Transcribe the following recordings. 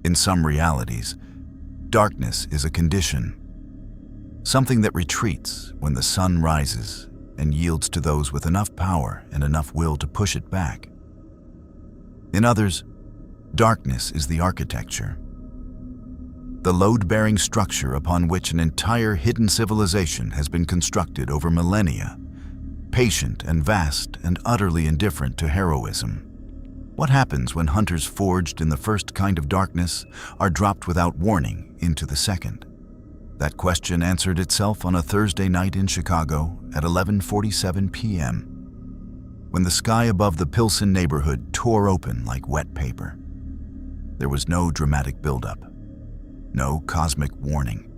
In some realities, darkness is a condition, something that retreats when the sun rises and yields to those with enough power and enough will to push it back. In others, darkness is the architecture, the load-bearing structure upon which an entire hidden civilization has been constructed over millennia, patient and vast and utterly indifferent to heroism. What happens when hunters forged in the first kind of darkness are dropped without warning into the second? That question answered itself on a Thursday night in Chicago at 11:47 p.m. when the sky above the Pilsen neighborhood tore open like wet paper. There was no dramatic buildup, no cosmic warning.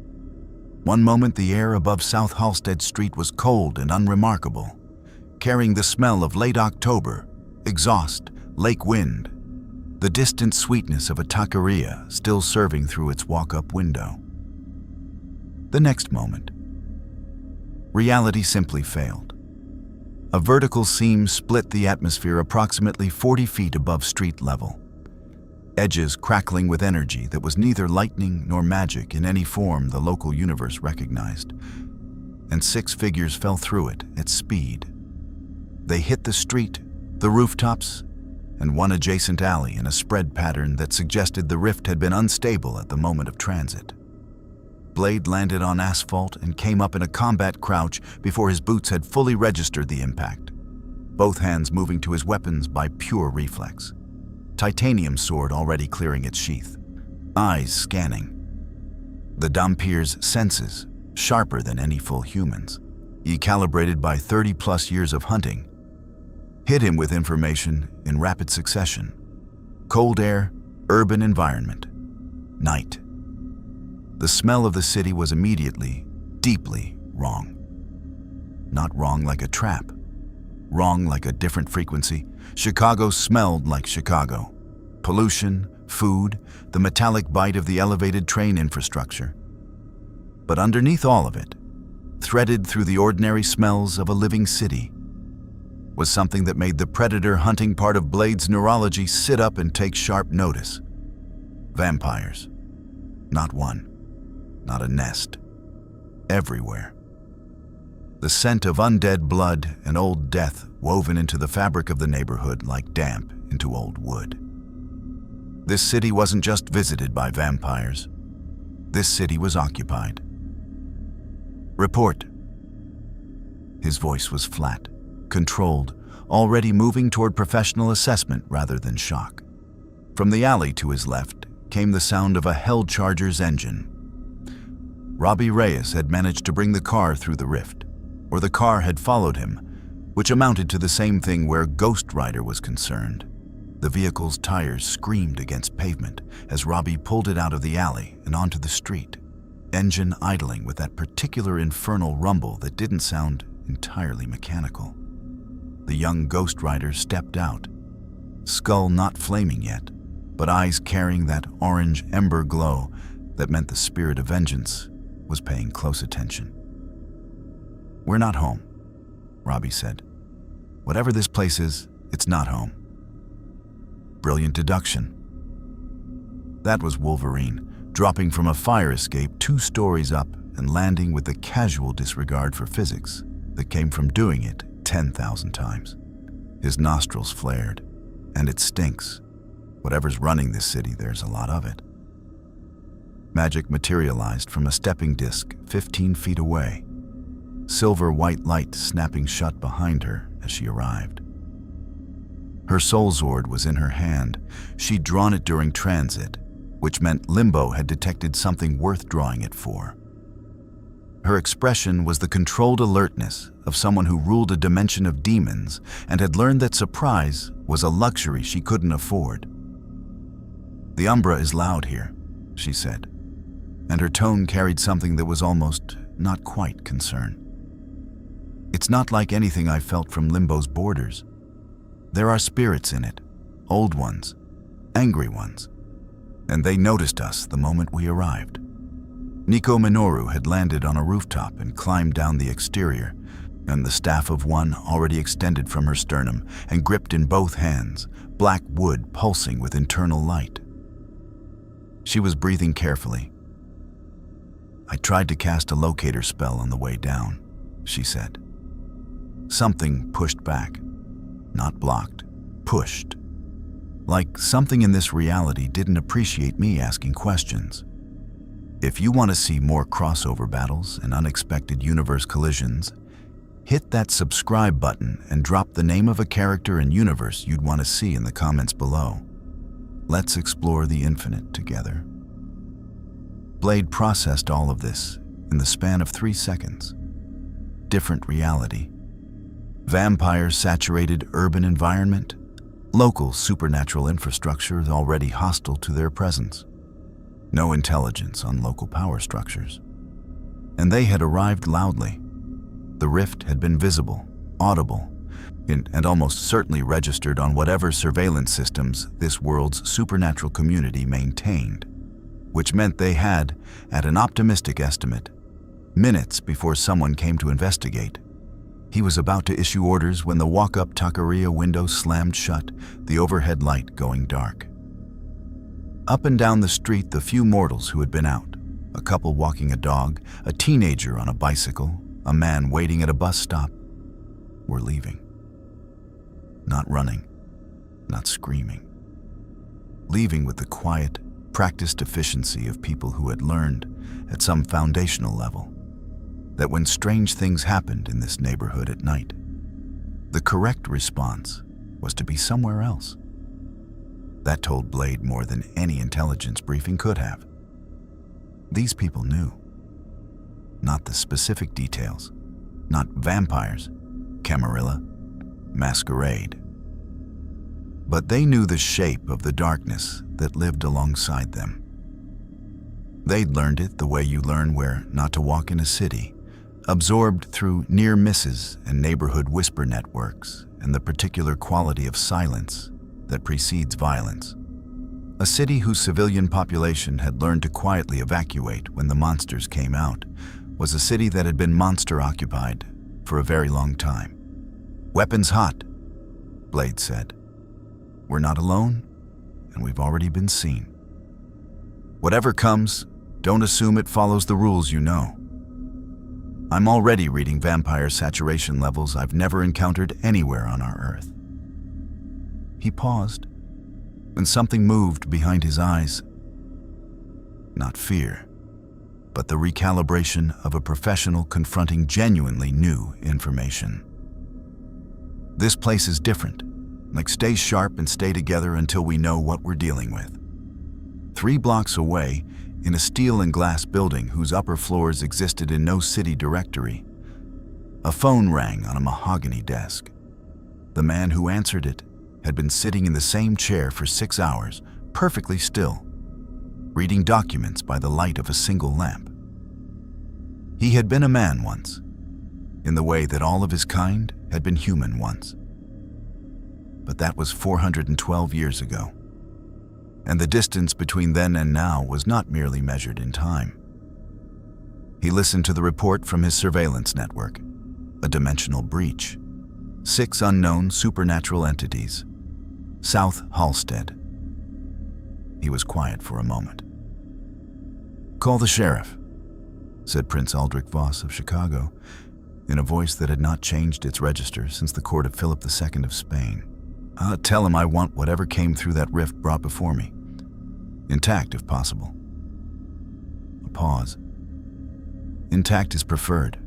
One moment the air above South Halsted Street was cold and unremarkable, carrying the smell of late October, exhaust, lake wind, the distant sweetness of a taqueria still serving through its walk-up window. The next moment, reality simply failed. A vertical seam split the atmosphere approximately 40 feet above street level, edges crackling with energy that was neither lightning nor magic in any form the local universe recognized, and 6 figures fell through it at speed. They hit the street, the rooftops, and one adjacent alley in a spread pattern that suggested the rift had been unstable at the moment of transit. Blade landed on asphalt and came up in a combat crouch before his boots had fully registered the impact, both hands moving to his weapons by pure reflex. Titanium sword already clearing its sheath, eyes scanning. The Dhampir's senses, sharper than any full human's, calibrated by 30-plus years of hunting, hit him with information in rapid succession. Cold air, urban environment, night. The smell of the city was immediately, deeply wrong. Not wrong like a trap, wrong like a different frequency. Chicago smelled like Chicago. Pollution, food, the metallic bite of the elevated train infrastructure. But underneath all of it, threaded through the ordinary smells of a living city, was something that made the predator hunting part of Blade's neurology sit up and take sharp notice. Vampires. Not one. Not a nest. Everywhere. The scent of undead blood and old death woven into the fabric of the neighborhood like damp into old wood. This city wasn't just visited by vampires. This city was occupied. Report. His voice was flat, controlled, already moving toward professional assessment rather than shock. From the alley to his left came the sound of a Hell Charger's engine. Robbie Reyes had managed to bring the car through the rift, or the car had followed him, which amounted to the same thing where Ghost Rider was concerned. The vehicle's tires screamed against pavement as Robbie pulled it out of the alley and onto the street, engine idling with that particular infernal rumble that didn't sound entirely mechanical. The young Ghost Rider stepped out, skull not flaming yet, but eyes carrying that orange ember glow that meant the spirit of vengeance was paying close attention. "We're not home," Robbie said. "Whatever this place is, it's not home." Brilliant deduction. That was Wolverine, dropping from a fire escape 2 stories up and landing with the casual disregard for physics that came from doing it 10,000 times. His nostrils flared. And it stinks. Whatever's running this city, there's a lot of it. Magic materialized from a stepping disc 15 feet away, silver white light snapping shut behind her as she arrived. Her soul sword was in her hand. She'd drawn it during transit, which meant Limbo had detected something worth drawing it for. Her expression was the controlled alertness of someone who ruled a dimension of demons and had learned that surprise was a luxury she couldn't afford. "The Umbra is loud here," she said, and her tone carried something that was almost not quite concern. "It's not like anything I felt from Limbo's borders. There are spirits in it, old ones, angry ones, and they noticed us the moment we arrived." Nico Minoru had landed on a rooftop and climbed down the exterior, and the staff of one already extended from her sternum and gripped in both hands, black wood pulsing with internal light. She was breathing carefully. "I tried to cast a locator spell on the way down," she said. Something pushed back. Not blocked, pushed. Like something in this reality didn't appreciate me asking questions. If you want to see more crossover battles and unexpected universe collisions, hit that subscribe button and drop the name of a character and universe you'd want to see in the comments below. Let's explore the infinite together. Blade processed all of this in the span of 3 seconds. Different reality. Vampire-saturated urban environment. Local supernatural infrastructure already hostile to their presence. No intelligence on local power structures. And they had arrived loudly. The rift had been visible, audible, and almost certainly registered on whatever surveillance systems this world's supernatural community maintained, which meant they had, at an optimistic estimate, minutes before someone came to investigate. He was about to issue orders when the walk-up taqueria window slammed shut, the overhead light going dark. Up and down the street, the few mortals who had been out, a couple walking a dog, a teenager on a bicycle, a man waiting at a bus stop, were leaving. Not running, not screaming. Leaving with the quiet, practiced efficiency of people who had learned, at some foundational level, that when strange things happened in this neighborhood at night, the correct response was to be somewhere else. That told Blade more than any intelligence briefing could have. These people knew. Not the specific details, not vampires, Camarilla, Masquerade. But they knew the shape of the darkness that lived alongside them. They'd learned it the way you learn where not to walk in a city, absorbed through near misses and neighborhood whisper networks and the particular quality of silence that precedes violence. A city whose civilian population had learned to quietly evacuate when the monsters came out was a city that had been monster-occupied for a very long time. "Weapons hot," Blade said. "We're not alone, and we've already been seen. Whatever comes, don't assume it follows the rules you know. I'm already reading vampire saturation levels I've never encountered anywhere on our Earth." He paused, and something moved behind his eyes. Not fear, but the recalibration of a professional confronting genuinely new information. "This place is different. Like, stay sharp and stay together until we know what we're dealing with." 3 blocks away, in a steel and glass building whose upper floors existed in no city directory, a phone rang on a mahogany desk. The man who answered it had been sitting in the same chair for 6 hours, perfectly still, reading documents by the light of a single lamp. He had been a man once, in the way that all of his kind had been human once. But that was 412 years ago, and the distance between then and now was not merely measured in time. He listened to the report from his surveillance network, a dimensional breach, 6 unknown supernatural entities, South Halstead. He was quiet for a moment. "Call the sheriff," said Prince Aldrich Voss of Chicago, in a voice that had not changed its register since the court of Philip II of Spain. "Tell him I want whatever came through that rift brought before me. Intact, if possible." A pause. "Intact is preferred,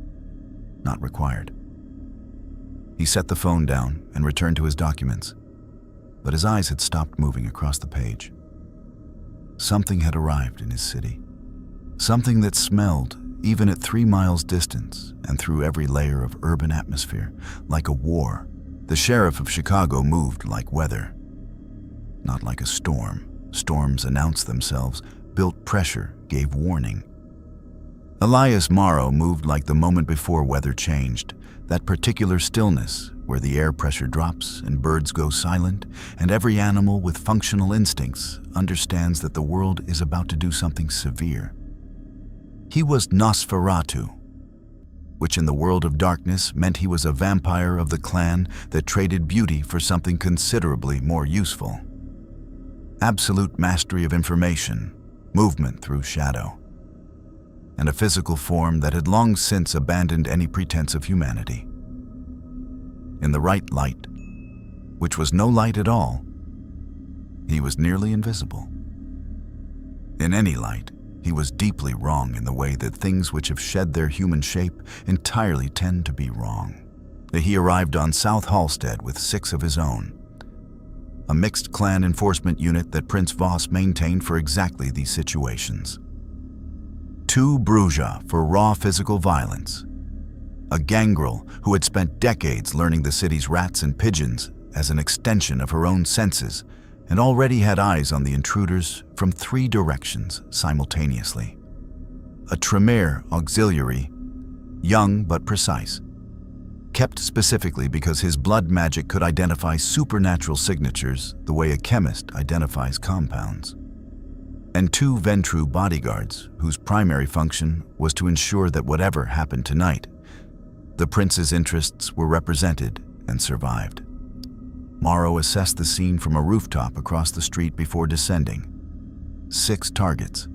not required." He set the phone down and returned to his documents, but his eyes had stopped moving across the page. Something had arrived in his city. Something that smelled, even at 3 miles distance and through every layer of urban atmosphere, like a war. The sheriff of Chicago moved like weather, not like a storm. Storms announced themselves, built pressure, gave warning. Elias Morrow moved like the moment before weather changed, that particular stillness where the air pressure drops and birds go silent, and every animal with functional instincts understands that the world is about to do something severe. He was Nosferatu, which in the world of darkness meant he was a vampire of the clan that traded beauty for something considerably more useful. Absolute mastery of information, movement through shadow, and a physical form that had long since abandoned any pretense of humanity. In the right light, which was no light at all, he was nearly invisible. In any light, he was deeply wrong in the way that things which have shed their human shape entirely tend to be wrong. He arrived on South Halstead with 6 of his own, a mixed clan enforcement unit that Prince Voss maintained for exactly these situations. 2 Brujah for raw physical violence, a gangrel who had spent decades learning the city's rats and pigeons as an extension of her own senses and already had eyes on the intruders from 3 directions simultaneously. A Tremere auxiliary, young but precise, kept specifically because his blood magic could identify supernatural signatures the way a chemist identifies compounds. And 2 Ventrue bodyguards whose primary function was to ensure that whatever happened tonight, the prince's interests were represented and survived. Morrow assessed the scene from a rooftop across the street before descending. 6 targets.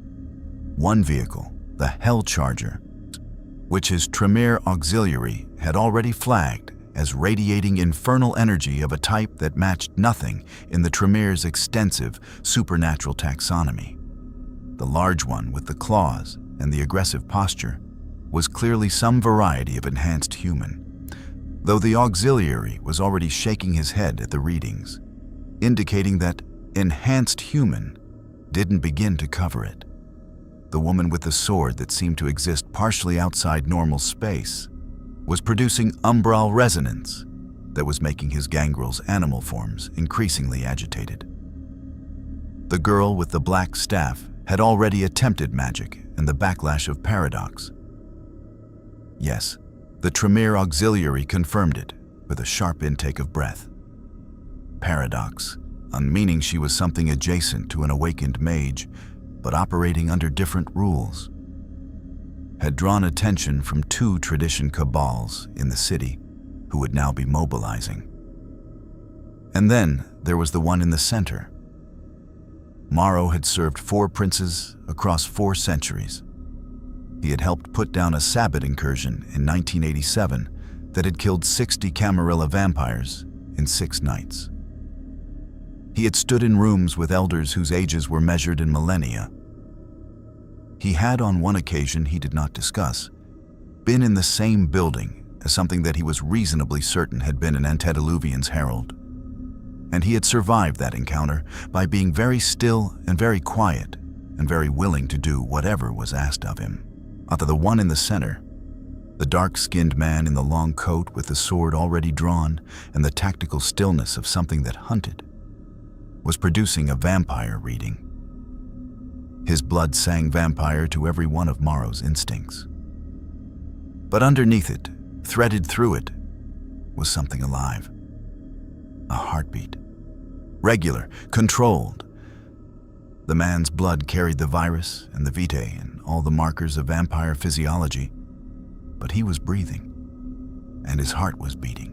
1 vehicle, the Hell Charger, which his Tremere auxiliary had already flagged as radiating infernal energy of a type that matched nothing in the Tremere's extensive supernatural taxonomy. The large one with the claws and the aggressive posture was clearly some variety of enhanced human, though the auxiliary was already shaking his head at the readings, indicating that enhanced human didn't begin to cover it. The woman with the sword that seemed to exist partially outside normal space was producing umbral resonance that was making his gangrel's animal forms increasingly agitated. The girl with the black staff had already attempted magic and the backlash of paradox. Yes, the Tremere auxiliary confirmed it with a sharp intake of breath. Paradox, meaning she was something adjacent to an awakened mage, but operating under different rules, had drawn attention from 2 tradition cabals in the city who would now be mobilizing. And then there was the one in the center. Morrow had served 4 princes across 4 centuries. He had helped put down a Sabbat incursion in 1987 that had killed 60 Camarilla vampires in 6 nights. He had stood in rooms with elders whose ages were measured in millennia. He had, on one occasion he did not discuss, been in the same building as something that he was reasonably certain had been an antediluvian's herald. And he had survived that encounter by being very still and very quiet and very willing to do whatever was asked of him. After the one in the center, the dark-skinned man in the long coat with the sword already drawn and the tactical stillness of something that hunted, was producing a vampire reading. His blood sang vampire to every one of Morrow's instincts. But underneath it, threaded through it, was something alive. A heartbeat. Regular, controlled. The man's blood carried the virus and the vitae and all the markers of vampire physiology, but he was breathing, and his heart was beating,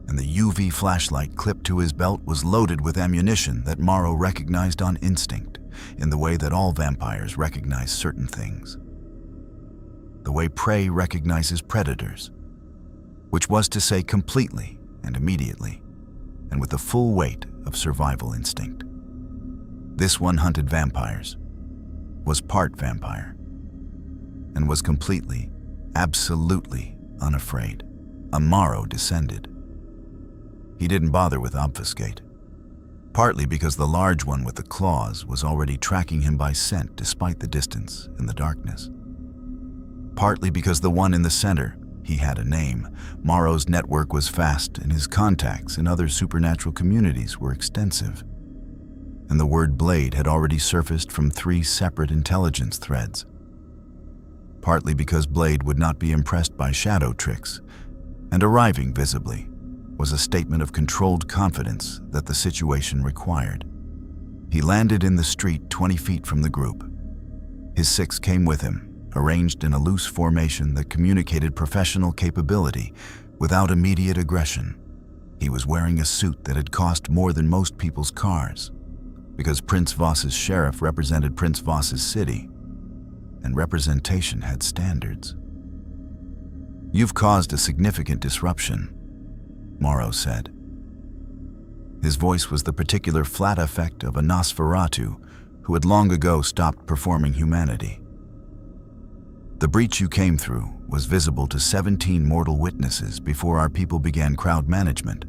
and the UV flashlight clipped to his belt was loaded with ammunition that Morrow recognized on instinct, in the way that all vampires recognize certain things. The way prey recognizes predators, which was to say completely and immediately, and with the full weight of survival instinct. This one hunted vampires, was part vampire, and was completely, absolutely unafraid. A Morrow descended. He didn't bother with obfuscate, partly because the large one with the claws was already tracking him by scent despite the distance and the darkness. Partly because the one in the center, he had a name. Morrow's network was vast and his contacts in other supernatural communities were extensive. And the word blade had already surfaced from 3 separate intelligence threads. Partly because Blade would not be impressed by shadow tricks, and arriving visibly was a statement of controlled confidence that the situation required. He landed in the street 20 feet from the group. His 6 came with him, arranged in a loose formation that communicated professional capability without immediate aggression. He was wearing a suit that had cost more than most people's cars, because Prince Voss's sheriff represented Prince Voss's city, and representation had standards. "You've caused a significant disruption," Morrow said. His voice was the particular flat effect of a Nosferatu who had long ago stopped performing humanity. "The breach you came through was visible to 17 mortal witnesses before our people began crowd management.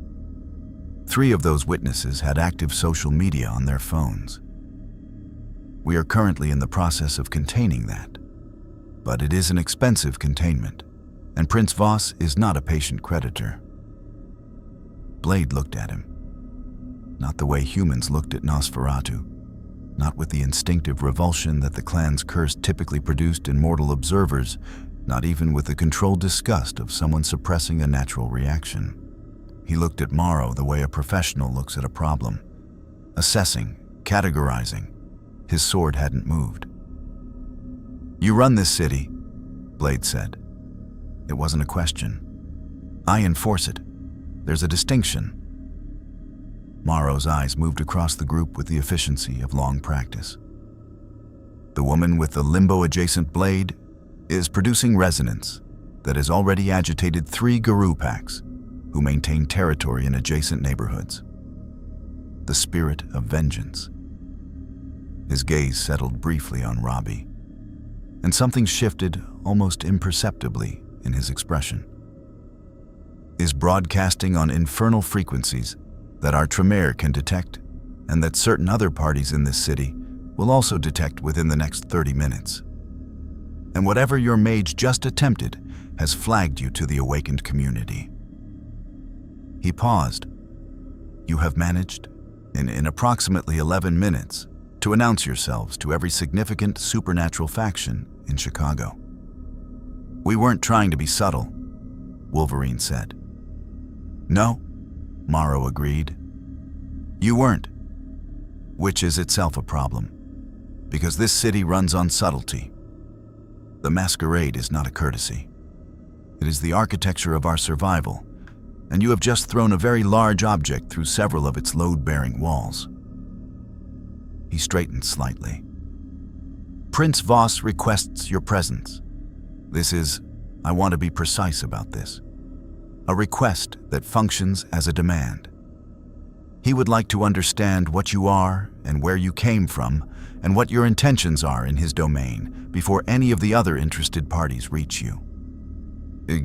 3 of those witnesses had active social media on their phones. We are currently in the process of containing that, but it is an expensive containment, and Prince Voss is not a patient creditor." Blade looked at him. Not the way humans looked at Nosferatu, not with the instinctive revulsion that the clan's curse typically produced in mortal observers, not even with the controlled disgust of someone suppressing a natural reaction. He looked at Morrow the way a professional looks at a problem, assessing, categorizing. His sword hadn't moved. "You run this city," Blade said. It wasn't a question. "I enforce it. There's a distinction." Morrow's eyes moved across the group with the efficiency of long practice. "The woman with the limbo-adjacent blade is producing resonance that has already agitated 3 Guru packs who maintain territory in adjacent neighborhoods. The spirit of vengeance." His gaze settled briefly on Robbie, and something shifted almost imperceptibly in his expression. "Is broadcasting on infernal frequencies that our Tremere can detect, and that certain other parties in this city will also detect within the next 30 minutes. And whatever your mage just attempted has flagged you to the awakened community." He paused. "You have managed, in approximately 11 minutes, to announce yourselves to every significant supernatural faction in Chicago." "We weren't trying to be subtle," Wolverine said. "No," Morrow agreed. "You weren't. Which is itself a problem, because this city runs on subtlety. The Masquerade is not a courtesy. It is the architecture of our survival, and you have just thrown a very large object through several of its load-bearing walls." He straightened slightly. "Prince Voss requests your presence. This is, I want to be precise about this, a request that functions as a demand. He would like to understand what you are and where you came from and what your intentions are in his domain before any of the other interested parties reach you.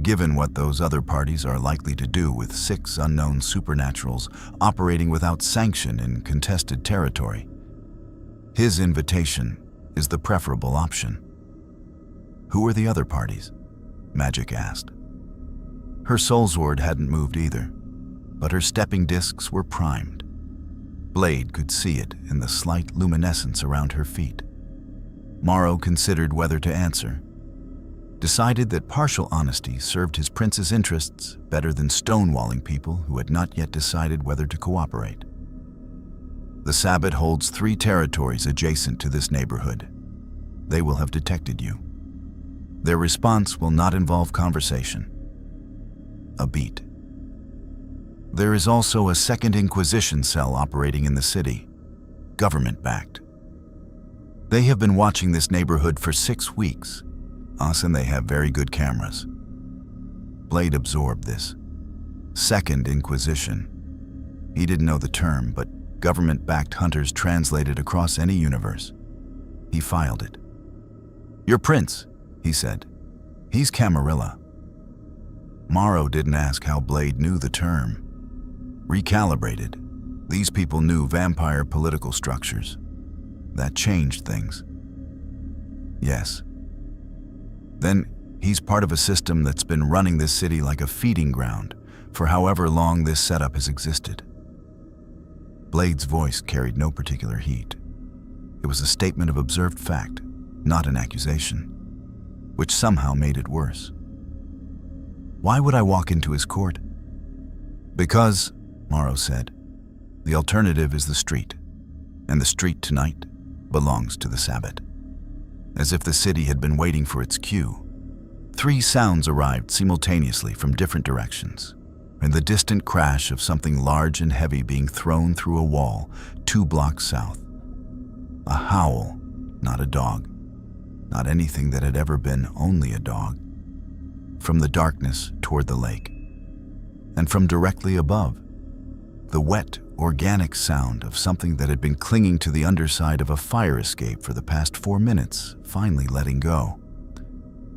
Given what those other parties are likely to do with 6 unknown supernaturals operating without sanction in contested territory, his invitation is the preferable option." "Who are the other parties?" Magic asked. Her soul sword hadn't moved either, but her stepping discs were primed. Blade could see it in the slight luminescence around her feet. Morrow considered whether to answer, decided that partial honesty served his prince's interests better than stonewalling people who had not yet decided whether to cooperate. "The Sabbat holds 3 territories adjacent to this neighborhood. They will have detected you. Their response will not involve conversation. A beat. There is also a Second Inquisition cell operating in the city, government-backed. They have been watching this neighborhood for 6 weeks, and they have very good cameras." Blade absorbed this. Second Inquisition. He didn't know the term, but government-backed hunters translated across any universe. He filed it. "Your prince," he said. "He's Camarilla." Morrow didn't ask how Blade knew the term. Recalibrated, these people knew vampire political structures. That changed things. "Yes." "Then he's part of a system that's been running this city like a feeding ground for however long this setup has existed." Blade's voice carried no particular heat. It was a statement of observed fact, not an accusation, which somehow made it worse. "Why would I walk into his court?" "Because," Morrow said, "the alternative is the street, and the street tonight belongs to the Sabbat." As if the city had been waiting for its cue, 3 sounds arrived simultaneously from different directions, and the distant crash of something large and heavy being thrown through a wall 2 blocks south, A howl, not a dog, not anything that had ever been only a dog. From the darkness toward the lake, and from directly above, the wet, organic sound of something that had been clinging to the underside of a fire escape for the past 4 minutes, finally letting go,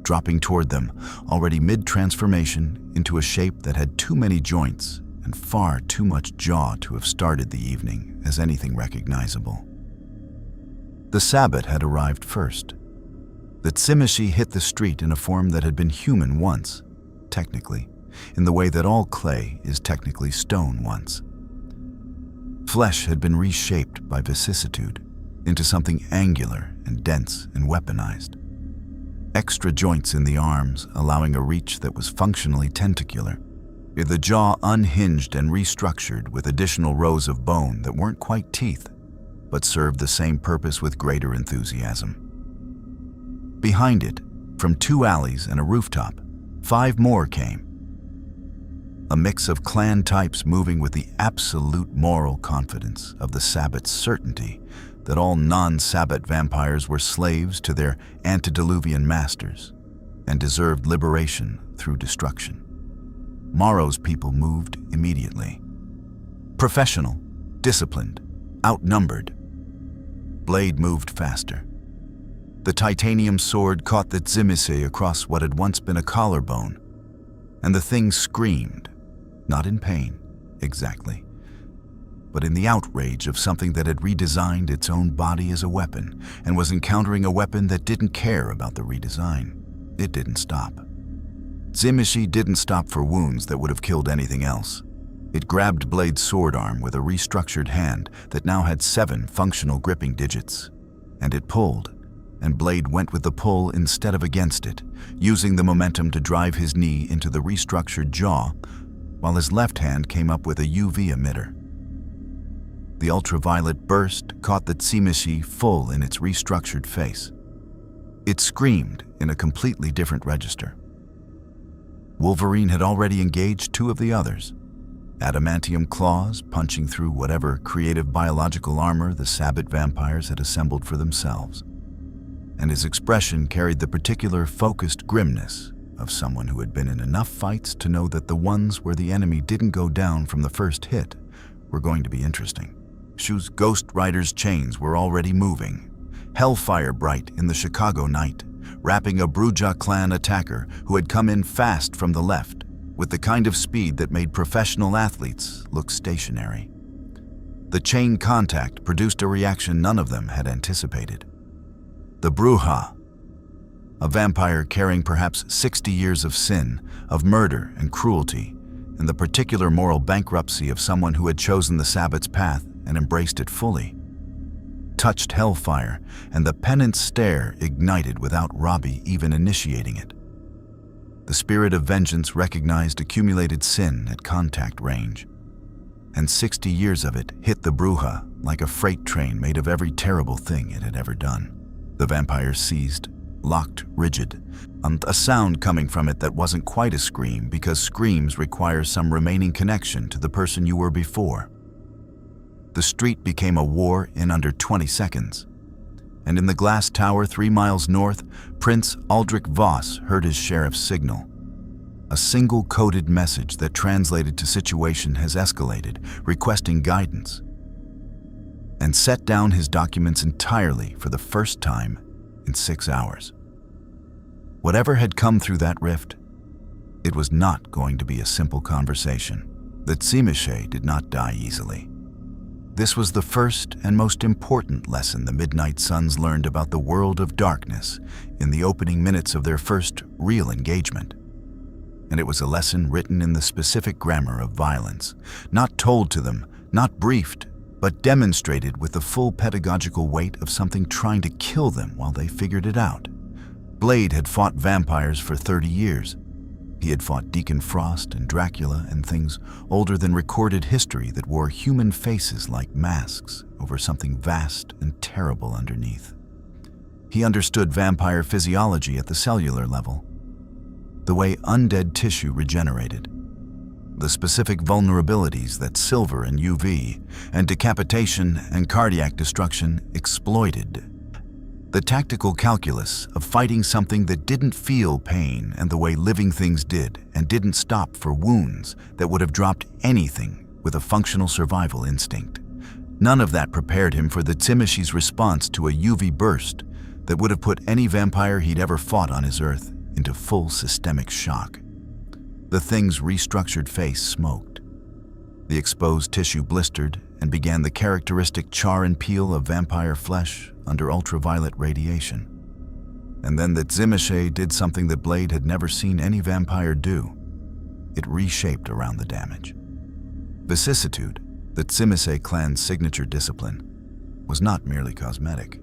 dropping toward them, already mid-transformation, into a shape that had too many joints and far too much jaw to have started the evening as anything recognizable. The Sabbat had arrived first. The Tzimisce hit the street in a form that had been human once, technically, in the way that all clay is technically stone once. Flesh had been reshaped by vicissitude into something angular and dense and weaponized. Extra joints in the arms allowing a reach that was functionally tentacular. The jaw unhinged and restructured with additional rows of bone that weren't quite teeth, but served the same purpose with greater enthusiasm. Behind it, from 2 alleys and a rooftop, 5 more came. A mix of clan types moving with the absolute moral confidence of the Sabbat's certainty that all non-Sabbat vampires were slaves to their antediluvian masters and deserved liberation through destruction. Morrow's people moved immediately. Professional, disciplined, outnumbered. Blade moved faster. The titanium sword caught the Tzimisce across what had once been a collarbone, and the thing screamed, not in pain, exactly, but in the outrage of something that had redesigned its own body as a weapon and was encountering a weapon that didn't care about the redesign. It didn't stop. Tzimisce didn't stop for wounds that would have killed anything else. It grabbed Blade's sword arm with a restructured hand that now had 7 functional gripping digits, and it pulled, and Blade went with the pull instead of against it, using the momentum to drive his knee into the restructured jaw, while his left hand came up with a UV emitter. The ultraviolet burst caught the Tzimisce full in its restructured face. It screamed in a completely different register. Wolverine had already engaged 2 of the others, adamantium claws punching through whatever creative biological armor the Sabbat vampires had assembled for themselves, and his expression carried the particular focused grimness of someone who had been in enough fights to know that the ones where the enemy didn't go down from the first hit were going to be interesting. Shu's Ghost Rider's chains were already moving, hellfire bright in the Chicago night, wrapping a Brujah clan attacker who had come in fast from the left, with the kind of speed that made professional athletes look stationary. The chain contact produced a reaction none of them had anticipated. The Brujah, a vampire carrying perhaps 60 years of sin, of murder and cruelty, and the particular moral bankruptcy of someone who had chosen the Sabbat's path and embraced it fully, touched hellfire, and the penance stare ignited without Robbie even initiating it. The spirit of vengeance recognized accumulated sin at contact range, and 60 years of it hit the Brujah like a freight train made of every terrible thing it had ever done. The vampire seized, locked rigid, and a sound coming from it that wasn't quite a scream because screams require some remaining connection to the person you were before. The street became a war in under 20 seconds, and in the glass tower 3 miles north, Prince Aldrich Voss heard his sheriff's signal. A single coded message that translated to situation has escalated, requesting guidance, and set down his documents entirely for the first time in 6 hours. Whatever had come through that rift, it was not going to be a simple conversation. The Tzimisce did not die easily. This was the first and most important lesson the Midnight Suns learned about the world of darkness in the opening minutes of their first real engagement. And it was a lesson written in the specific grammar of violence, not told to them, not briefed, but demonstrated with the full pedagogical weight of something trying to kill them while they figured it out. Blade had fought vampires for 30 years. He had fought Deacon Frost and Dracula and things older than recorded history that wore human faces like masks over something vast and terrible underneath. He understood vampire physiology at the cellular level, the way undead tissue regenerated, the specific vulnerabilities that silver and UV, and decapitation and cardiac destruction exploited. The tactical calculus of fighting something that didn't feel pain and the way living things did, and didn't stop for wounds that would have dropped anything with a functional survival instinct. None of that prepared him for the Tzimisce's response to a UV burst that would have put any vampire he'd ever fought on his Earth into full systemic shock. The thing's restructured face smoked. The exposed tissue blistered and began the characteristic char and peel of vampire flesh under ultraviolet radiation. And then the Tzimisce did something that Blade had never seen any vampire do. It reshaped around the damage. Vicissitude, the Tzimisce clan's signature discipline, was not merely cosmetic.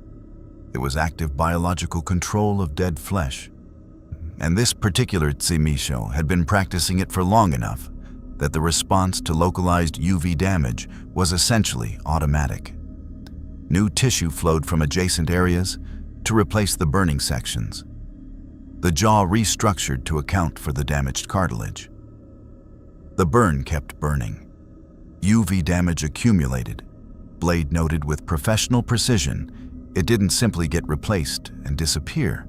It was active biological control of dead flesh. And this particular Tzimisce had been practicing it for long enough that the response to localized UV damage was essentially automatic. New tissue flowed from adjacent areas to replace the burning sections. The jaw restructured to account for the damaged cartilage. The burn kept burning. UV damage accumulated. Blade noted with professional precision, it didn't simply get replaced and disappear.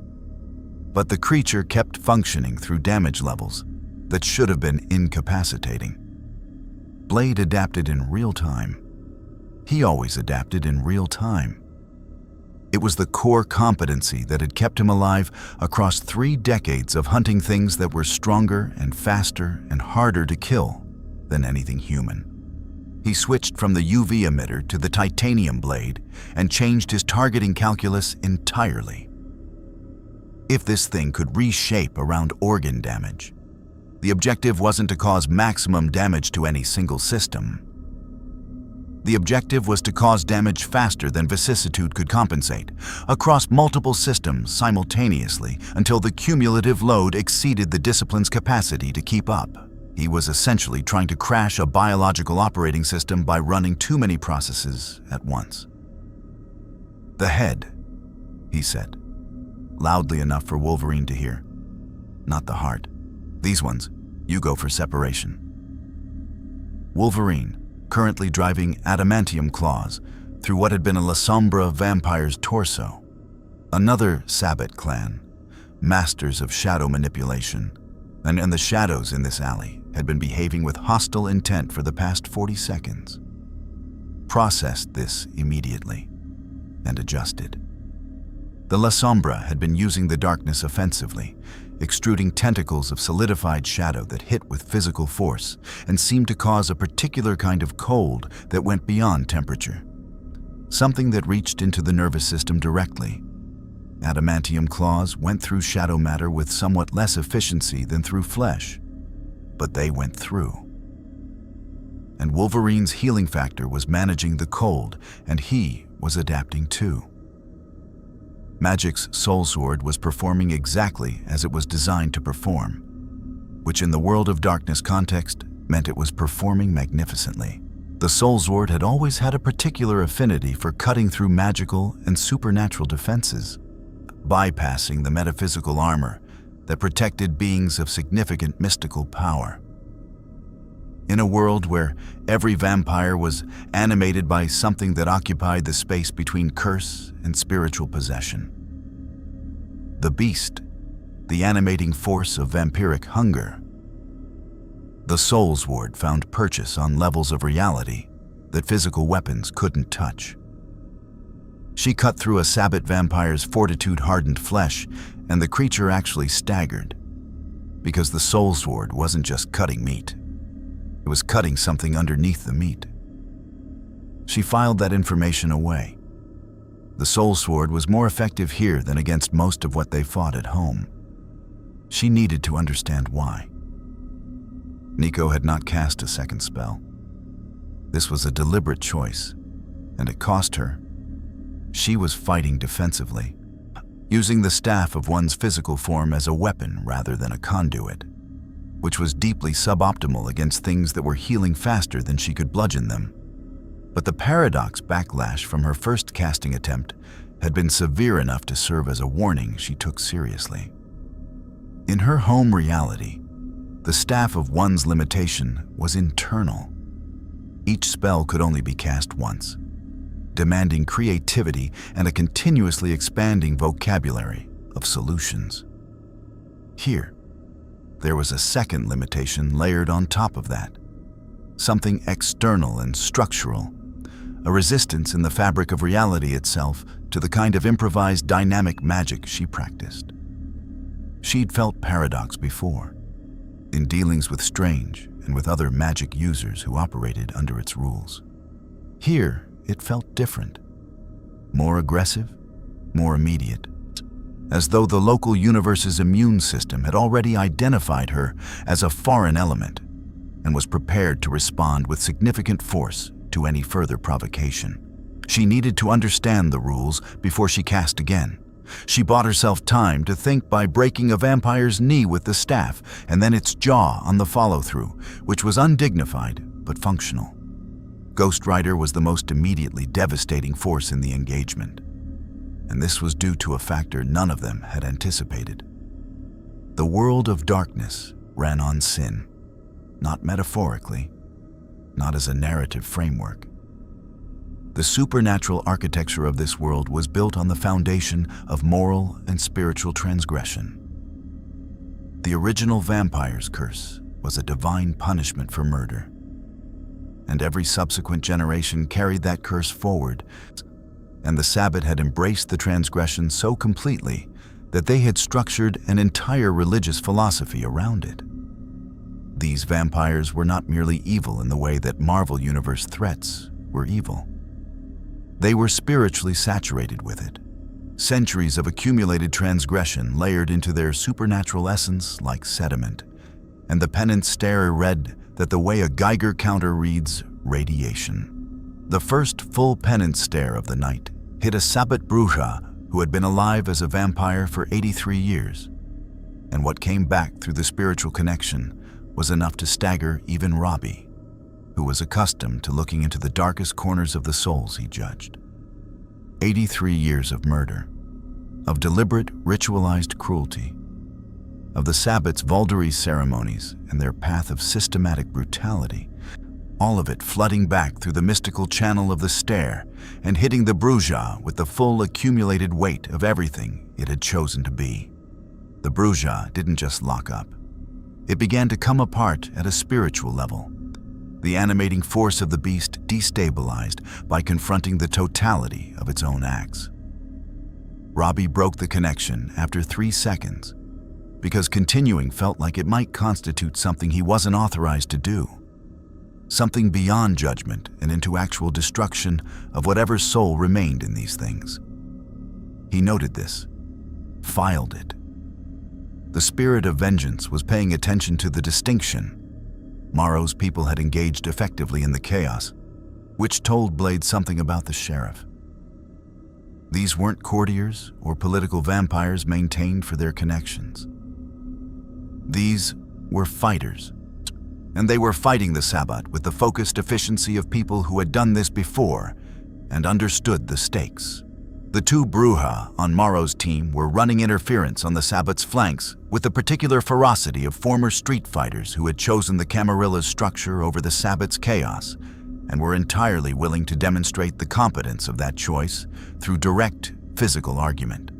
But the creature kept functioning through damage levels that should have been incapacitating. Blade adapted in real time. He always adapted in real time. It was the core competency that had kept him alive across 3 decades of hunting things that were stronger and faster and harder to kill than anything human. He switched from the UV emitter to the titanium blade and changed his targeting calculus entirely. If this thing could reshape around organ damage, the objective wasn't to cause maximum damage to any single system. The objective was to cause damage faster than vicissitude could compensate, across multiple systems simultaneously until the cumulative load exceeded the discipline's capacity to keep up. He was essentially trying to crash a biological operating system by running too many processes at once. "The head," he said, loudly enough for Wolverine to hear. "Not the heart. These ones, you go for separation." Wolverine, currently driving adamantium claws through what had been a La Sombra vampire's torso. Another Sabbat clan, masters of shadow manipulation, and the shadows in this alley had been behaving with hostile intent for the past 40 seconds. Processed this immediately and adjusted. The La Sombra had been using the darkness offensively, extruding tentacles of solidified shadow that hit with physical force and seemed to cause a particular kind of cold that went beyond temperature, something that reached into the nervous system directly. Adamantium claws went through shadow matter with somewhat less efficiency than through flesh, but they went through. And Wolverine's healing factor was managing the cold, and he was adapting too. Magic's soul sword was performing exactly as it was designed to perform, which in the world of darkness context meant it was performing magnificently. The soul sword had always had a particular affinity for cutting through magical and supernatural defenses, bypassing the metaphysical armor that protected beings of significant mystical power. In a world where every vampire was animated by something that occupied the space between curse and spiritual possession. The beast, the animating force of vampiric hunger. The soul sword found purchase on levels of reality that physical weapons couldn't touch. She cut through a Sabbat vampire's fortitude-hardened flesh, and the creature actually staggered, because the soul sword wasn't just cutting meat. It was cutting something underneath the meat. She filed that information away. The soul sword was more effective here than against most of what they fought at home. She needed to understand why. Nico had not cast a second spell. This was a deliberate choice, and it cost her. She was fighting defensively, using the staff of one's physical form as a weapon rather than a conduit, which was deeply suboptimal against things that were healing faster than she could bludgeon them. But the paradox backlash from her first casting attempt had been severe enough to serve as a warning she took seriously. In her home reality, The staff of one's limitation was internal. Each spell could only be cast once, demanding creativity and a continuously expanding vocabulary of solutions. Here, there was a second limitation layered on top of that, something external and structural, a resistance in the fabric of reality itself to the kind of improvised dynamic magic she practiced. She'd felt paradox before, in dealings with strange and with other magic users who operated under its rules. Here, it felt different, more aggressive, more immediate, as though the local universe's immune system had already identified her as a foreign element and was prepared to respond with significant force to any further provocation. She needed to understand the rules before she cast again. She bought herself time to think by breaking a vampire's knee with the staff and then its jaw on the follow-through, which was undignified but functional. Ghost Rider was the most immediately devastating force in the engagement, and this was due to a factor none of them had anticipated. The world of darkness ran on sin, not metaphorically, not as a narrative framework. The supernatural architecture of this world was built on the foundation of moral and spiritual transgression. The original vampire's curse was a divine punishment for murder, and every subsequent generation carried that curse forward, and the Sabbat had embraced the transgression so completely that they had structured an entire religious philosophy around it. These vampires were not merely evil in the way that Marvel Universe threats were evil. They were spiritually saturated with it. Centuries of accumulated transgression layered into their supernatural essence like sediment, and the penance stare read that the way a Geiger counter reads radiation. The first full penance stare of the night hit a Sabbat Brujah who had been alive as a vampire for 83 years, and what came back through the spiritual connection was enough to stagger even Robbie, who was accustomed to looking into the darkest corners of the souls he judged. 83 years of murder, of deliberate, ritualized cruelty, of the Sabbat's Valkyrie ceremonies and their path of systematic brutality, all of it flooding back through the mystical channel of the stare and hitting the Brujah with the full accumulated weight of everything it had chosen to be. The Brujah didn't just lock up. It began to come apart at a spiritual level. The animating force of the beast destabilized by confronting the totality of its own acts. Robbie broke the connection after 3 seconds because continuing felt like it might constitute something he wasn't authorized to do. Something beyond judgment and into actual destruction of whatever soul remained in these things. He noted this, filed it. The spirit of vengeance was paying attention to the distinction. Morrow's people had engaged effectively in the chaos, which told Blade something about the sheriff. These weren't courtiers or political vampires maintained for their connections. These were fighters, and they were fighting the Sabbat with the focused efficiency of people who had done this before and understood the stakes. The two Brujah on Morrow's team were running interference on the Sabbat's flanks with the particular ferocity of former street fighters who had chosen the Camarilla's structure over the Sabbat's chaos and were entirely willing to demonstrate the competence of that choice through direct physical argument.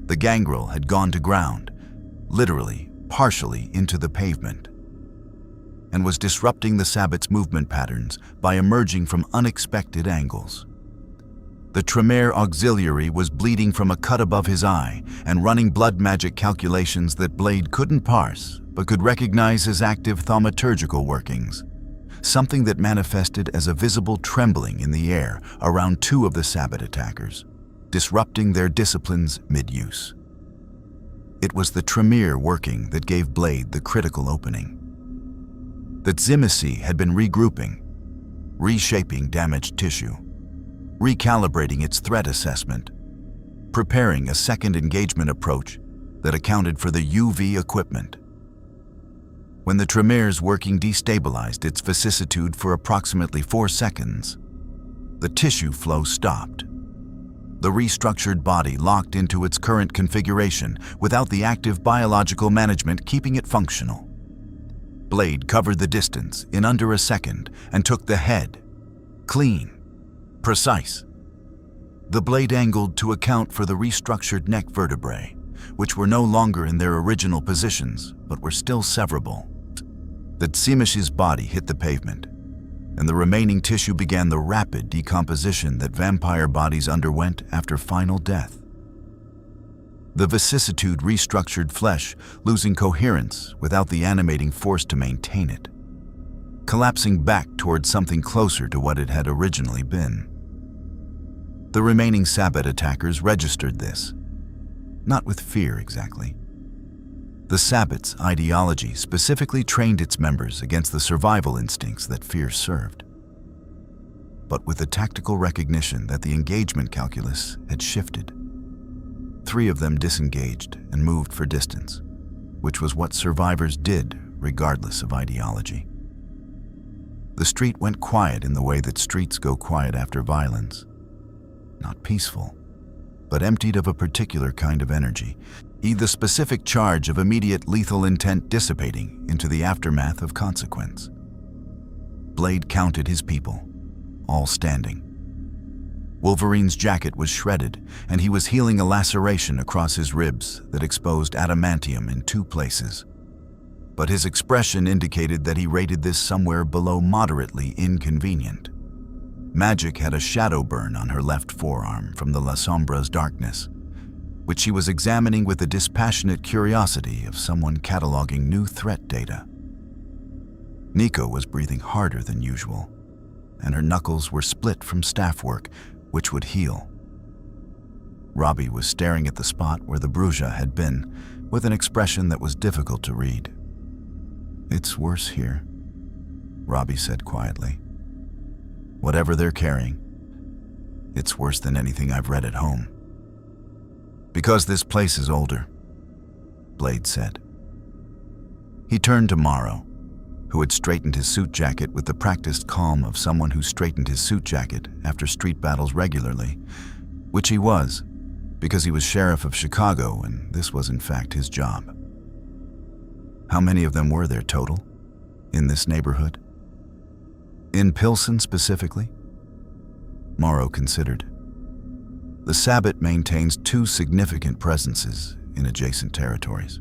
The gangrel had gone to ground, literally, partially into the pavement, and was disrupting the Sabbat's movement patterns by emerging from unexpected angles. The Tremere auxiliary was bleeding from a cut above his eye and running blood magic calculations that Blade couldn't parse but could recognize as active thaumaturgical workings, something that manifested as a visible trembling in the air around 2 of the Sabbat attackers, disrupting their disciplines mid-use. It was the Tremere working that gave Blade the critical opening. The Tzimisce had been regrouping, reshaping damaged tissue, recalibrating its threat assessment, preparing a second engagement approach that accounted for the UV equipment. When the Tremere's working destabilized its vicissitude for approximately 4 seconds, the tissue flow stopped. The restructured body locked into its current configuration without the active biological management keeping it functional. Blade covered the distance in under a second and took the head. Clean. Precise. The blade angled to account for the restructured neck vertebrae, which were no longer in their original positions but were still severable. The Tzimisce's body hit the pavement, and the remaining tissue began the rapid decomposition that vampire bodies underwent after final death. The vicissitude restructured flesh, losing coherence without the animating force to maintain it, collapsing back towards something closer to what it had originally been. The remaining Sabbat attackers registered this, not with fear exactly. The Sabbat's ideology specifically trained its members against the survival instincts that fear served, but with the tactical recognition that the engagement calculus had shifted. 3 of them disengaged and moved for distance, which was what survivors did regardless of ideology. The street went quiet in the way that streets go quiet after violence. Not peaceful, but emptied of a particular kind of energy, the specific charge of immediate lethal intent dissipating into the aftermath of consequence. Blade counted his people, all standing. Wolverine's jacket was shredded, and he was healing a laceration across his ribs that exposed adamantium in 2 places. But his expression indicated that he rated this somewhere below moderately inconvenient. Magic had a shadow burn on her left forearm from the La Sombra's darkness, which she was examining with the dispassionate curiosity of someone cataloging new threat data. Nico was breathing harder than usual, and her knuckles were split from staff work, which would heal. Robbie was staring at the spot where the Brujah had been, with an expression that was difficult to read. "It's worse here," Robbie said quietly. "Whatever they're carrying, it's worse than anything I've read at home." "Because this place is older," Blade said. He turned to Morrow, who had straightened his suit jacket with the practiced calm of someone who straightened his suit jacket after street battles regularly, which he was, because he was sheriff of Chicago and this was in fact his job. "How many of them were there total, in this neighborhood? In Pilsen specifically?" Morrow considered. The Sabbat maintains 2 significant presences in adjacent territories.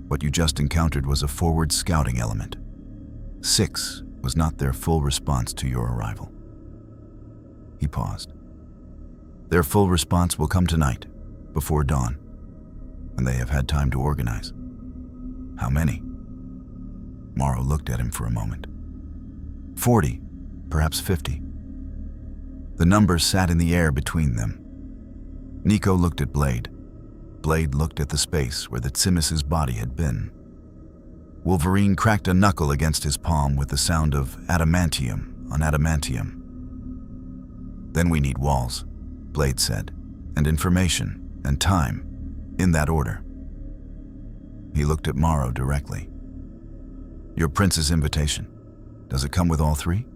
What you just encountered was a forward scouting element. 6 was not their full response to your arrival. He paused. "Their full response will come tonight, before dawn, when they have had time to organize." "How many?" Morrow looked at him for a moment. 40, perhaps 50. The numbers sat in the air between them. Nico looked at Blade. Blade looked at the space where the Tzimisce's body had been. Wolverine cracked a knuckle against his palm with the sound of adamantium on adamantium. "Then we need walls," Blade said, "and information, and time, in that order." He looked at Morrow directly. "Your prince's invitation, does it come with all 3?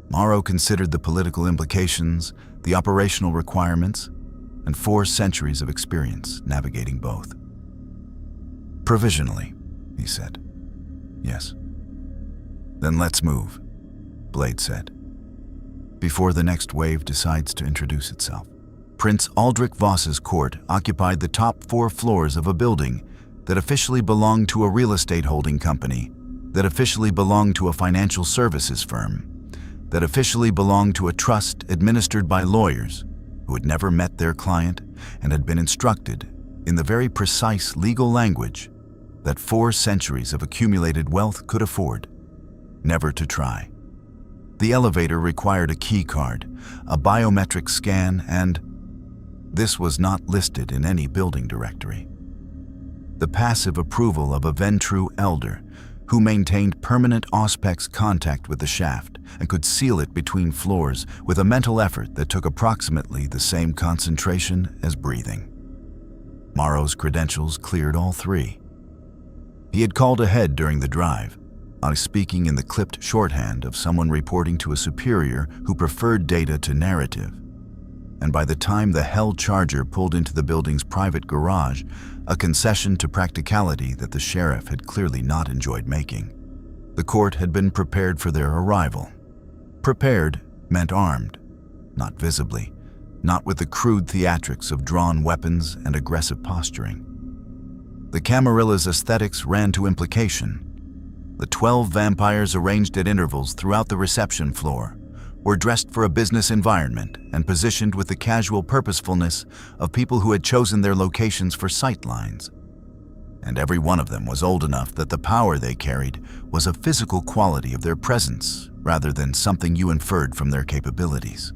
Morrow considered the political implications, the operational requirements, and 4 centuries of experience navigating both. "Provisionally," he said. "Yes." "Then let's move," Blade said, "before the next wave decides to introduce itself." Prince Aldrich Voss's court occupied the top 4 floors of a building that officially belonged to a real estate holding company, that officially belonged to a financial services firm, that officially belonged to a trust administered by lawyers who had never met their client and had been instructed, in the very precise legal language that 4 centuries of accumulated wealth could afford, never to try. The elevator required a key card, a biometric scan, and this was not listed in any building directory. The passive approval of a Ventrue elder who maintained permanent auspex contact with the shaft and could seal it between floors with a mental effort that took approximately the same concentration as breathing. Morrow's credentials cleared all 3. He had called ahead during the drive, speaking in the clipped shorthand of someone reporting to a superior who preferred data to narrative. and by the time the Hell Charger pulled into the building's private garage, a concession to practicality that the sheriff had clearly not enjoyed making. The court had been prepared for their arrival. Prepared meant armed, not visibly, not with the crude theatrics of drawn weapons and aggressive posturing. The Camarilla's aesthetics ran to implication. The 12 vampires arranged at intervals throughout the reception floor were dressed for a business environment and positioned with the casual purposefulness of people who had chosen their locations for sightlines. And every one of them was old enough that the power they carried was a physical quality of their presence rather than something you inferred from their capabilities.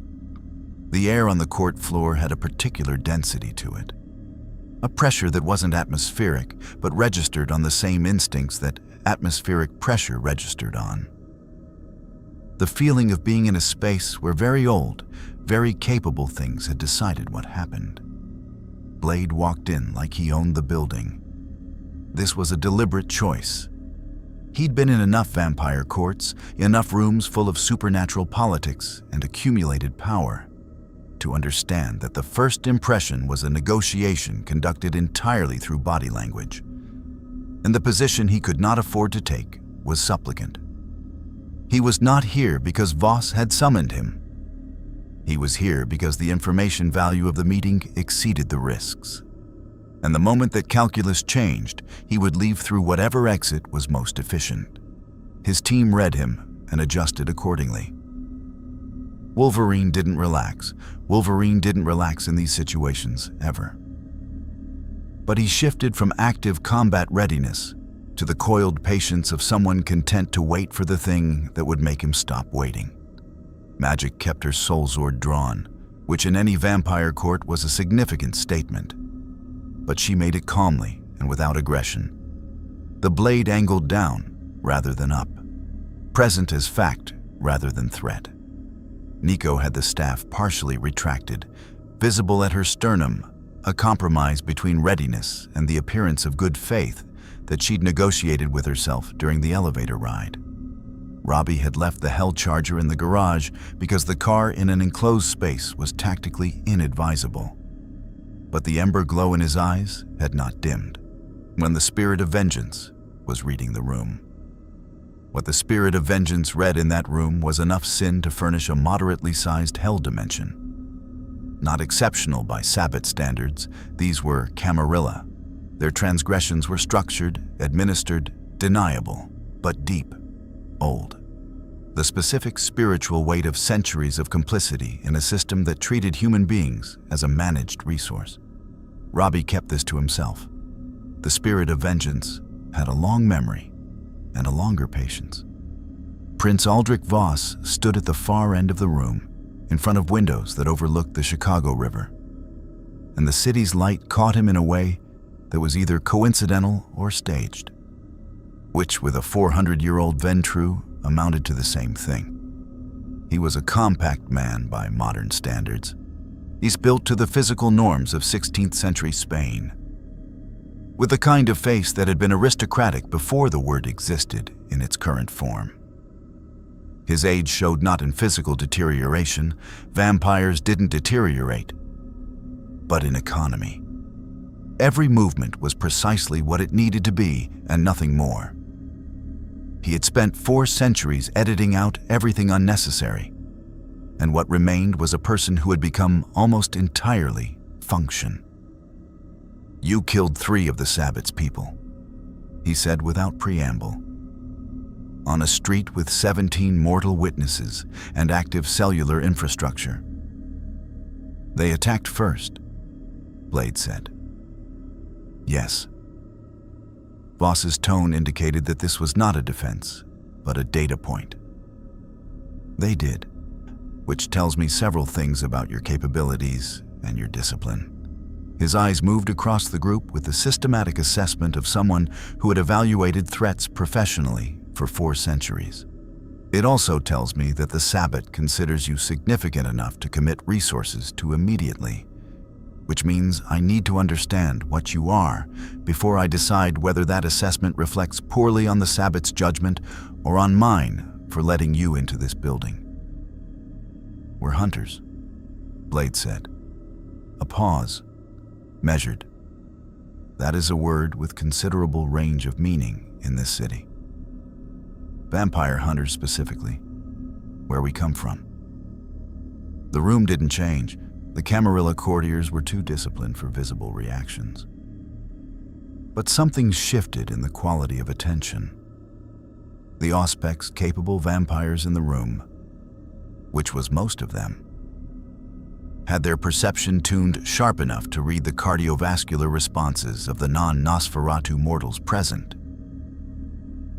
The air on the court floor had a particular density to it. A pressure that wasn't atmospheric, but registered on the same instincts that atmospheric pressure registered on. The feeling of being in a space where very old, very capable things had decided what happened. Blade walked in like he owned the building. This was a deliberate choice. He'd been in enough vampire courts, enough rooms full of supernatural politics and accumulated power, to understand that the first impression was a negotiation conducted entirely through body language. And the position he could not afford to take was supplicant. He was not here because Voss had summoned him. He was here because the information value of the meeting exceeded the risks. And the moment that calculus changed, he would leave through whatever exit was most efficient. His team read him and adjusted accordingly. Wolverine didn't relax. Wolverine didn't relax in these situations, ever. But he shifted from active combat readiness to the coiled patience of someone content to wait for the thing that would make him stop waiting. Magic kept her soul sword drawn, which in any vampire court was a significant statement. But she made it calmly and without aggression. The blade angled down rather than up, present as fact rather than threat. Nico had the staff partially retracted, visible at her sternum, a compromise between readiness and the appearance of good faith that she'd negotiated with herself during the elevator ride. Robbie had left the Hell Charger in the garage because the car in an enclosed space was tactically inadvisable. But the ember glow in his eyes had not dimmed when the spirit of vengeance was reading the room. What the spirit of vengeance read in that room was enough sin to furnish a moderately sized hell dimension. Not exceptional by Sabbat standards, these were Camarilla. Their transgressions were structured, administered, deniable, but deep, old. The specific spiritual weight of centuries of complicity in a system that treated human beings as a managed resource. Robbie kept this to himself. The spirit of vengeance had a long memory and a longer patience. Prince Aldrich Voss stood at the far end of the room, in front of windows that overlooked the Chicago River. And the city's light caught him in a way that was either coincidental or staged, which with a 400-year-old Ventrue amounted to the same thing. He was a compact man by modern standards. He's built to the physical norms of 16th century Spain, with the kind of face that had been aristocratic before the word existed in its current form. His age showed not in physical deterioration. Vampires didn't deteriorate, but in economy. Every movement was precisely what it needed to be and nothing more. He had spent 4 centuries editing out everything unnecessary, and what remained was a person who had become almost entirely function. "You killed 3 of the Sabbat's people," he said without preamble. "On a street with 17 mortal witnesses and active cellular infrastructure." "They attacked first," Blade said. "Yes." Voss's tone indicated that this was not a defense, but a data point. "They did, which tells me several things about your capabilities and your discipline." His eyes moved across the group with the systematic assessment of someone who had evaluated threats professionally for 4 centuries. "It also tells me that the Sabbat considers you significant enough to commit resources to immediately, which means I need to understand what you are before I decide whether that assessment reflects poorly on the Sabbat's judgment or on mine for letting you into this building. We're hunters. Blade said. A pause, measured. That is a word with considerable range of meaning in this city. Vampire hunters specifically, where we come from. The room didn't change. The Camarilla courtiers were too disciplined for visible reactions. But something shifted in the quality of attention. The auspex capable vampires in the room, which was most of them, had their perception tuned sharp enough to read the cardiovascular responses of the non-Nosferatu mortals present.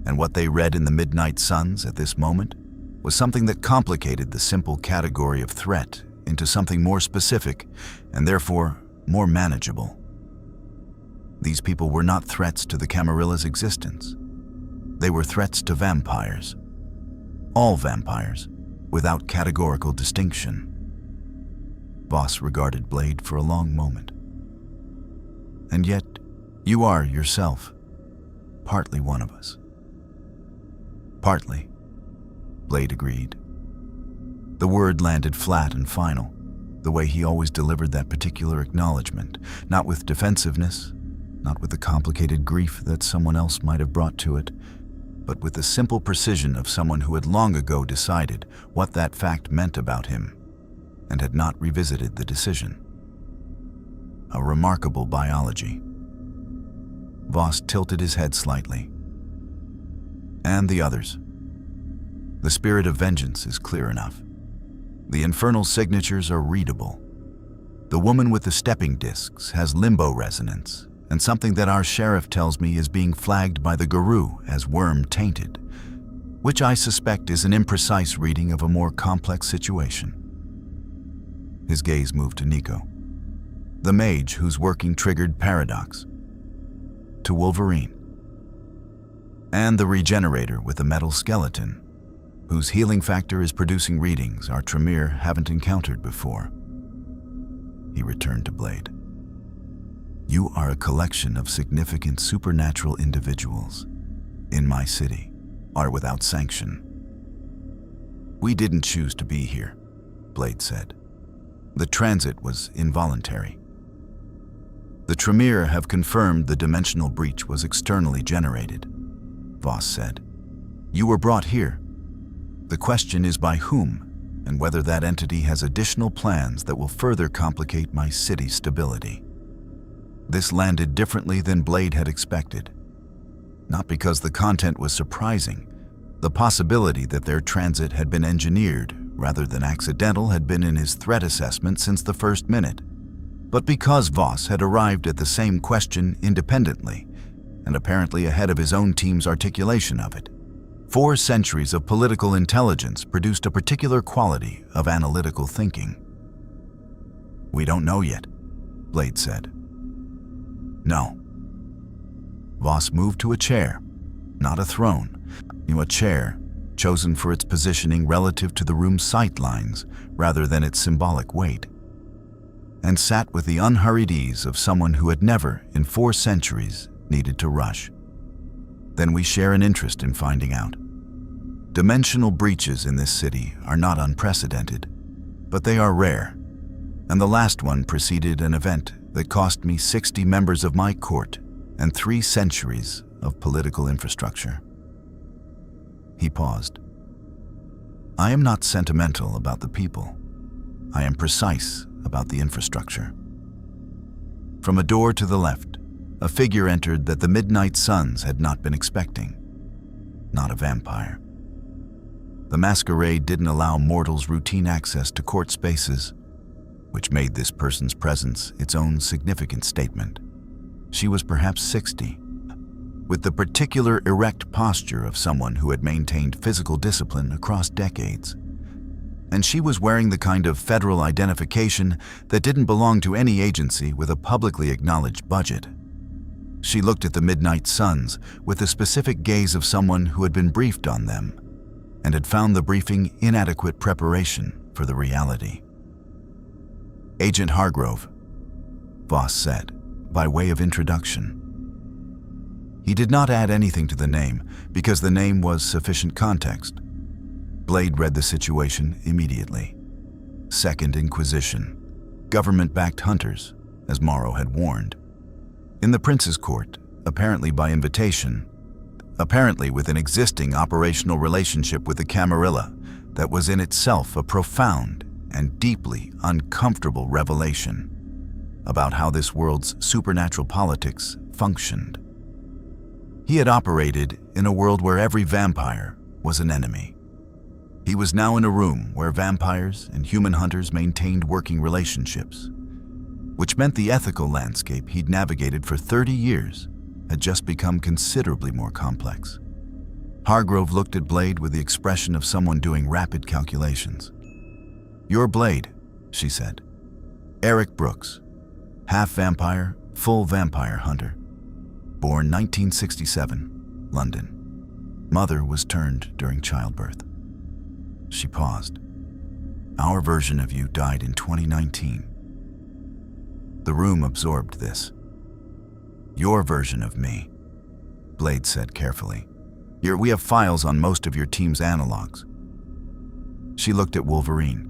And what they read in the midnight suns at this moment was something that complicated the simple category of threat into something more specific and therefore more manageable. These people were not threats to the Camarilla's existence. They were threats to vampires. All vampires, without categorical distinction. Voss regarded Blade for a long moment. And yet, you are yourself partly one of us. Partly, Blade agreed. The word landed flat and final, the way he always delivered that particular acknowledgement, not with defensiveness, not with the complicated grief that someone else might have brought to it, but with the simple precision of someone who had long ago decided what that fact meant about him and had not revisited the decision. A remarkable biology. Voss tilted his head slightly. And the others. The spirit of vengeance is clear enough. The infernal signatures are readable. The woman with the stepping discs has limbo resonance, and something that our sheriff tells me is being flagged by the guru as worm-tainted, which I suspect is an imprecise reading of a more complex situation. His gaze moved to Nico, the mage whose working triggered paradox, to Wolverine, and the regenerator with the metal skeleton, whose healing factor is producing readings our Tremere haven't encountered before. He returned to Blade. You are a collection of significant supernatural individuals in my city, are without sanction. We didn't choose to be here, Blade said. The transit was involuntary. The Tremere have confirmed the dimensional breach was externally generated, Voss said. You were brought here. The question is by whom, and whether that entity has additional plans that will further complicate my city's stability. This landed differently than Blade had expected. Not because the content was surprising. The possibility that their transit had been engineered rather than accidental had been in his threat assessment since the first minute. But because Voss had arrived at the same question independently, and apparently ahead of his own team's articulation of it. 4 centuries of political intelligence produced a particular quality of analytical thinking. We don't know yet, Blade said. No. Voss moved to a chair, not a throne, a chair chosen for its positioning relative to the room's sight lines rather than its symbolic weight, and sat with the unhurried ease of someone who had never, in 4 centuries, needed to rush. Then we share an interest in finding out. Dimensional breaches in this city are not unprecedented, but they are rare, and the last one preceded an event that cost me 60 members of my court and 3 centuries of political infrastructure. He paused. I am not sentimental about the people. I am precise about the infrastructure. From a door to the left, a figure entered that the midnight suns had not been expecting. Not a vampire. The Masquerade didn't allow mortals routine access to court spaces, which made this person's presence its own significant statement. She was perhaps 60, with the particular erect posture of someone who had maintained physical discipline across decades. And she was wearing the kind of federal identification that didn't belong to any agency with a publicly acknowledged budget. She looked at the midnight suns with the specific gaze of someone who had been briefed on them and had found the briefing inadequate preparation for the reality. Agent Hargrove, Voss said, by way of introduction. He did not add anything to the name because the name was sufficient context. Blade read the situation immediately. Second Inquisition, government-backed hunters, as Morrow had warned. In the prince's court, apparently by invitation, apparently with an existing operational relationship with the Camarilla that was in itself a profound and deeply uncomfortable revelation about how this world's supernatural politics functioned. He had operated in a world where every vampire was an enemy. He was now in a room where vampires and human hunters maintained working relationships, which meant the ethical landscape he'd navigated for 30 years had just become considerably more complex. Hargrove looked at Blade with the expression of someone doing rapid calculations. "You're Blade," she said. "Eric Brooks, half vampire, full vampire hunter. Born 1967, London. Mother was turned during childbirth." She paused. "Our version of you died in 2019. The room absorbed this. "Your version of me," Blade said carefully. "We have files on most of your team's analogs." She looked at Wolverine.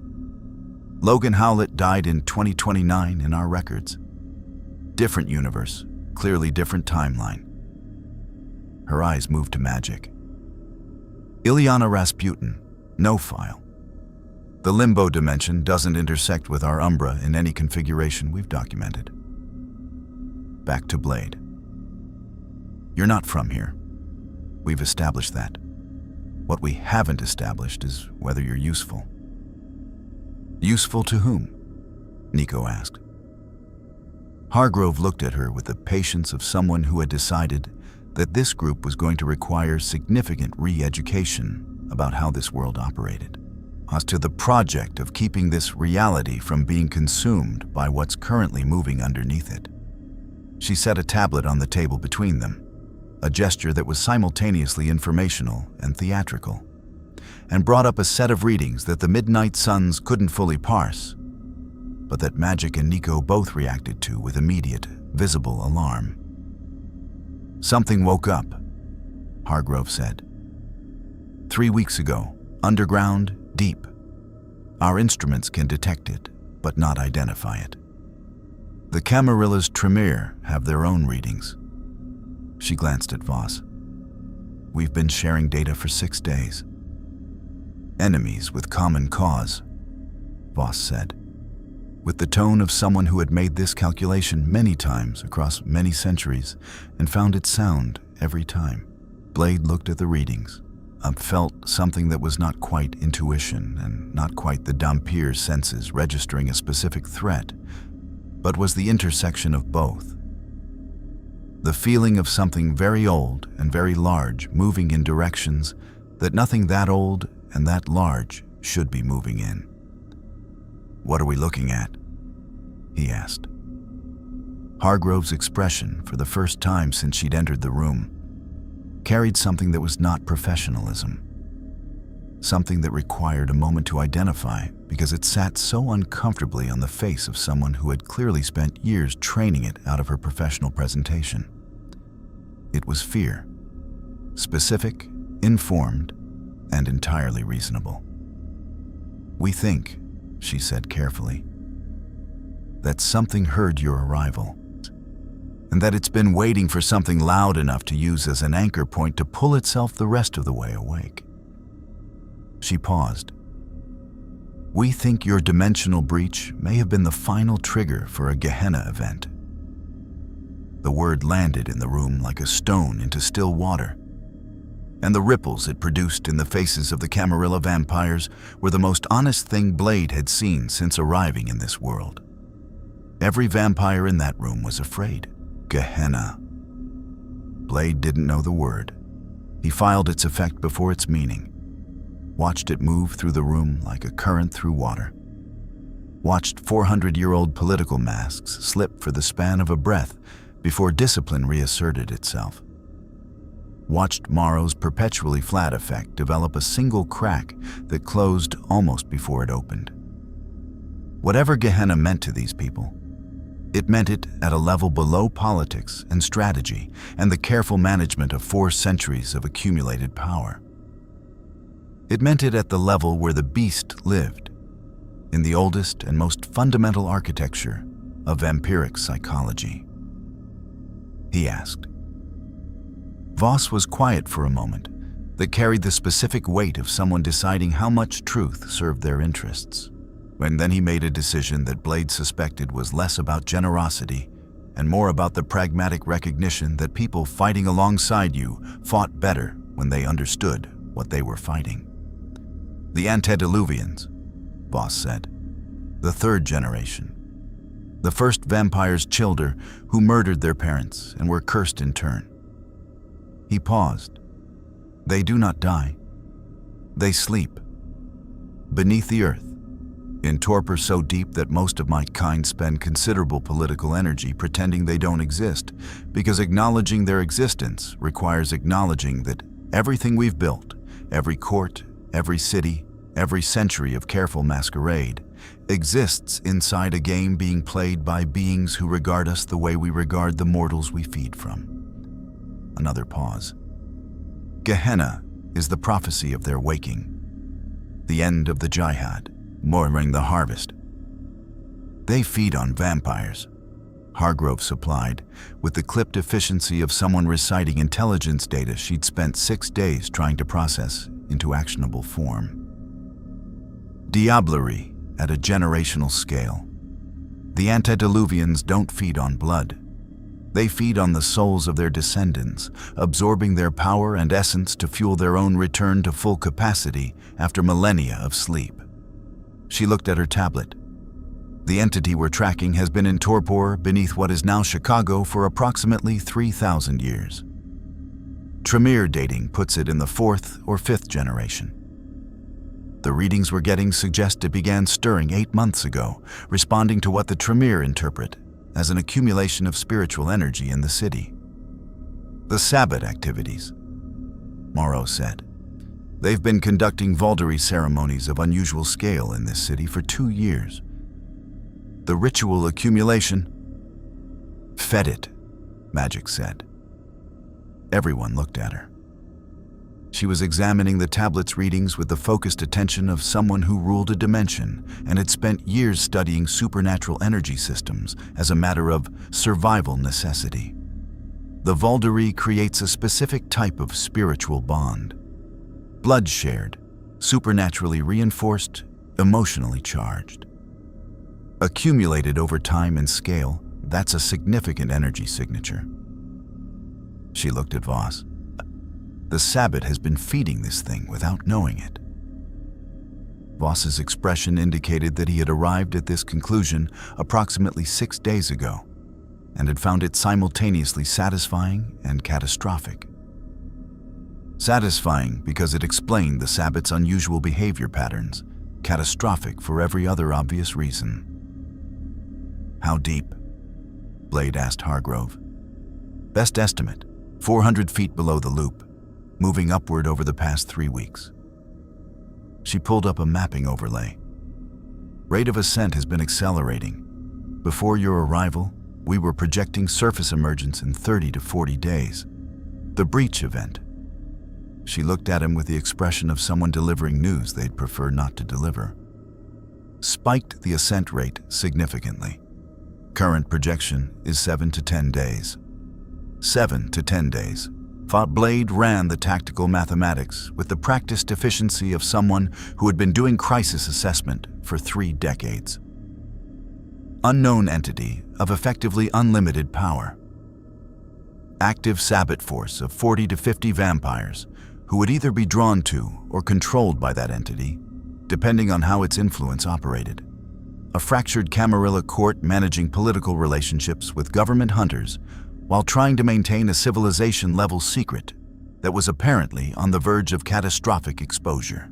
"Logan Howlett died in 2029 in our records. Different universe, clearly different timeline." Her eyes moved to magic. "Ilyana Rasputin, no file. The limbo dimension doesn't intersect with our Umbra in any configuration we've documented." Back to Blade. "You're not from here. We've established that. What we haven't established is whether you're useful." "Useful to whom?" Nico asked. Hargrove looked at her with the patience of someone who had decided that this group was going to require significant re-education about how this world operated, as to the project of keeping this reality from being consumed by what's currently moving underneath it. She set a tablet on the table between them, a gesture that was simultaneously informational and theatrical, and brought up a set of readings that the Midnight Suns couldn't fully parse, but that Magic and Nico both reacted to with immediate, visible alarm. "Something woke up," Hargrove said. "3 weeks ago, underground, deep. Our instruments can detect it, but not identify it. The Camarilla's Tremere have their own readings." She glanced at Voss. "We've been sharing data for 6 days. Enemies with common cause," Voss said, with the tone of someone who had made this calculation many times across many centuries and found it sound every time. Blade looked at the readings, felt something that was not quite intuition and not quite the Dampier's senses registering a specific threat, but was the intersection of both. The feeling of something very old and very large moving in directions that nothing that old and that large should be moving in. "What are we looking at?" he asked. Hargrove's expression, for the first time since she'd entered the room, carried something that was not professionalism. Something that required a moment to identify because it sat so uncomfortably on the face of someone who had clearly spent years training it out of her professional presentation. It was fear. Specific, informed, and entirely reasonable. "We think," she said carefully, "that something heard your arrival, and that it's been waiting for something loud enough to use as an anchor point to pull itself the rest of the way awake." She paused. "We think your dimensional breach may have been the final trigger for a Gehenna event." The word landed in the room like a stone into still water, and the ripples it produced in the faces of the Camarilla vampires were the most honest thing Blade had seen since arriving in this world. Every vampire in that room was afraid. Gehenna. Blade didn't know the word. He filed its effect before its meaning, watched it move through the room like a current through water, watched 400-year-old political masks slip for the span of a breath before discipline reasserted itself, watched Morrow's perpetually flat effect develop a single crack that closed almost before it opened. Whatever Gehenna meant to these people, it meant it at a level below politics and strategy and the careful management of 4 centuries of accumulated power. It meant it at the level where the beast lived, in the oldest and most fundamental architecture of vampiric psychology? He asked. Voss was quiet for a moment, that carried the specific weight of someone deciding how much truth served their interests. And then he made a decision that Blade suspected was less about generosity and more about the pragmatic recognition that people fighting alongside you fought better when they understood what they were fighting. The antediluvians, Voss said. The third generation. The first vampires' children who murdered their parents and were cursed in turn. He paused. They do not die. They sleep. Beneath the earth, in torpor so deep that most of my kind spend considerable political energy pretending they don't exist, because acknowledging their existence requires acknowledging that everything we've built, every court, every city, every century of careful masquerade, exists inside a game being played by beings who regard us the way we regard the mortals we feed from. Another pause. Gehenna is the prophecy of their waking, the end of the jihad, mourning the harvest. They feed on vampires, Hargrove supplied, with the clipped efficiency of someone reciting intelligence data she'd spent 6 days trying to process into actionable form. Diablerie at a generational scale. The antediluvians don't feed on blood. They feed on the souls of their descendants, absorbing their power and essence to fuel their own return to full capacity after millennia of sleep. She looked at her tablet. The entity we're tracking has been in torpor beneath what is now Chicago for approximately 3,000 years. Tremere dating puts it in the 4th or 5th generation. The readings we're getting suggest it began stirring 8 months ago, responding to what the Tremere interpret as an accumulation of spiritual energy in the city. The Sabbat activities, Morrow said. They've been conducting Vaulderie ceremonies of unusual scale in this city for 2 years. The ritual accumulation fed it, Magic said. Everyone looked at her. She was examining the tablet's readings with the focused attention of someone who ruled a dimension and had spent years studying supernatural energy systems as a matter of survival necessity. The Vaulderie creates a specific type of spiritual bond. Blood shared, supernaturally reinforced, emotionally charged. Accumulated over time and scale, that's a significant energy signature. She looked at Voss. The Sabbat has been feeding this thing without knowing it. Voss's expression indicated that he had arrived at this conclusion approximately 6 days ago and had found it simultaneously satisfying and catastrophic. Satisfying because it explained the Sabbat's unusual behavior patterns, catastrophic for every other obvious reason. How deep? Blade asked Hargrove. Best estimate, 400 feet below the loop, moving upward over the past 3 weeks. She pulled up a mapping overlay. Rate of ascent has been accelerating. Before your arrival, we were projecting surface emergence in 30 to 40 days. The breach event. She looked at him with the expression of someone delivering news they'd prefer not to deliver. Spiked the ascent rate significantly. Current projection is 7 to 10 days. 7 to 10 days. Blade ran the tactical mathematics with the practiced efficiency of someone who had been doing crisis assessment for 3 decades. Unknown entity of effectively unlimited power. Active Sabbat force of 40 to 50 vampires who would either be drawn to or controlled by that entity, depending on how its influence operated. A fractured Camarilla court managing political relationships with government hunters while trying to maintain a civilization-level secret that was apparently on the verge of catastrophic exposure.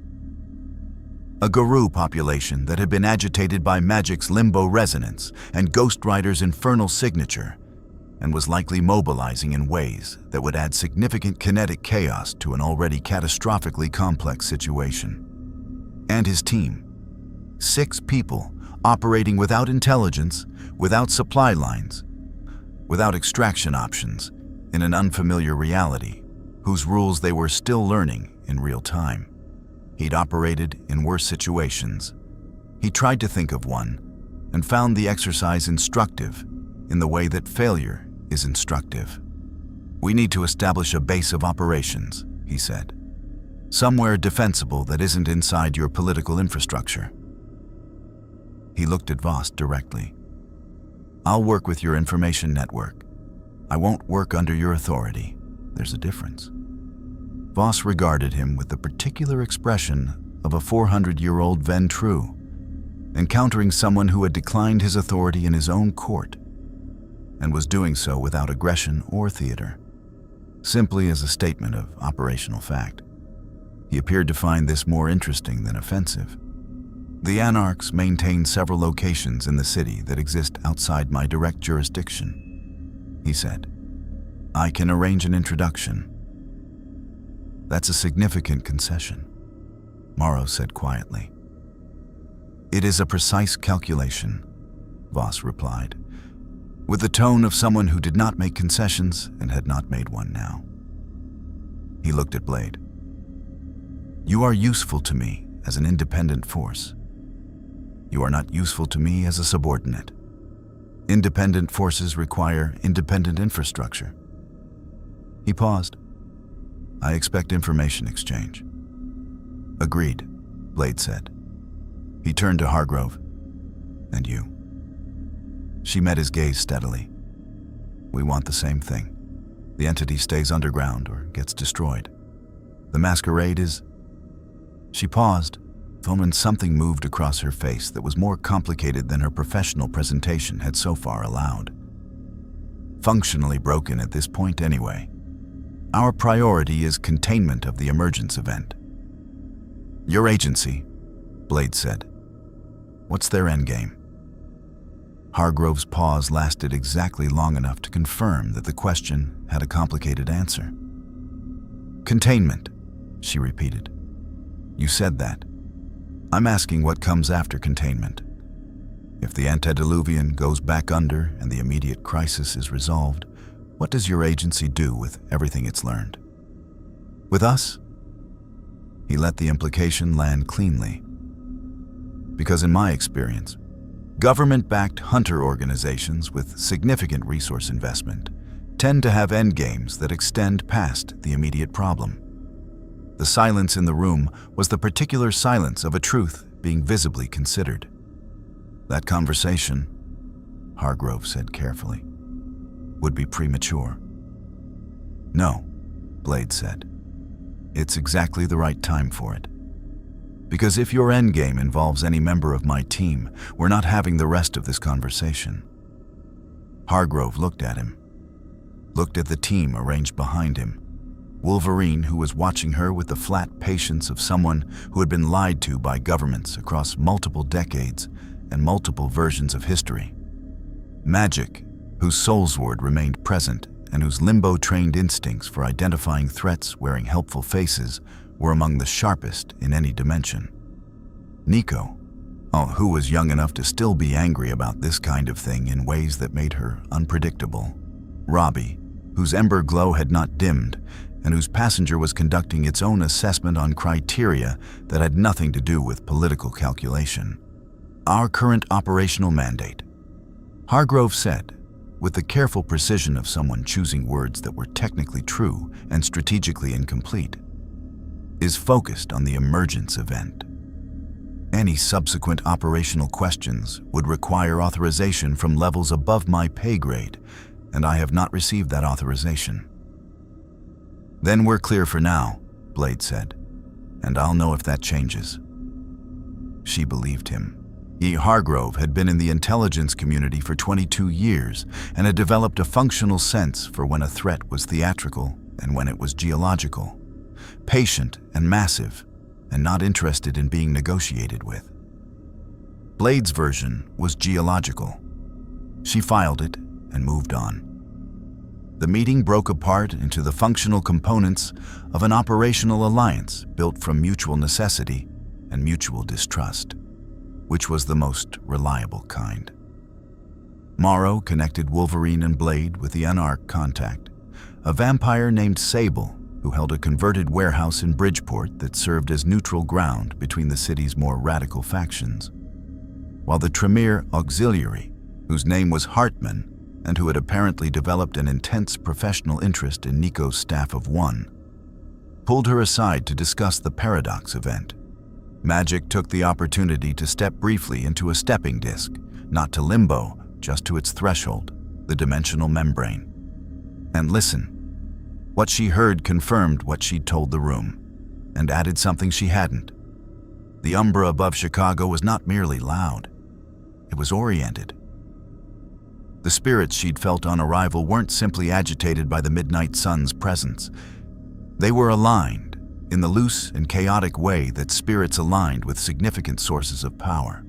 A Guru population that had been agitated by Magic's limbo resonance and Ghost Rider's infernal signature, and was likely mobilizing in ways that would add significant kinetic chaos to an already catastrophically complex situation. And his team. 6 people operating without intelligence, without supply lines, without extraction options, in an unfamiliar reality, whose rules they were still learning in real time. He'd operated in worse situations, He tried to think of one and found the exercise instructive in the way that failure is instructive. "We need to establish a base of operations," he said. "Somewhere defensible that isn't inside your political infrastructure." He looked at Voss directly. "I'll work with your information network. I won't work under your authority. There's a difference." Voss regarded him with the particular expression of a 400-year-old Ventrue, encountering someone who had declined his authority in his own court, and was doing so without aggression or theater, simply as a statement of operational fact. He appeared to find this more interesting than offensive. "The Anarchs maintain several locations in the city that exist outside my direct jurisdiction," he said. "I can arrange an introduction." "That's a significant concession," Morrow said quietly. "It is a precise calculation," Voss replied, with the tone of someone who did not make concessions and had not made one now. He looked at Blade. "You are useful to me as an independent force. You are not useful to me as a subordinate. Independent forces require independent infrastructure." He paused. "I expect information exchange." "Agreed," Blade said. He turned to Hargrove. "And you?" She met his gaze steadily. "We want the same thing. The entity stays underground or gets destroyed. The Masquerade is..." She paused, when something moved across her face that was more complicated than her professional presentation had so far allowed. Functionally broken at this point anyway. "Our priority is containment of the emergence event." "Your agency," Blade said. "What's their endgame?" Hargrove's pause lasted exactly long enough to confirm that the question had a complicated answer. "Containment," she repeated. "You said that. I'm asking what comes after containment. If the antediluvian goes back under and the immediate crisis is resolved, what does your agency do with everything it's learned?" "With us?" He let the implication land cleanly. "Because in my experience, government-backed hunter organizations with significant resource investment tend to have endgames that extend past the immediate problem." The silence in the room was the particular silence of a truth being visibly considered. "That conversation," Hargrove said carefully, "would be premature." "No," Blade said. "It's exactly the right time for it. Because if your endgame involves any member of my team, we're not having the rest of this conversation." Hargrove looked at him, looked at the team arranged behind him. Wolverine, who was watching her with the flat patience of someone who had been lied to by governments across multiple decades and multiple versions of history. Magic, whose soulsword remained present and whose limbo-trained instincts for identifying threats wearing helpful faces were among the sharpest in any dimension. Nico, who was young enough to still be angry about this kind of thing in ways that made her unpredictable. Robbie, whose ember glow had not dimmed, and whose passenger was conducting its own assessment on criteria that had nothing to do with political calculation. "Our current operational mandate," Hargrove said, with the careful precision of someone choosing words that were technically true and strategically incomplete, "is focused on the emergence event. Any subsequent operational questions would require authorization from levels above my pay grade, and I have not received that authorization." "Then we're clear for now," Blade said, "and I'll know if that changes." She believed him. Hargrove had been in the intelligence community for 22 years and had developed a functional sense for when a threat was theatrical and when it was geological, patient and massive, and not interested in being negotiated with. Blade's version was geological. She filed it and moved on. The meeting broke apart into the functional components of an operational alliance built from mutual necessity and mutual distrust, which was the most reliable kind. Morrow connected Wolverine and Blade with the Anarch contact, a vampire named Sable who held a converted warehouse in Bridgeport that served as neutral ground between the city's more radical factions. while the Tremere auxiliary, whose name was Hartman and who had apparently developed an intense professional interest in Nico's staff of one, pulled her aside to discuss the paradox event. Magic took the opportunity to step briefly into a stepping disc, not to limbo, just to its threshold, the dimensional membrane. And listen. What she heard confirmed what she'd told the room, and added something she hadn't. The umbra above Chicago was not merely loud. It was oriented. The spirits she'd felt on arrival weren't simply agitated by the midnight sun's presence. They were aligned in the loose and chaotic way that spirits aligned with significant sources of power,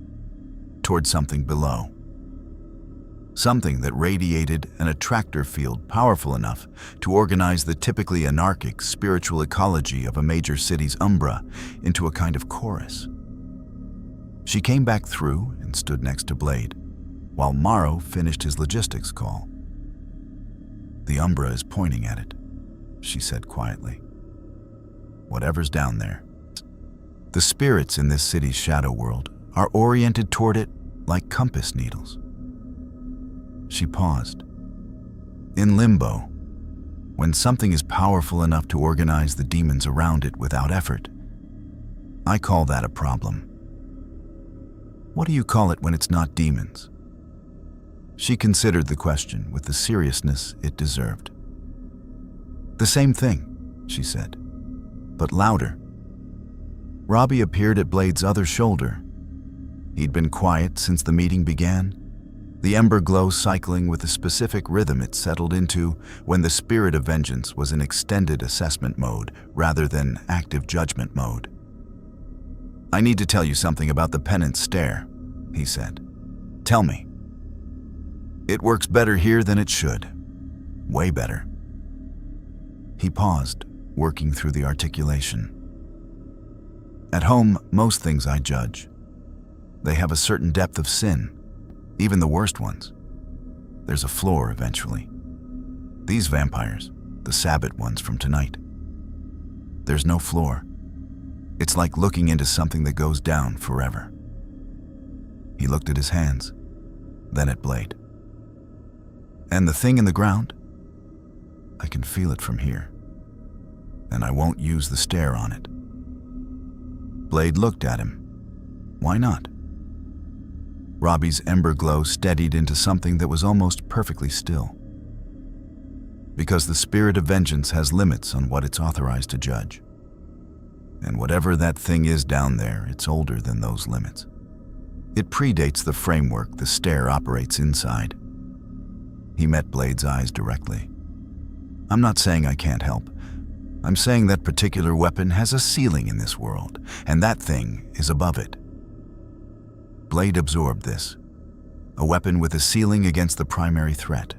toward something below. Something that radiated an attractor field powerful enough to organize the typically anarchic spiritual ecology of a major city's umbra into a kind of chorus. She came back through and stood next to Blade, while Morrow finished his logistics call. "The umbra is pointing at it," she said quietly. "Whatever's down there. The spirits in this city's shadow world are oriented toward it like compass needles." She paused. In limbo, when something is powerful enough to organize the demons around it without effort, I call that a problem. What do you call it when it's not demons? She considered the question with the seriousness it deserved. "The same thing," she said, "but louder." Robbie appeared at Blade's other shoulder. He'd been quiet since the meeting began, the ember glow cycling with the specific rhythm it settled into when the spirit of vengeance was in extended assessment mode rather than active judgment mode. "I need to tell you something about the penance stare," he said. "Tell me." "It works better here than it should. Way better." He paused, working through the articulation. "At home, most things I judge. They have a certain depth of sin, even the worst ones. There's a floor eventually. These vampires, the Sabbat ones from tonight. There's no floor. It's like looking into something that goes down forever." He looked at his hands, then at Blade. "And the thing in the ground? I can feel it from here, and I won't use the stare on it." Blade looked at him. "Why not?" Robbie's ember glow steadied into something that was almost perfectly still. "Because the spirit of vengeance has limits on what it's authorized to judge. And whatever that thing is down there, it's older than those limits. It predates the framework the stare operates inside." He met Blade's eyes directly. "I'm not saying I can't help. I'm saying that particular weapon has a ceiling in this world, and that thing is above it." Blade absorbed this. A weapon with a ceiling against the primary threat.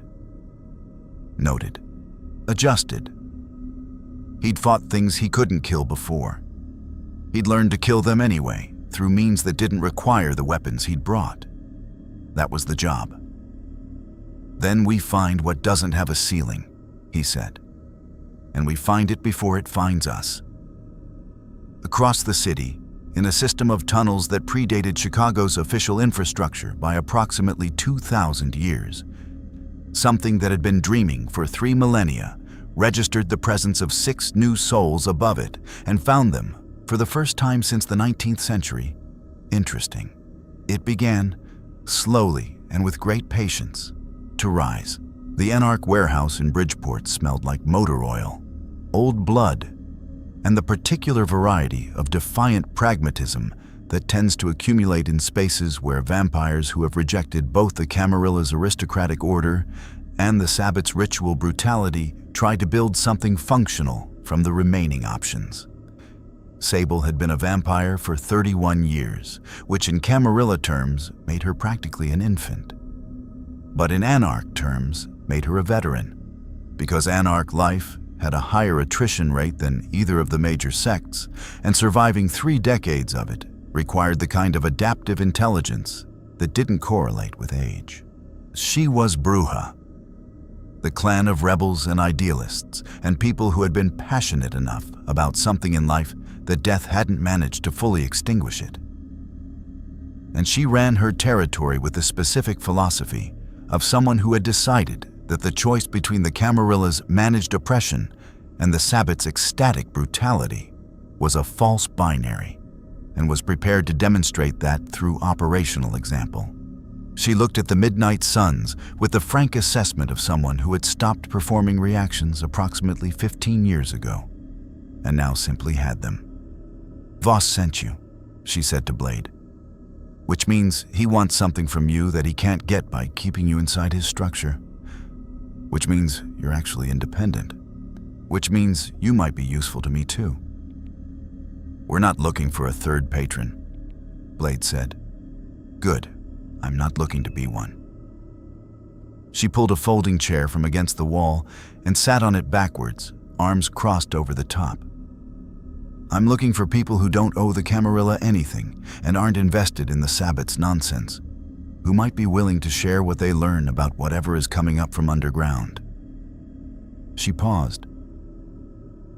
Noted. Adjusted. He'd fought things he couldn't kill before. He'd learned to kill them anyway, through means that didn't require the weapons he'd brought. That was the job. "Then we find what doesn't have a ceiling," he said. "And we find it before it finds us." Across the city, in a system of tunnels that predated Chicago's official infrastructure by approximately 2,000 years, something that had been dreaming for 3 millennia registered the presence of 6 new souls above it and found them, for the first time since the 19th century, interesting. It began, slowly and with great patience, to rise. The Anarch warehouse in Bridgeport smelled like motor oil, old blood, and the particular variety of defiant pragmatism that tends to accumulate in spaces where vampires who have rejected both the Camarilla's aristocratic order and the Sabbat's ritual brutality try to build something functional from the remaining options. Sable had been a vampire for 31 years, which in Camarilla terms made her practically an infant. But in Anarch terms made her a veteran, because Anarch life had a higher attrition rate than either of the major sects, and surviving 3 decades of it required the kind of adaptive intelligence that didn't correlate with age. She was Brujah, the clan of rebels and idealists, and people who had been passionate enough about something in life that death hadn't managed to fully extinguish it. and she ran her territory with the specific philosophy of someone who had decided that the choice between the Camarilla's managed oppression and the Sabbat's ecstatic brutality was a false binary, and was prepared to demonstrate that through operational example. She looked at the midnight suns with the frank assessment of someone who had stopped performing reactions approximately 15 years ago, and now simply had them. "Voss sent you," she said to Blade, "which means he wants something from you that he can't get by keeping you inside his structure. Which means you're actually independent. Which means you might be useful to me too." "We're not looking for a third patron," Blade said. "Good. I'm not looking to be one." She pulled a folding chair from against the wall and sat on it backwards, arms crossed over the top. "I'm looking for people who don't owe the Camarilla anything and aren't invested in the Sabbat's nonsense, who might be willing to share what they learn about whatever is coming up from underground." She paused.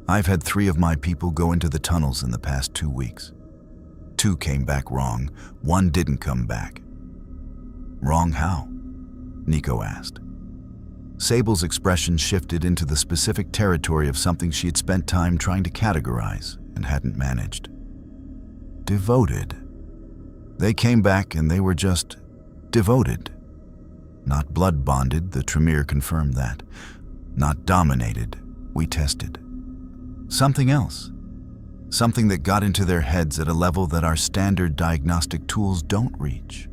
"I've had 3 of my people go into the tunnels in the past 2 weeks. 2 came back wrong, 1 didn't come back." "Wrong how?" Nico asked. Sable's expression shifted into the specific territory of something she had spent time trying to categorize and hadn't managed. "Devoted. They came back and they were just devoted. Not blood-bonded, the Tremere confirmed that. Not dominated, we tested. Something else. Something that got into their heads at a level that our standard diagnostic tools don't reach."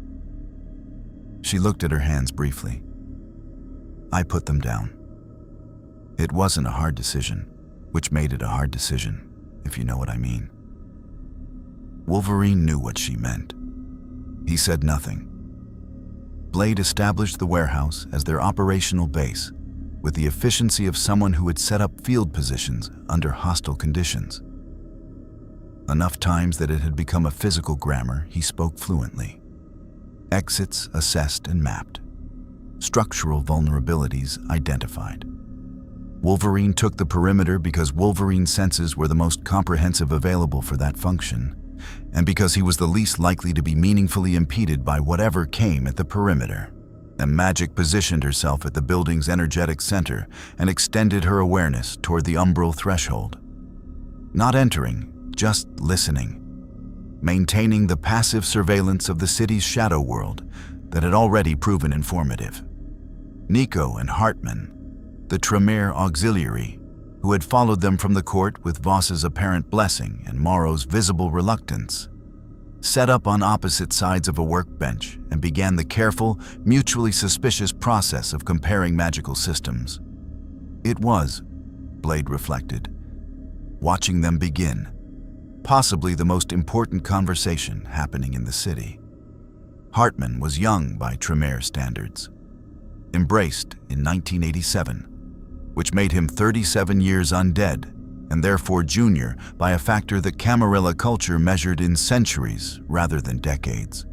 She looked at her hands briefly. "I put them down. It wasn't a hard decision, which made it a hard decision, if you know what I mean." Wolverine knew what she meant. He said nothing. Blade established the warehouse as their operational base, with the efficiency of someone who had set up field positions under hostile conditions. Enough times that it had become a physical grammar, he spoke fluently. Exits assessed and mapped. Structural vulnerabilities identified. Wolverine took the perimeter because Wolverine's senses were the most comprehensive available for that function, and because he was the least likely to be meaningfully impeded by whatever came at the perimeter. And Magic positioned herself at the building's energetic center and extended her awareness toward the umbral threshold. Not entering, just listening. Maintaining the passive surveillance of the city's shadow world that had already proven informative. Nico and Hartman, the Tremere auxiliary, who had followed them from the court with Voss's apparent blessing and Morrow's visible reluctance, set up on opposite sides of a workbench and began the careful, mutually suspicious process of comparing magical systems. It was, Blade reflected, watching them begin, possibly the most important conversation happening in the city. Hartman was young by Tremere standards, embraced in 1987, which made him 37 years undead, and therefore junior by a factor that Camarilla culture measured in centuries rather than decades.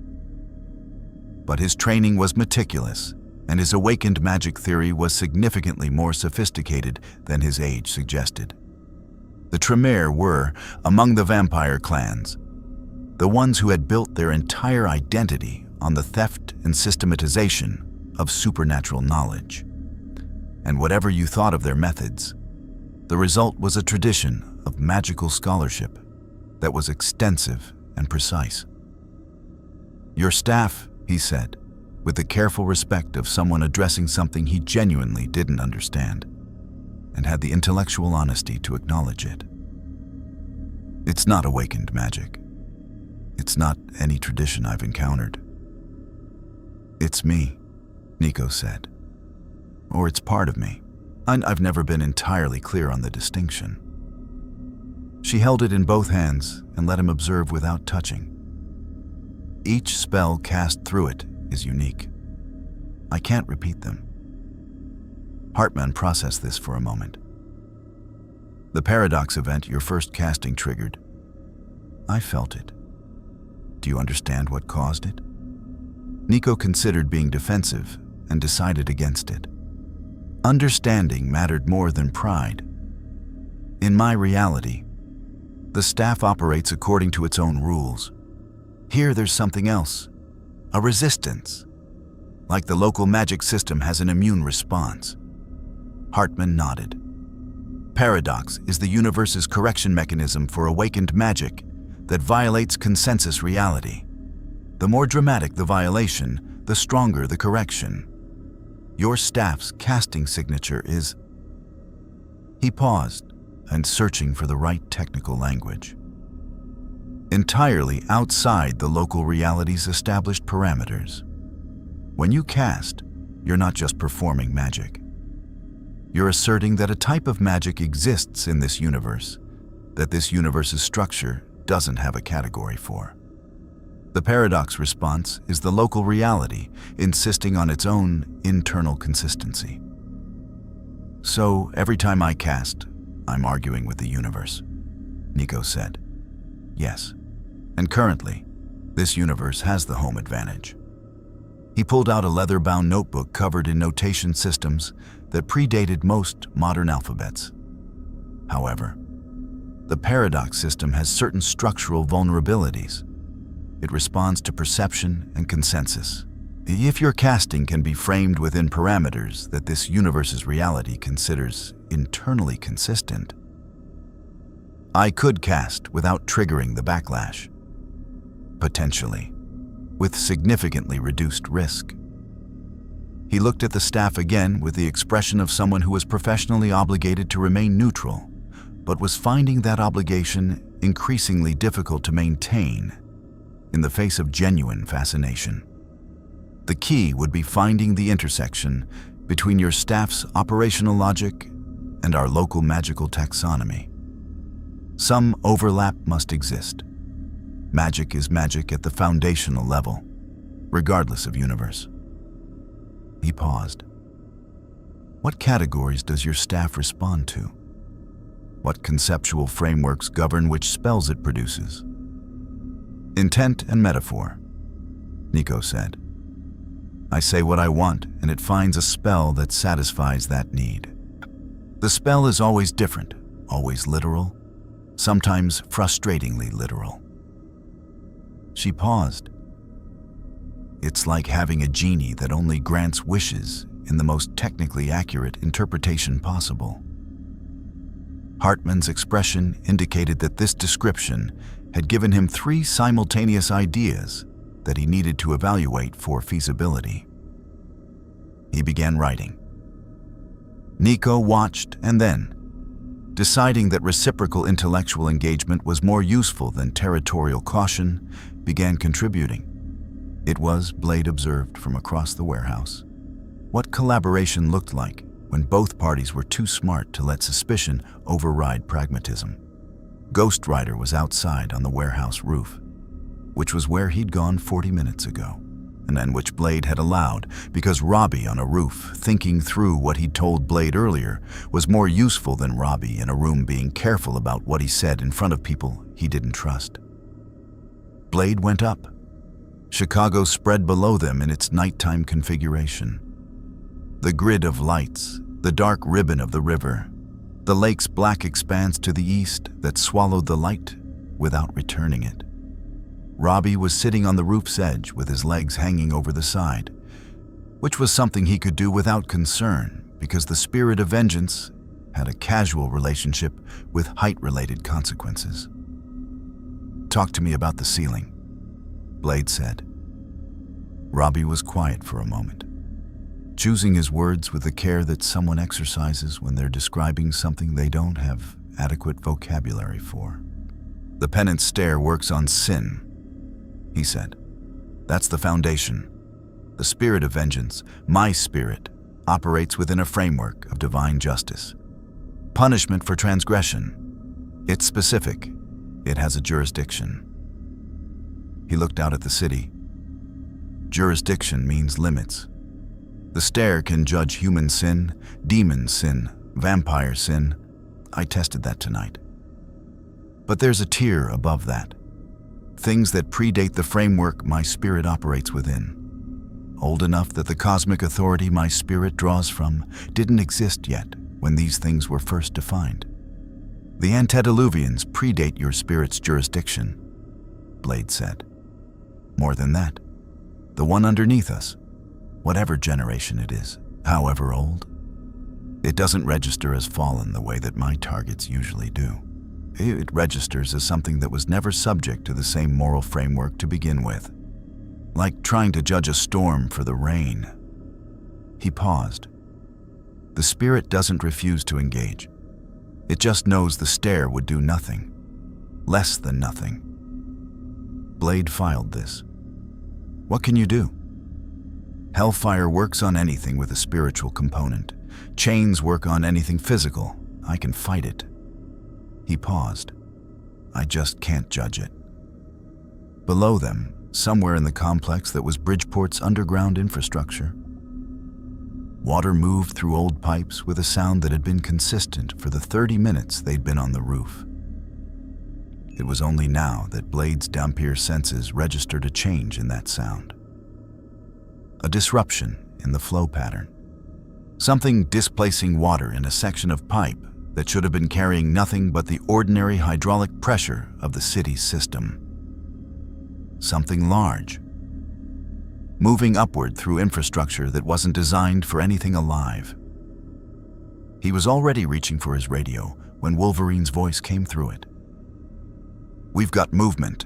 But his training was meticulous, and his awakened magic theory was significantly more sophisticated than his age suggested. The Tremere were, among the vampire clans, the ones who had built their entire identity on the theft and systematization of supernatural knowledge. And whatever you thought of their methods, the result was a tradition of magical scholarship that was extensive and precise. "Your staff," he said, with the careful respect of someone addressing something he genuinely didn't understand, and had the intellectual honesty to acknowledge it. "It's not awakened magic. It's not any tradition I've encountered. It's me," Nico said. "Or it's part of me. I've never been entirely clear on the distinction." She held it in both hands and let him observe without touching. "Each spell cast through it is unique. I can't repeat them." Hartman processed this for a moment. "The paradox event your first casting triggered. I felt it. Do you understand what caused it?" Nico considered being defensive and decided against it. Understanding mattered more than pride. "In my reality, the staff operates according to its own rules. Here there's something else, a resistance, like the local magic system has an immune response. Hartman nodded. Paradox is the universe's correction mechanism for awakened magic that violates consensus reality. The more dramatic the violation, the stronger the correction. Your staff's casting signature is... He paused, and searching for the right technical language. Entirely outside the local reality's established parameters. When you cast, you're not just performing magic. You're asserting that a type of magic exists in this universe, that this universe's structure doesn't have a category for. The paradox response is the local reality insisting on its own internal consistency. So every time I cast, I'm arguing with the universe, Nico said. Yes, and currently, this universe has the home advantage. He pulled out a leather-bound notebook covered in notation systems that predated most modern alphabets. However, the paradox system has certain structural vulnerabilities. It responds to perception and consensus. If your casting can be framed within parameters that this universe's reality considers internally consistent, I could cast without triggering the backlash, potentially, with significantly reduced risk. He looked at the staff again with the expression of someone who was professionally obligated to remain neutral, but was finding that obligation increasingly difficult to maintain in the face of genuine fascination. The key would be finding the intersection between your staff's operational logic and our local magical taxonomy. Some overlap must exist. Magic is magic at the foundational level, regardless of universe. He paused. What categories does your staff respond to? What conceptual frameworks govern which spells it produces? Intent and metaphor, Nico said. I say what I want, and it finds a spell that satisfies that need. The spell is always different, always literal, sometimes frustratingly literal. She paused. It's like having a genie that only grants wishes in the most technically accurate interpretation possible. Hartman's expression indicated that this description had given him 3 simultaneous ideas that he needed to evaluate for feasibility. He began writing. Nico watched and then, deciding that reciprocal intellectual engagement was more useful than territorial caution, began contributing. It was, Blade observed from across the warehouse, what collaboration looked like when both parties were too smart to let suspicion override pragmatism. Ghost Rider was outside on the warehouse roof, which was where he'd gone 40 minutes ago, and then which Blade had allowed because Robbie on a roof, thinking through what he'd told Blade earlier, was more useful than Robbie in a room being careful about what he said in front of people he didn't trust. Blade went up. Chicago spread below them in its nighttime configuration. The grid of lights, the dark ribbon of the river, the lake's black expanse to the east that swallowed the light without returning it. Robbie was sitting on the roof's edge with his legs hanging over the side, which was something he could do without concern because the spirit of vengeance had a casual relationship with height-related consequences. Talk to me about the ceiling, Blade said. Robbie was quiet for a moment, choosing his words with the care that someone exercises when they're describing something they don't have adequate vocabulary for. The penance stare works on sin, he said. That's the foundation. The spirit of vengeance, my spirit, operates within a framework of divine justice. Punishment for transgression. It's specific. It has a jurisdiction. He looked out at the city. Jurisdiction means limits. The stare can judge human sin, demon sin, vampire sin. I tested that tonight. But there's a tier above that. Things that predate the framework my spirit operates within. Old enough that the cosmic authority my spirit draws from didn't exist yet when these things were first defined. The antediluvians predate your spirit's jurisdiction, Blade said. More than that, the one underneath us, whatever generation it is, however old. It doesn't register as fallen the way that my targets usually do. It registers as something that was never subject to the same moral framework to begin with. Like trying to judge a storm for the rain. He paused. The spirit doesn't refuse to engage. It just knows the stare would do nothing. Less than nothing. Blade filed this. What can you do? Hellfire works on anything with a spiritual component. Chains work on anything physical. I can fight it. He paused. I just can't judge it. Below them, somewhere in the complex that was Bridgeport's underground infrastructure, water moved through old pipes with a sound that had been consistent for the 30 minutes they'd been on the roof. It was only now that Blade's Dampier senses registered a change in that sound. A disruption in the flow pattern. Something displacing water in a section of pipe that should have been carrying nothing but the ordinary hydraulic pressure of the city's system. Something large, moving upward through infrastructure that wasn't designed for anything alive. He was already reaching for his radio when Wolverine's voice came through it. We've got movement.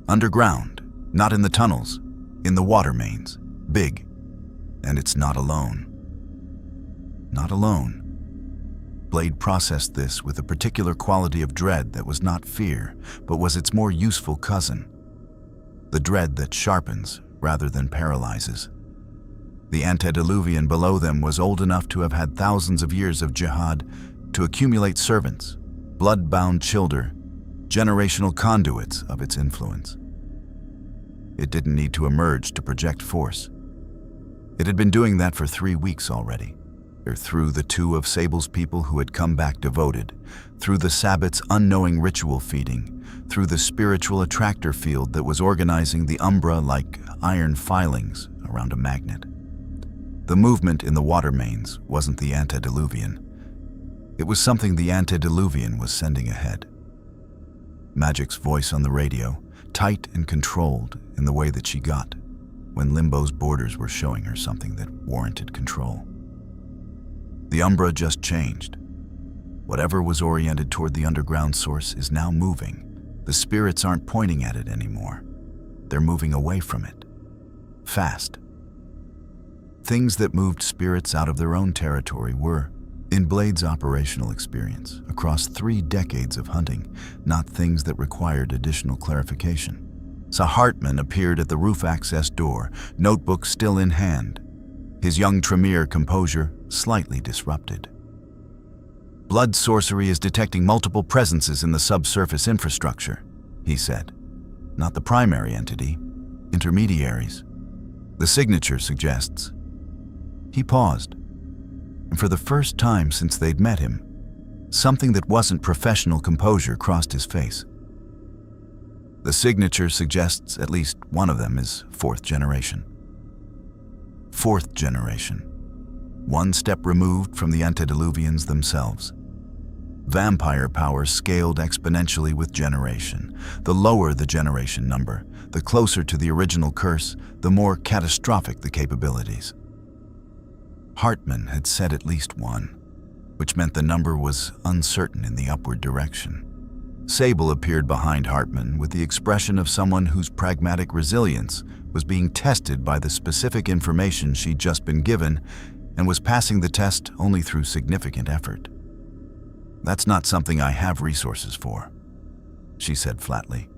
Underground, not in the tunnels, in the water mains. Big. And it's not alone. Not alone. Blade processed this with a particular quality of dread that was not fear, but was its more useful cousin. The dread that sharpens rather than paralyzes. The antediluvian below them was old enough to have had thousands of years of jihad to accumulate servants, blood-bound children, generational conduits of its influence. It didn't need to emerge to project force. It had been doing that for 3 weeks already, through the 2 of Sable's people who had come back devoted, through the Sabbat's unknowing ritual feeding, through the spiritual attractor field that was organizing the umbra like iron filings around a magnet. The movement in the water mains wasn't the antediluvian. It was something the antediluvian was sending ahead. Magic's voice on the radio, tight and controlled in the way that she got when Limbo's borders were showing her something that warranted control. The umbra just changed. Whatever was oriented toward the underground source is now moving. The spirits aren't pointing at it anymore. They're moving away from it. Fast. Things that moved spirits out of their own territory were, in Blade's operational experience, across 3 decades of hunting, not things that required additional clarification. So Hartman appeared at the roof access door, notebook still in hand, his young Tremere composure slightly disrupted. Blood sorcery is detecting multiple presences in the subsurface infrastructure, he said. Not the primary entity, intermediaries. The signature suggests. He paused, and for the first time since they'd met him, something that wasn't professional composure crossed his face. The signature suggests at least one of them is 4th generation. 4th generation. 1 step removed from the antediluvians themselves. Vampire power scaled exponentially with generation. The lower the generation number, the closer to the original curse, the more catastrophic the capabilities. Hartman had said at least 1, which meant the number was uncertain in the upward direction. Sable appeared behind Hartman with the expression of someone whose pragmatic resilience was being tested by the specific information she'd just been given and was passing the test only through significant effort. That's not something I have resources for, she said flatly.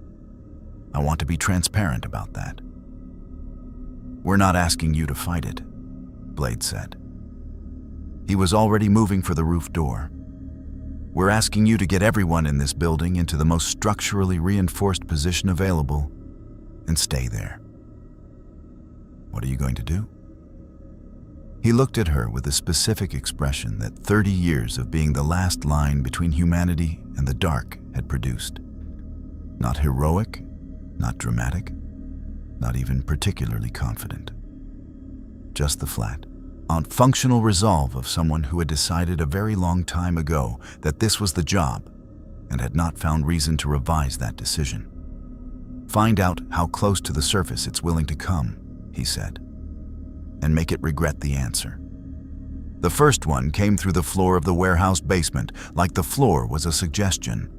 I want to be transparent about that. We're not asking you to fight it, Blade said. He was already moving for the roof door. We're asking you to get everyone in this building into the most structurally reinforced position available and stay there. What are you going to do? He looked at her with a specific expression that 30 years of being the last line between humanity and the dark had produced. Not heroic, not dramatic, not even particularly confident. Just the flat, functional resolve of someone who had decided a very long time ago that this was the job and had not found reason to revise that decision. Find out how close to the surface it's willing to come he said, and make it regret the answer. The first one came through the floor of the warehouse basement, like the floor was a suggestion.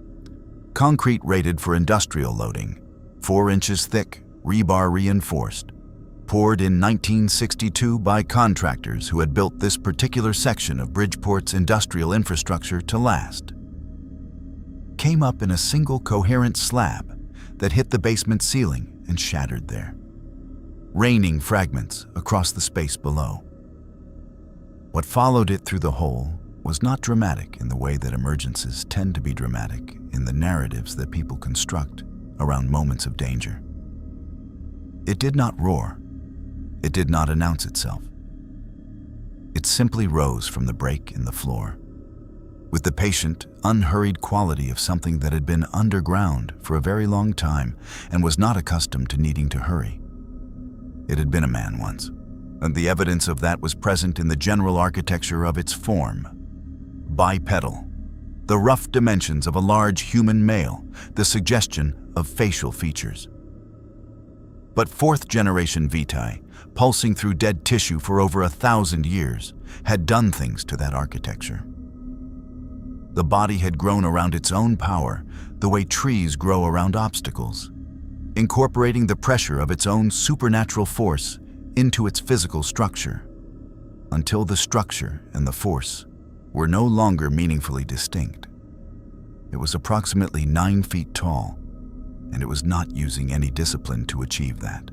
Concrete rated for industrial loading, 4 inches thick, rebar reinforced, poured in 1962 by contractors who had built this particular section of Bridgeport's industrial infrastructure to last. Came up in a single coherent slab that hit the basement ceiling and shattered there, raining fragments across the space below. What followed it through the hole was not dramatic in the way that emergences tend to be dramatic in the narratives that people construct around moments of danger. It did not roar. It did not announce itself. It simply rose from the break in the floor, with the patient, unhurried quality of something that had been underground for a very long time and was not accustomed to needing to hurry. It had been a man once, and the evidence of that was present in the general architecture of its form. Bipedal, the rough dimensions of a large human male, the suggestion of facial features. But fourth-generation vitae, pulsing through dead tissue for over 1,000 years, had done things to that architecture. The body had grown around its own power, the way trees grow around obstacles, incorporating the pressure of its own supernatural force into its physical structure, until the structure and the force were no longer meaningfully distinct. It was approximately 9 feet tall, and it was not using any discipline to achieve that.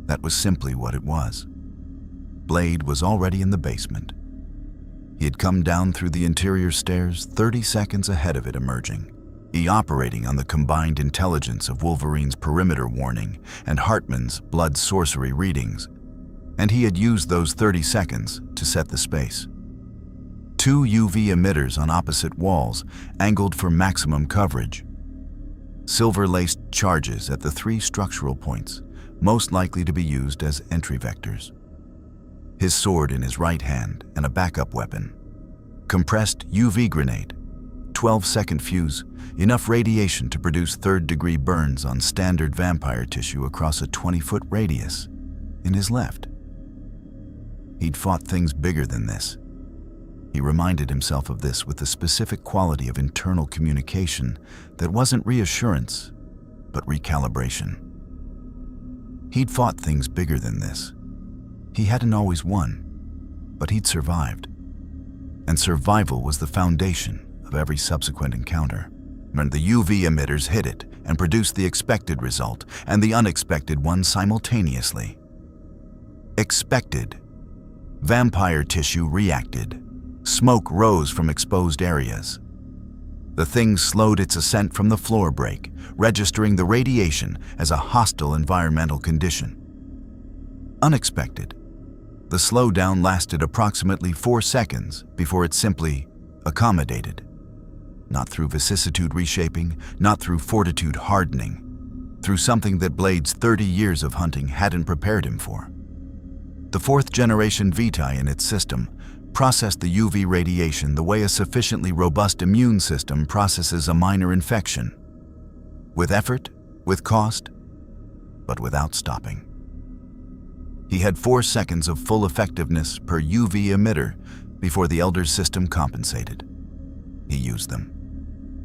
That was simply what it was. Blade was already in the basement. He had come down through the interior stairs 30 seconds ahead of it emerging, he operating on the combined intelligence of Wolverine's perimeter warning and Hartman's blood sorcery readings, and he had used those 30 seconds to set the space. 2 UV emitters on opposite walls, angled for maximum coverage. Silver-laced charges at the 3 structural points, most likely to be used as entry vectors. His sword in his right hand and a backup weapon. Compressed UV grenade, 12-second fuse, enough radiation to produce 3rd-degree burns on standard vampire tissue across a 20-foot radius, in his left. He'd fought things bigger than this. He reminded himself of this with the specific quality of internal communication that wasn't reassurance, but recalibration. He'd fought things bigger than this. He hadn't always won, but he'd survived. And survival was the foundation of every subsequent encounter. When the UV emitters hit it and produced the expected result and the unexpected one simultaneously. Expected. Vampire tissue reacted. Smoke rose from exposed areas. The thing slowed its ascent from the floor break, registering the radiation as a hostile environmental condition. Unexpected. The slowdown lasted approximately 4 seconds before it simply accommodated. Not through vicissitude reshaping, not through fortitude hardening, through something that Blade's 30 years of hunting hadn't prepared him for. The 4th-generation vitae in its system processed the UV radiation the way a sufficiently robust immune system processes a minor infection. With effort, with cost, but without stopping. He had 4 seconds of full effectiveness per UV emitter before the Elder's system compensated. He used them.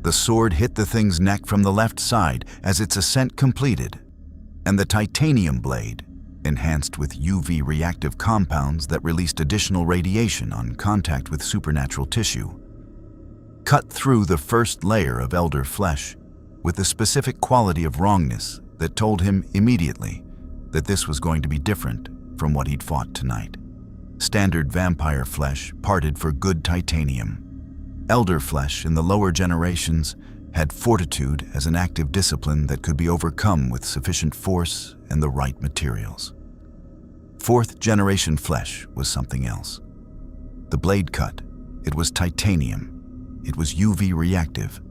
The sword hit the thing's neck from the left side as its ascent completed, and the titanium blade, enhanced with UV reactive compounds that released additional radiation on contact with supernatural tissue, cut through the first layer of Elder flesh with the specific quality of wrongness that told him immediately that this was going to be different from what he'd fought tonight. Standard vampire flesh parted for good titanium. Elder flesh in the lower generations had fortitude as an active discipline that could be overcome with sufficient force and the right materials. 4th-generation flesh was something else. The blade cut. It was titanium. It was UV reactive.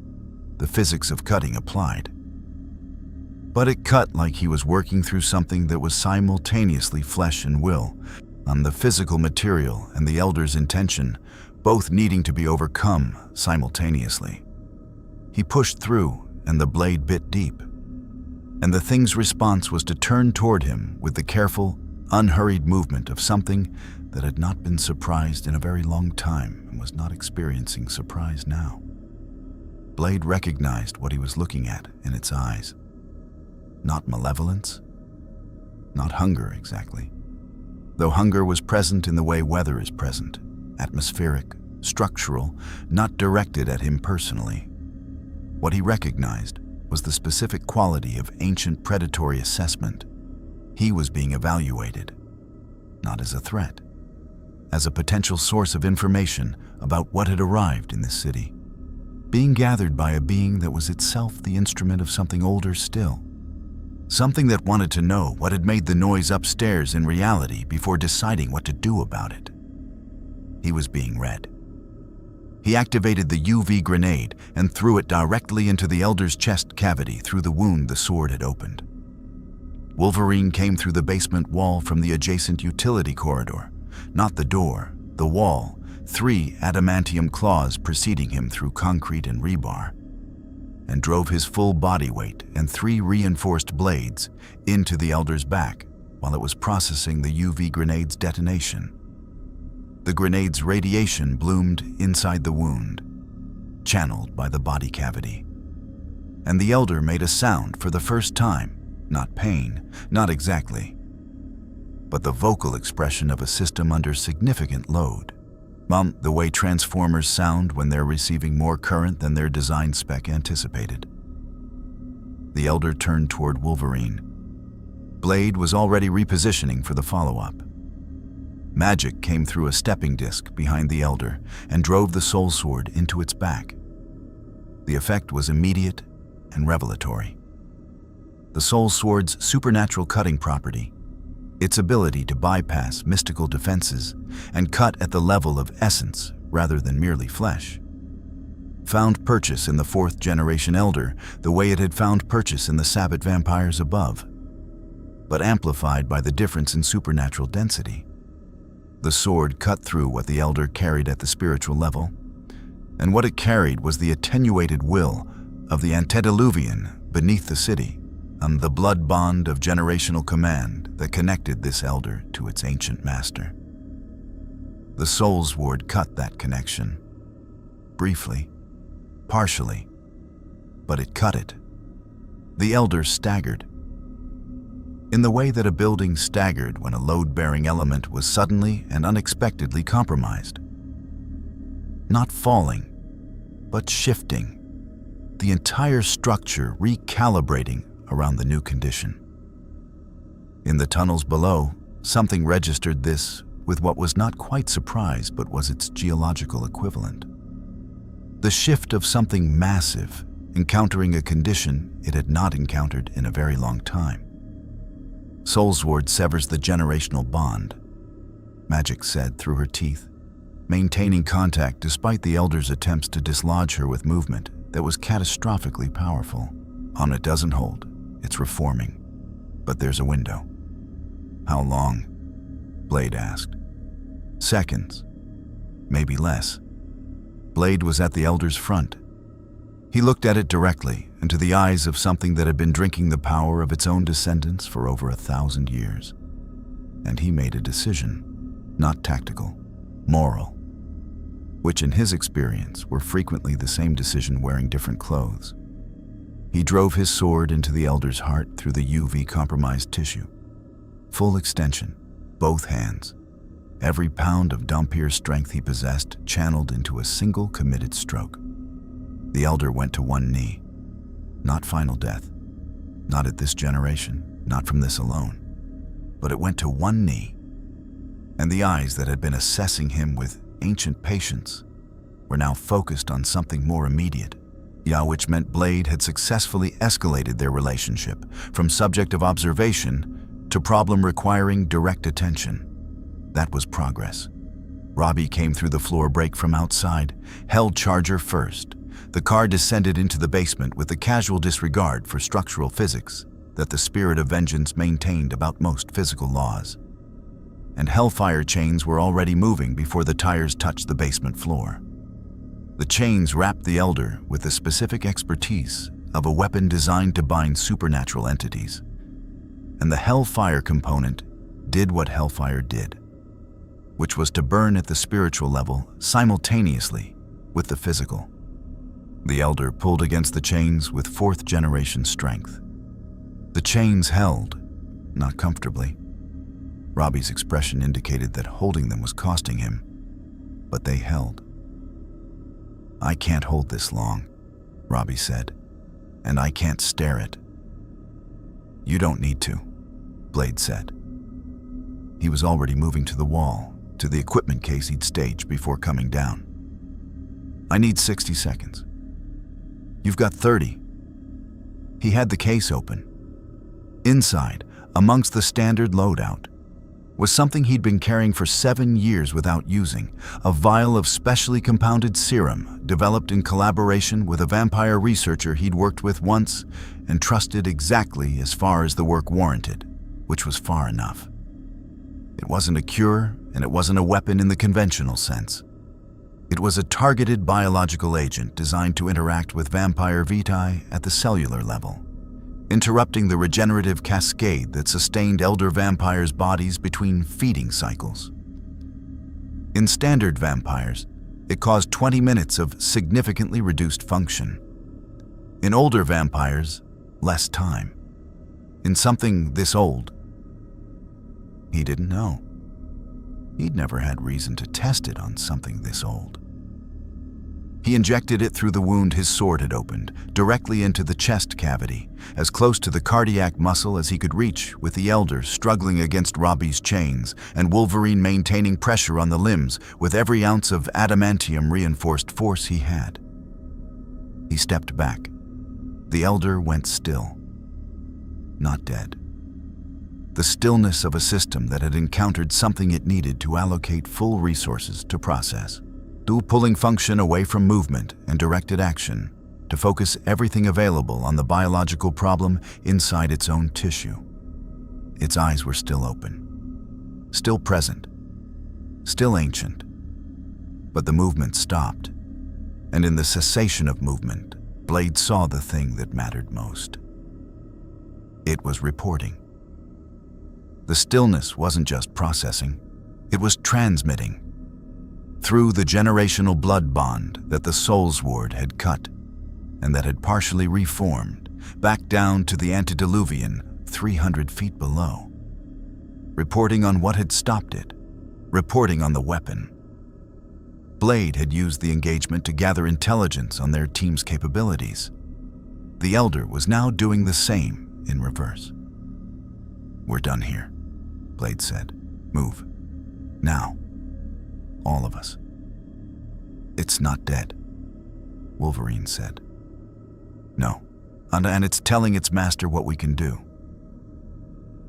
The physics of cutting applied. But it cut like he was working through something that was simultaneously flesh and will, on the physical material and the Elder's intention, both needing to be overcome simultaneously. He pushed through, and the blade bit deep. and the thing's response was to turn toward him with the careful, unhurried movement of something that had not been surprised in a very long time and was not experiencing surprise now. Blade recognized what he was looking at in its eyes. Not malevolence, not hunger exactly, though hunger was present in the way weather is present, atmospheric, structural, not directed at him personally. What he recognized was the specific quality of ancient predatory assessment. He was being evaluated, not as a threat, as a potential source of information about what had arrived in this city, being gathered by a being that was itself the instrument of something older still, something that wanted to know what had made the noise upstairs in reality before deciding what to do about it. He was being read. He activated the UV grenade and threw it directly into the Elder's chest cavity through the wound the sword had opened. Wolverine came through the basement wall from the adjacent utility corridor, not the door, the wall, 3 adamantium claws preceding him through concrete and rebar, and drove his full body weight and 3 reinforced blades into the Elder's back while it was processing the UV grenade's detonation. The grenade's radiation bloomed inside the wound, channeled by the body cavity. And the Elder made a sound for the first time, not pain, not exactly, but the vocal expression of a system under significant load. The way transformers sound when they're receiving more current than their design spec anticipated. The Elder turned toward Wolverine. Blade was already repositioning for the follow-up. Magic came through a stepping disc behind the Elder and drove the soul sword into its back. The effect was immediate and revelatory. The soul sword's supernatural cutting property, its ability to bypass mystical defenses and cut at the level of essence rather than merely flesh, found purchase in the 4th generation Elder the way it had found purchase in the Sabbat vampires above, but amplified by the difference in supernatural density. The sword cut through what the Elder carried at the spiritual level, and what it carried was the attenuated will of the antediluvian beneath the city, and the blood bond of generational command that connected this Elder to its ancient master. The soul sword cut that connection. Briefly, partially, but it cut it. The Elder staggered. In the way that a building staggered when a load-bearing element was suddenly and unexpectedly compromised. Not falling, but shifting, the entire structure recalibrating around the new condition. In the tunnels below, something registered this with what was not quite surprise but was its geological equivalent. The shift of something massive, encountering a condition it had not encountered in a very long time. Soulsword severs the generational bond, Magic said through her teeth, maintaining contact despite the Elder's attempts to dislodge her with movement that was catastrophically powerful. It doesn't hold, it's reforming, but there's a window. How long? Blade asked. Seconds, maybe less. Blade was at the Elder's front. He looked at it directly into the eyes of something that had been drinking the power of its own descendants for over 1,000 years. And he made a decision, not tactical, moral, which in his experience were frequently the same decision wearing different clothes. He drove his sword into the Elder's heart through the UV-compromised tissue. Full extension, both hands. Every pound of Dampier's strength he possessed channeled into a single committed stroke. The Elder went to one knee. Not final death. Not at this generation, not from this alone. But it went to one knee. And the eyes that had been assessing him with ancient patience were now focused on something more immediate. Which meant Blade had successfully escalated their relationship from subject of observation to problem requiring direct attention. That was progress. Robbie came through the floor break from outside, held charger first. The car descended into the basement with the casual disregard for structural physics that the spirit of vengeance maintained about most physical laws. And hellfire chains were already moving before the tires touched the basement floor. The chains wrapped the Elder with the specific expertise of a weapon designed to bind supernatural entities. And the hellfire component did what hellfire did, which was to burn at the spiritual level simultaneously with the physical. The elder pulled against the chains with fourth-generation strength. The chains held, not comfortably. Robbie's expression indicated that holding them was costing him, but they held. "I can't hold this long," Robbie said, "and I can't stare it." "You don't need to," Blade said. He was already moving to the wall, to the equipment case he'd staged before coming down. "I need 60 seconds. You've got 30. He had the case open. Inside, amongst the standard loadout, was something he'd been carrying for 7 years without using, a vial of specially compounded serum developed in collaboration with a vampire researcher he'd worked with once and trusted exactly as far as the work warranted, which was far enough. It wasn't a cure, and it wasn't a weapon in the conventional sense. It was a targeted biological agent designed to interact with vampire vitae at the cellular level, interrupting the regenerative cascade that sustained elder vampires' bodies between feeding cycles. In standard vampires, it caused 20 minutes of significantly reduced function. In older vampires, less time. In something this old, he didn't know. He'd never had reason to test it on something this old. He injected it through the wound his sword had opened, directly into the chest cavity, as close to the cardiac muscle as he could reach, with the elder struggling against Robbie's chains and Wolverine maintaining pressure on the limbs with every ounce of adamantium-reinforced force he had. He stepped back. The elder went still. Not dead. The stillness of a system that had encountered something it needed to allocate full resources to process. Pulling function away from movement and directed action to focus everything available on the biological problem inside its own tissue. Its eyes were still open, still present, still ancient. But the movement stopped, and in the cessation of movement, Blade saw the thing that mattered most. It was reporting. The stillness wasn't just processing, it was transmitting. Through the generational blood bond that the Soul's Ward had cut and that had partially reformed, back down to the antediluvian 300 feet below. Reporting on what had stopped it, reporting on the weapon. Blade had used the engagement to gather intelligence on their team's capabilities. The Elder was now doing the same in reverse. "We're done here," Blade said. "Move. Now. All of us." "It's not dead," Wolverine said. "No, and it's telling its master what we can do."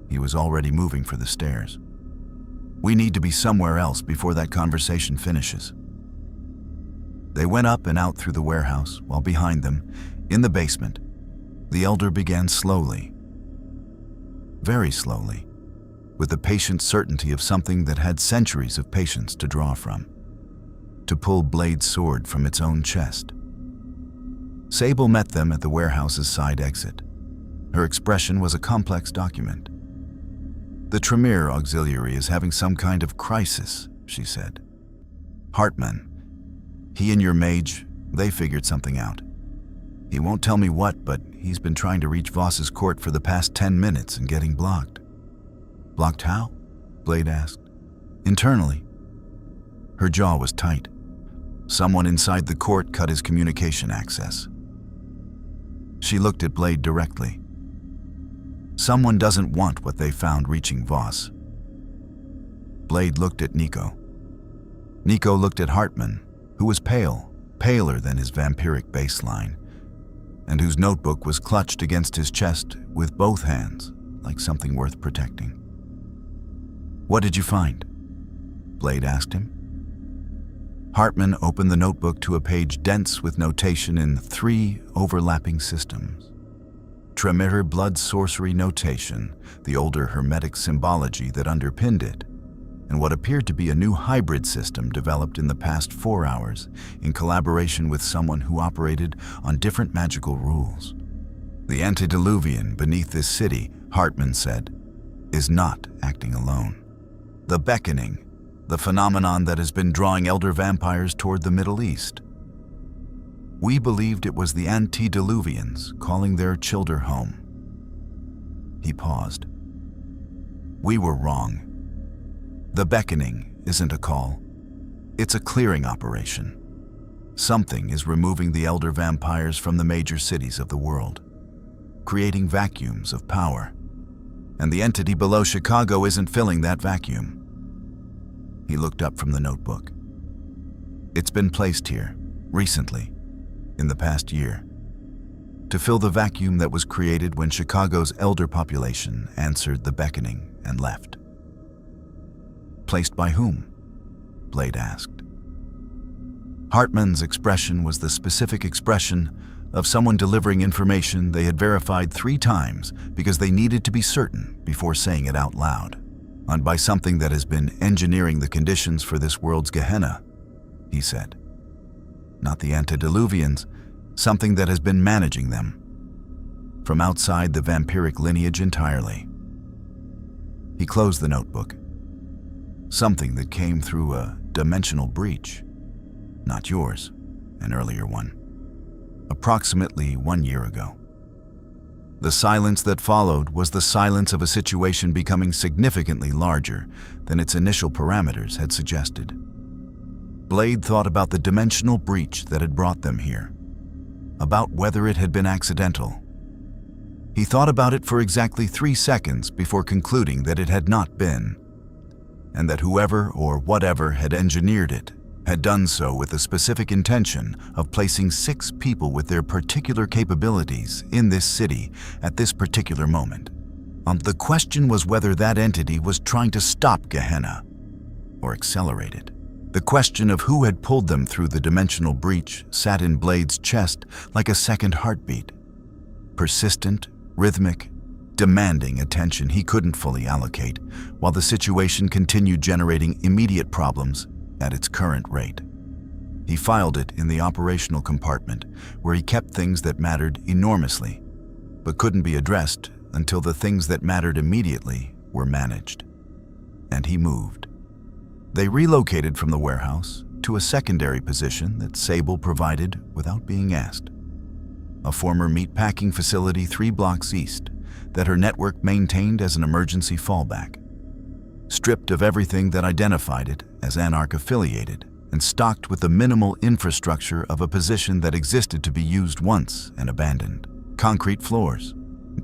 He was already moving for the stairs. "We need to be somewhere else before that conversation finishes." They went up and out through the warehouse, while behind them, in the basement, the Elder began slowly, very slowly, with the patient certainty of something that had centuries of patience to draw from, to pull Blade's sword from its own chest. Sable met them at the warehouse's side exit. Her expression was a complex document. "The Tremere Auxiliary is having some kind of crisis," she said. "Hartman, he and your mage, they figured something out. He won't tell me what, but he's been trying to reach Voss's court for the past 10 minutes and getting blocked." "Blocked how?" Blade asked. "Internally." Her jaw was tight. Someone inside the court cut his communication access. She looked at Blade directly. "Someone doesn't want what they found reaching Voss." Blade looked at Nico. Nico looked at Hartman, who was pale, paler than his vampiric baseline, and whose notebook was clutched against his chest with both hands, like something worth protecting. "What did you find?" Blade asked him. Hartman opened the notebook to a page dense with notation in 3 overlapping systems. Tremere blood sorcery notation, the older hermetic symbology that underpinned it, and what appeared to be a new hybrid system developed in the past 4 hours in collaboration with someone who operated on different magical rules. The antediluvian beneath this city, Hartman said, is not acting alone. The beckoning, the phenomenon that has been drawing elder vampires toward the Middle East. We believed it was the antediluvians calling their children home. He paused. We were wrong. The beckoning isn't a call. It's a clearing operation. Something is removing the elder vampires from the major cities of the world, creating vacuums of power. And the entity below Chicago isn't filling that vacuum. He looked up from the notebook. It's been placed here, recently, in the past year, to fill the vacuum that was created when Chicago's elder population answered the beckoning and left. Placed by whom? Blade asked. Hartman's expression was the specific expression of someone delivering information they had verified 3 times because they needed to be certain before saying it out loud. And by something that has been engineering the conditions for this world's Gehenna, he said. Not the antediluvians, something that has been managing them. From outside the vampiric lineage entirely. He closed the notebook. Something that came through a dimensional breach. Not yours, an earlier one. Approximately 1 year ago. The silence that followed was the silence of a situation becoming significantly larger than its initial parameters had suggested. Blade thought about the dimensional breach that had brought them here, about whether it had been accidental. He thought about it for exactly 3 seconds before concluding that it had not been, and that whoever or whatever had engineered it had done so with the specific intention of placing 6 people with their particular capabilities in this city at this particular moment. The question was whether that entity was trying to stop Gehenna or accelerate it. The question of who had pulled them through the dimensional breach sat in Blade's chest like a second heartbeat. Persistent, rhythmic, demanding attention he couldn't fully allocate, while the situation continued generating immediate problems at its current rate. He filed it in the operational compartment, where he kept things that mattered enormously, but couldn't be addressed until the things that mattered immediately were managed. And he moved. They relocated from the warehouse to a secondary position that Sable provided without being asked. A former meatpacking facility 3 blocks east that her network maintained as an emergency fallback. Stripped of everything that identified it as Anarch-affiliated and stocked with the minimal infrastructure of a position that existed to be used once and abandoned. Concrete floors,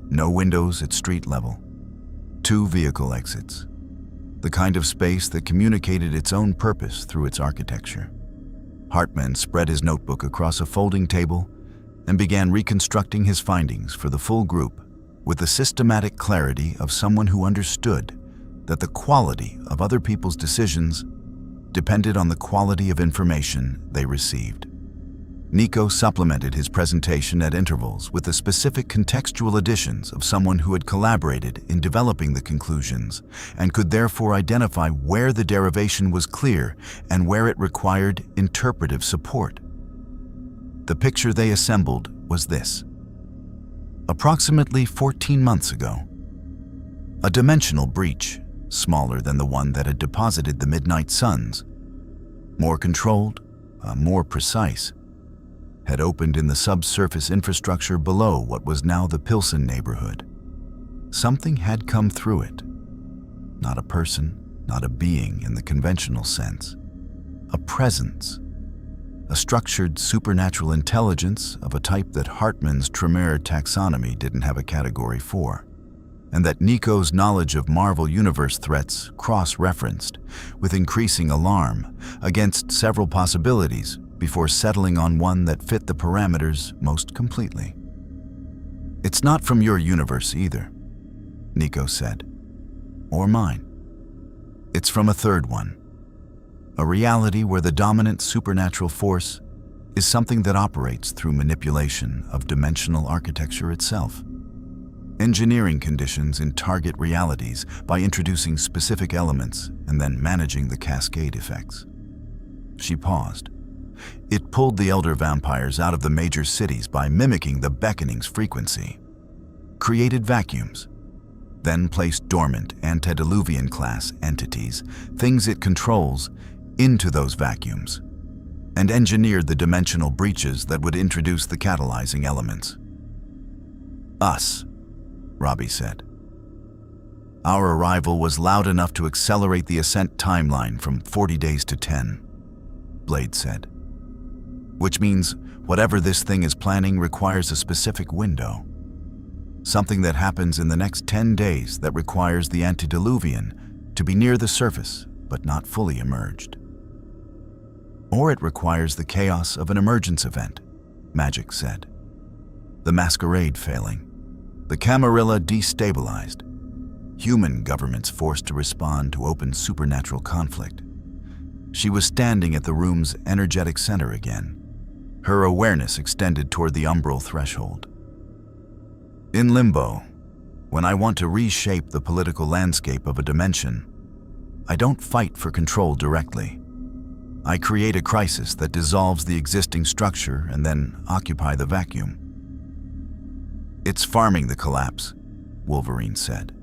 no windows at street level, 2 vehicle exits, the kind of space that communicated its own purpose through its architecture. Hartman spread his notebook across a folding table and began reconstructing his findings for the full group with the systematic clarity of someone who understood that the quality of other people's decisions depended on the quality of information they received. Nico supplemented his presentation at intervals with the specific contextual additions of someone who had collaborated in developing the conclusions and could therefore identify where the derivation was clear and where it required interpretive support. The picture they assembled was this. Approximately 14 months ago, a dimensional breach, smaller than the one that had deposited the Midnight Suns, more controlled, more precise, had opened in the subsurface infrastructure below what was now the Pilsen neighborhood. Something had come through it. Not a person, not a being in the conventional sense. A presence. A structured supernatural intelligence of a type that Hartman's Tremere taxonomy didn't have a category for, and that Nico's knowledge of Marvel Universe threats cross-referenced with increasing alarm against several possibilities before settling on one that fit the parameters most completely. It's not from your universe either, Nico said, or mine. It's from a third one, a reality where the dominant supernatural force is something that operates through manipulation of dimensional architecture itself. Engineering conditions in target realities by introducing specific elements and then managing the cascade effects. She paused. It pulled the elder vampires out of the major cities by mimicking the beckoning's frequency, created vacuums, then placed dormant antediluvian-class entities, things it controls, into those vacuums, and engineered the dimensional breaches that would introduce the catalyzing elements. Us, Robbie said. Our arrival was loud enough to accelerate the ascent timeline from 40 days to 10, Blade said. Which means whatever this thing is planning requires a specific window. Something that happens in the next 10 days that requires the antediluvian to be near the surface but not fully emerged. Or it requires the chaos of an emergence event, Magic said. The Masquerade failing, the Camarilla destabilized, human governments forced to respond to open supernatural conflict. She was standing at the room's energetic center again, her awareness extended toward the umbral threshold. In limbo, when I want to reshape the political landscape of a dimension, I don't fight for control directly. I create a crisis that dissolves the existing structure and then occupy the vacuum. It's farming the collapse, Wolverine said.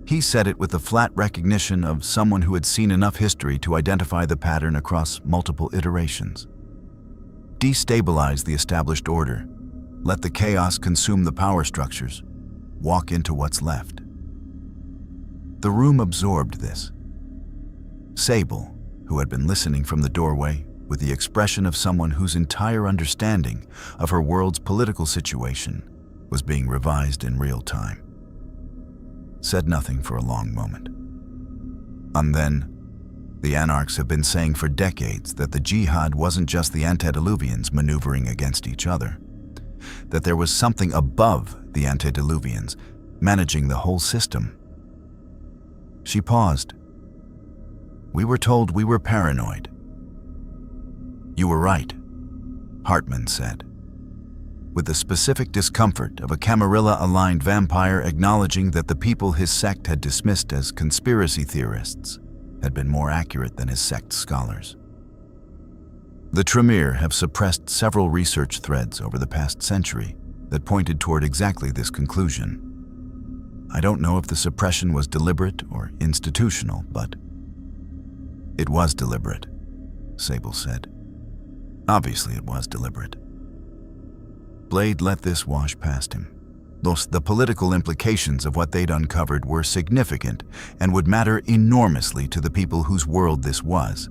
He said it with the flat recognition of someone who had seen enough history to identify the pattern across multiple iterations. Destabilize the established order, let the chaos consume the power structures, walk into what's left. The room absorbed this. Sable, who had been listening from the doorway with the expression of someone whose entire understanding of her world's political situation was being revised in real time, said nothing for a long moment. And then, the Anarchs have been saying for decades that the Jihad wasn't just the antediluvians maneuvering against each other, that there was something above the antediluvians managing the whole system. She paused. We were told we were paranoid. You were right, Hartman said, with the specific discomfort of a Camarilla-aligned vampire acknowledging that the people his sect had dismissed as conspiracy theorists had been more accurate than his sect's scholars. The Tremere have suppressed several research threads over the past century that pointed toward exactly this conclusion. I don't know if the suppression was deliberate or institutional, but it was deliberate, Sable said. Obviously it was deliberate. Blade let this wash past him. Thus, the political implications of what they'd uncovered were significant and would matter enormously to the people whose world this was.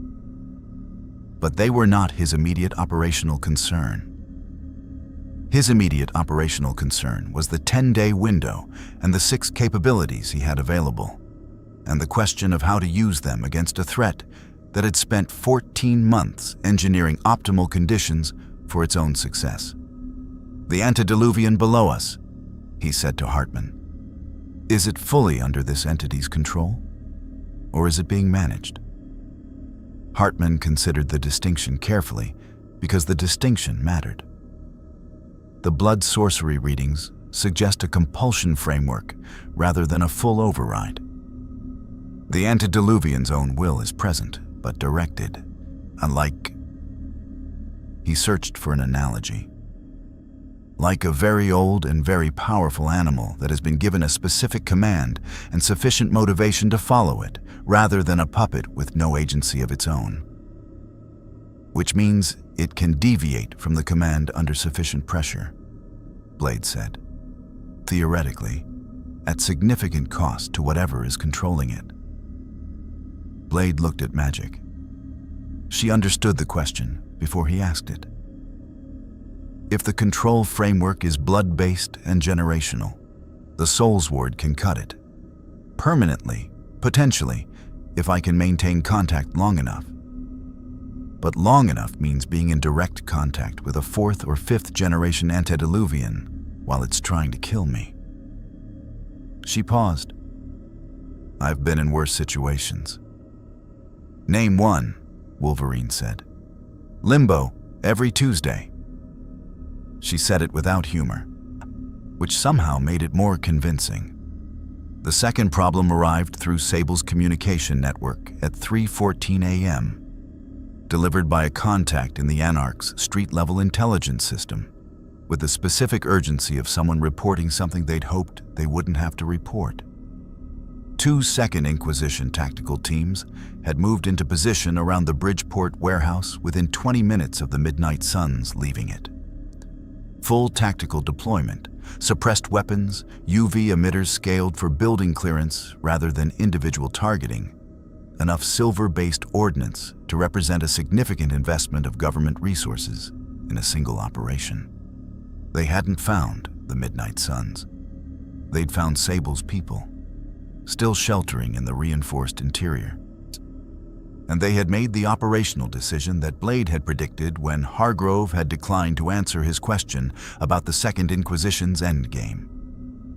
But they were not his immediate operational concern. His immediate operational concern was the 10-day window and the 6 capabilities he had available, and the question of how to use them against a threat that had spent 14 months engineering optimal conditions for its own success. The antediluvian below us, he said to Hartman. Is it fully under this entity's control? Or is it being managed? Hartman considered the distinction carefully because the distinction mattered. The blood sorcery readings suggest a compulsion framework rather than a full override. The antediluvian's own will is present, but directed, unlike... He searched for an analogy. Like a very old and very powerful animal that has been given a specific command and sufficient motivation to follow it, rather than a puppet with no agency of its own. Which means it can deviate from the command under sufficient pressure, Blade said. Theoretically, at significant cost to whatever is controlling it. Blade looked at Magic. She understood the question before he asked it. If the control framework is blood-based and generational, the Soul's Ward can cut it. Permanently, potentially, if I can maintain contact long enough. But long enough means being in direct contact with a 4th or 5th generation antediluvian while it's trying to kill me. She paused. I've been in worse situations. Name one, Wolverine said. Limbo, every Tuesday. She said it without humor, which somehow made it more convincing. The second problem arrived through Sable's communication network at 3:14 a.m., delivered by a contact in the Anarch's street-level intelligence system. with the specific urgency of someone reporting something they'd hoped they wouldn't have to report. 2 Second Inquisition tactical teams had moved into position around the Bridgeport warehouse within 20 minutes of the midnight suns leaving it. Full tactical deployment, suppressed weapons, UV emitters scaled for building clearance rather than individual targeting, enough silver-based ordnance to represent a significant investment of government resources in a single operation. They hadn't found the midnight suns. They'd found Sable's people, still sheltering in the reinforced interior. And they had made the operational decision that Blade had predicted when Hargrove had declined to answer his question about the Second Inquisition's endgame.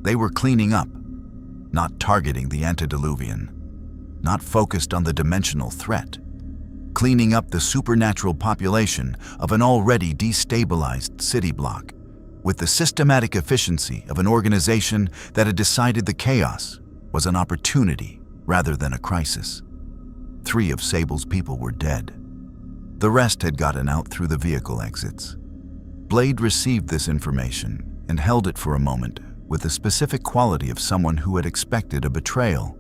They were cleaning up, not targeting the antediluvian, not focused on the dimensional threat, cleaning up the supernatural population of an already destabilized city block with the systematic efficiency of an organization that had decided the chaos was an opportunity rather than a crisis. 3 of Sable's people were dead. The rest had gotten out through the vehicle exits. Blade received this information and held it for a moment with the specific quality of someone who had expected a betrayal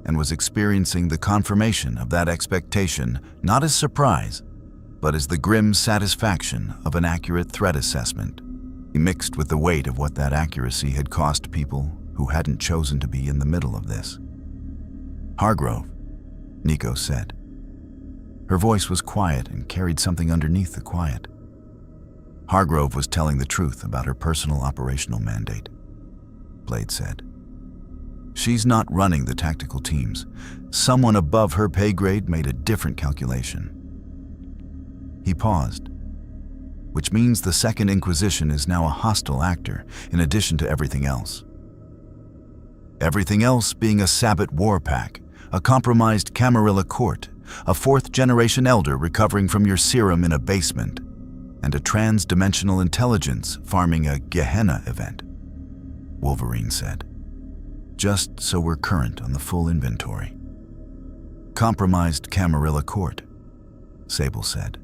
and was experiencing the confirmation of that expectation not as surprise, but as the grim satisfaction of an accurate threat assessment, mixed with the weight of what that accuracy had cost people who hadn't chosen to be in the middle of this. "Hargrove," Nico said. Her voice was quiet and carried something underneath the quiet. Hargrove was telling the truth about her personal operational mandate, Blade said. She's not running the tactical teams. Someone above her pay grade made a different calculation. He paused, which means the Second Inquisition is now a hostile actor in addition to everything else. Everything else being a Sabbat war pack, a compromised Camarilla court, a 4th-generation elder recovering from your serum in a basement, and a trans-dimensional intelligence farming a Gehenna event, Wolverine said. Just so we're current on the full inventory. Compromised Camarilla court, Sable said.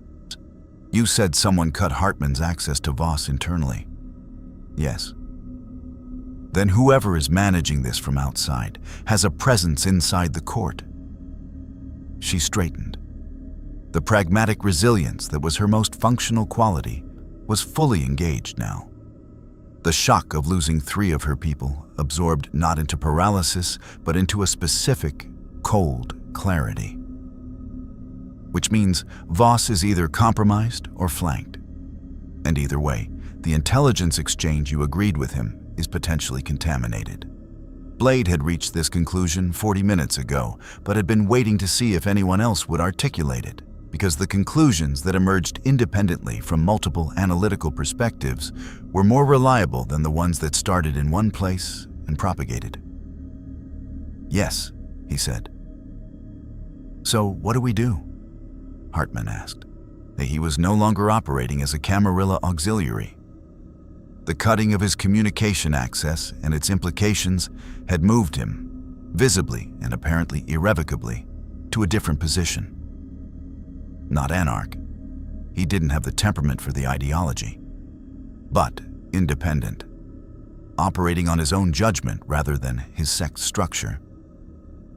You said someone cut Hartman's access to Voss internally. Yes. Then whoever is managing this from outside has a presence inside the court. She straightened. The pragmatic resilience that was her most functional quality was fully engaged now. The shock of losing 3 of her people absorbed not into paralysis, but into a specific, cold clarity. Which means Voss is either compromised or flanked. And either way, the intelligence exchange you agreed with him is potentially contaminated. Blade had reached this conclusion 40 minutes ago, but had been waiting to see if anyone else would articulate it, because the conclusions that emerged independently from multiple analytical perspectives were more reliable than the ones that started in one place and propagated. Yes, he said. So what do we do? Hartman asked. He was no longer operating as a Camarilla auxiliary. The cutting of his communication access and its implications had moved him, visibly and apparently irrevocably, to a different position. Not anarch. He didn't have the temperament for the ideology. But independent, operating on his own judgment rather than his sect structure.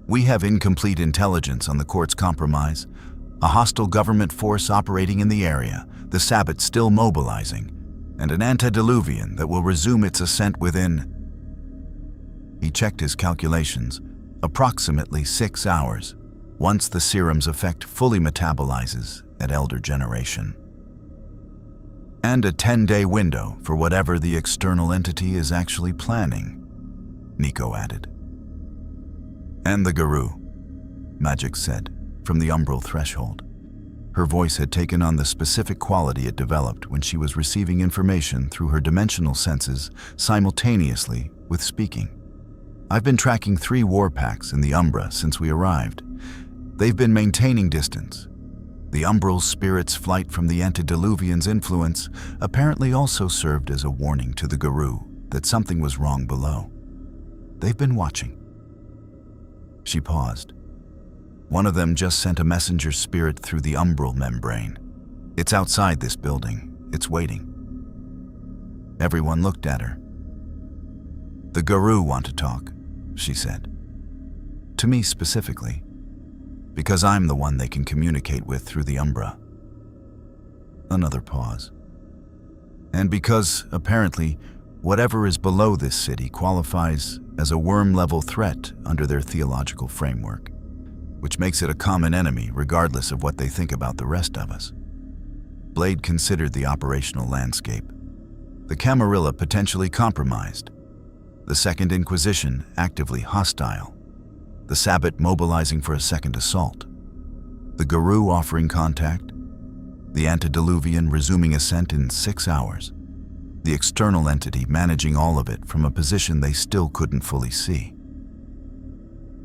We have incomplete intelligence on the court's compromise, a hostile government force operating in the area, the Sabbat still mobilizing, and an antediluvian that will resume its ascent within. He checked his calculations, approximately 6 hours, once the serum's effect fully metabolizes at elder generation. And a 10-day window for whatever the external entity is actually planning, Nico added. And the Guru, Magic said, from the umbral threshold. Her voice had taken on the specific quality it developed when she was receiving information through her dimensional senses simultaneously with speaking. I've been tracking 3 war packs in the Umbra since we arrived. They've been maintaining distance. The umbral spirit's flight from the antediluvian's influence apparently also served as a warning to the Guru that something was wrong below. They've been watching. She paused. One of them just sent a messenger spirit through the umbral membrane. It's outside this building. It's waiting. Everyone looked at her. "The Guru want to talk," she said. "To me specifically, because I'm the one they can communicate with through the Umbra." Another pause. "And because, apparently, whatever is below this city qualifies as a worm-level threat under their theological framework, which makes it a common enemy regardless of what they think about the rest of us." Blade considered the operational landscape. The Camarilla potentially compromised, the Second Inquisition actively hostile, the Sabbat mobilizing for a second assault, the Guru offering contact, the antediluvian resuming ascent in 6 hours, the external entity managing all of it from a position they still couldn't fully see.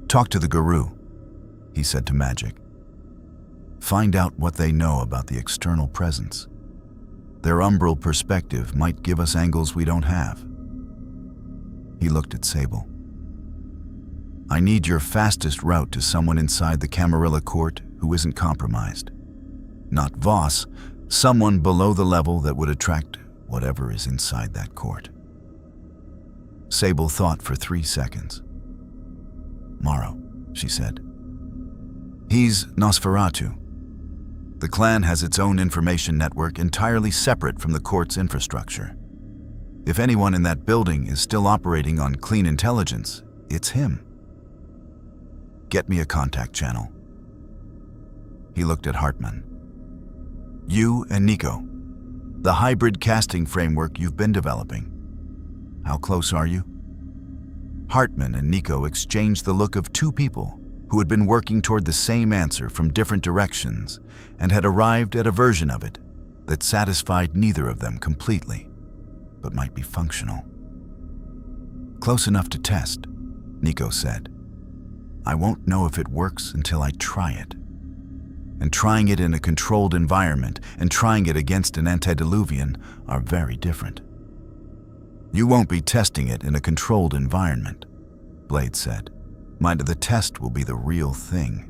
"Talk to the Guru," he said to Magic. "Find out what they know about the external presence. Their umbral perspective might give us angles we don't have." He looked at Sable. "I need your fastest route to someone inside the Camarilla court who isn't compromised. Not Voss, someone below the level that would attract whatever is inside that court." Sable thought for 3 seconds. "Morrow," she said. "He's Nosferatu. The clan has its own information network entirely separate from the court's infrastructure. If anyone in that building is still operating on clean intelligence, it's him. Get me a contact channel." He looked at Hartman. "You and Nico, the hybrid casting framework you've been developing. How close are you?" Hartman and Nico exchanged the look of two people who had been working toward the same answer from different directions and had arrived at a version of it that satisfied neither of them completely, but might be functional. "Close enough to test," Nico said. "I won't know if it works until I try it. And trying it in a controlled environment and trying it against an antediluvian are very different." "You won't be testing it in a controlled environment," Blade said. "The test will be the real thing."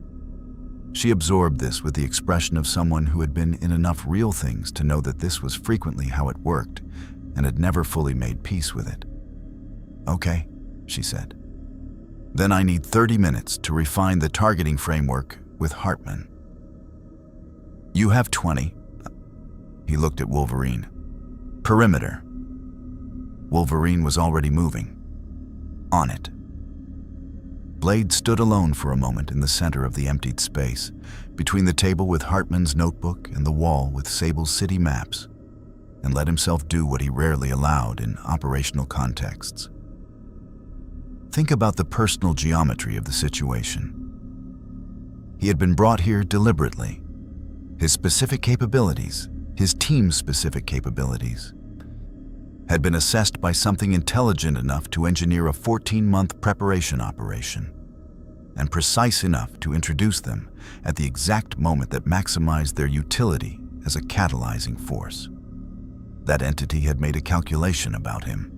She absorbed this with the expression of someone who had been in enough real things to know that this was frequently how it worked and had never fully made peace with it. "Okay," she said. "Then I need 30 minutes to refine the targeting framework with Hartman." "You have 20. He looked at Wolverine. "Perimeter." Wolverine was already moving. "On it." Blade stood alone for a moment in the center of the emptied space, between the table with Hartman's notebook and the wall with Sable's city maps, and let himself do what he rarely allowed in operational contexts. Think about the personal geometry of the situation. He had been brought here deliberately. His specific capabilities, his team's specific capabilities, had been assessed by something intelligent enough to engineer a 14-month preparation operation, and precise enough to introduce them at the exact moment that maximized their utility as a catalyzing force. That entity had made a calculation about him,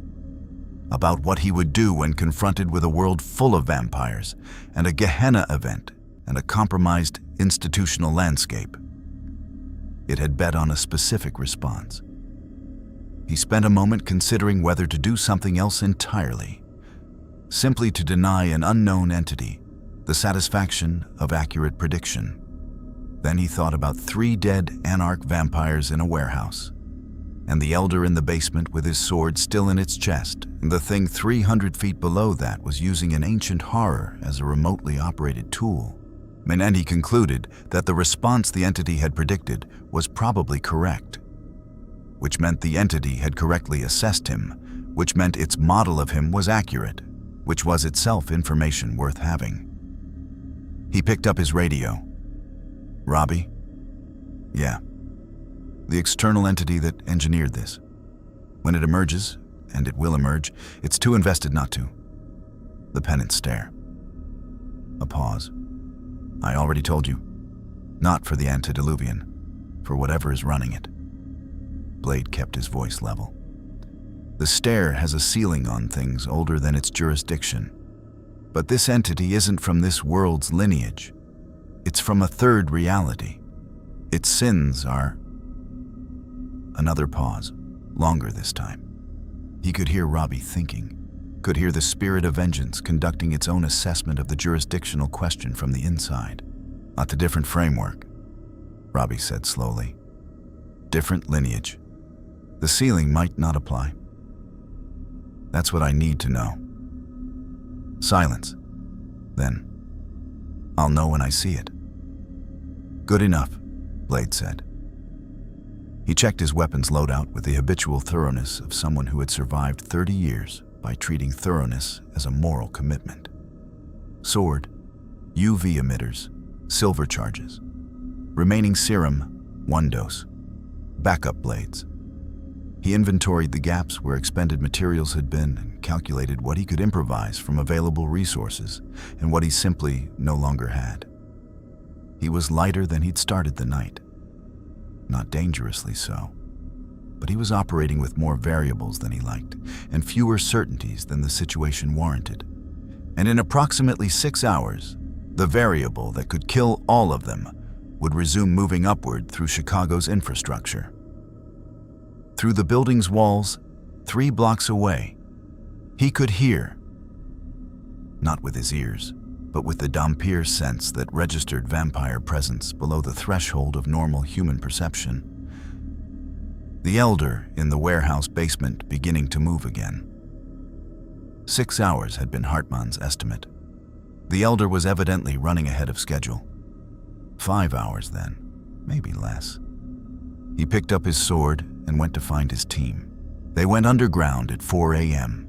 about what he would do when confronted with a world full of vampires and a Gehenna event and a compromised institutional landscape. It had bet on a specific response. He spent a moment considering whether to do something else entirely, simply to deny an unknown entity the satisfaction of accurate prediction. Then he thought about 3 dead anarch vampires in a warehouse, and the elder in the basement with his sword still in its chest, and the thing 300 feet below that was using an ancient horror as a remotely operated tool. And he concluded that the response the entity had predicted was probably correct, which meant the entity had correctly assessed him, which meant its model of him was accurate, which was itself information worth having. He picked up his radio. "Robbie?" "Yeah. The external entity that engineered this. When it emerges, and it will emerge, it's too invested not to." The pennant stare. A pause. "I already told you. Not for the antediluvian, for whatever is running it." Blade kept his voice level. "The stare has a ceiling on things older than its jurisdiction. But this entity isn't from this world's lineage. It's from a third reality. Its sins are..." Another pause, longer this time. He could hear Robbie thinking, could hear the spirit of vengeance conducting its own assessment of the jurisdictional question from the inside. Not a different framework, Robbie said slowly. Different lineage. The ceiling might not apply. That's what I need to know. Silence. Then, I'll know when I see it. Good enough, Blade said. He checked his weapons loadout with the habitual thoroughness of someone who had survived 30 years by treating thoroughness as a moral commitment. Sword, UV emitters, silver charges. Remaining serum, 1 dose. Backup blades. He inventoried the gaps where expended materials had been and calculated what he could improvise from available resources and what he simply no longer had. He was lighter than he'd started the night. Not dangerously so, but he was operating with more variables than he liked and fewer certainties than the situation warranted. And in approximately 6 hours, the variable that could kill all of them would resume moving upward through Chicago's infrastructure. Through the building's walls, 3 blocks away, he could hear, not with his ears, but with the Dampier sense that registered vampire presence below the threshold of normal human perception. The Elder in the warehouse basement beginning to move again. 6 hours had been Hartmann's estimate. The Elder was evidently running ahead of schedule. 5 hours then, maybe less. He picked up his sword and went to find his team. They went underground at 4 a.m.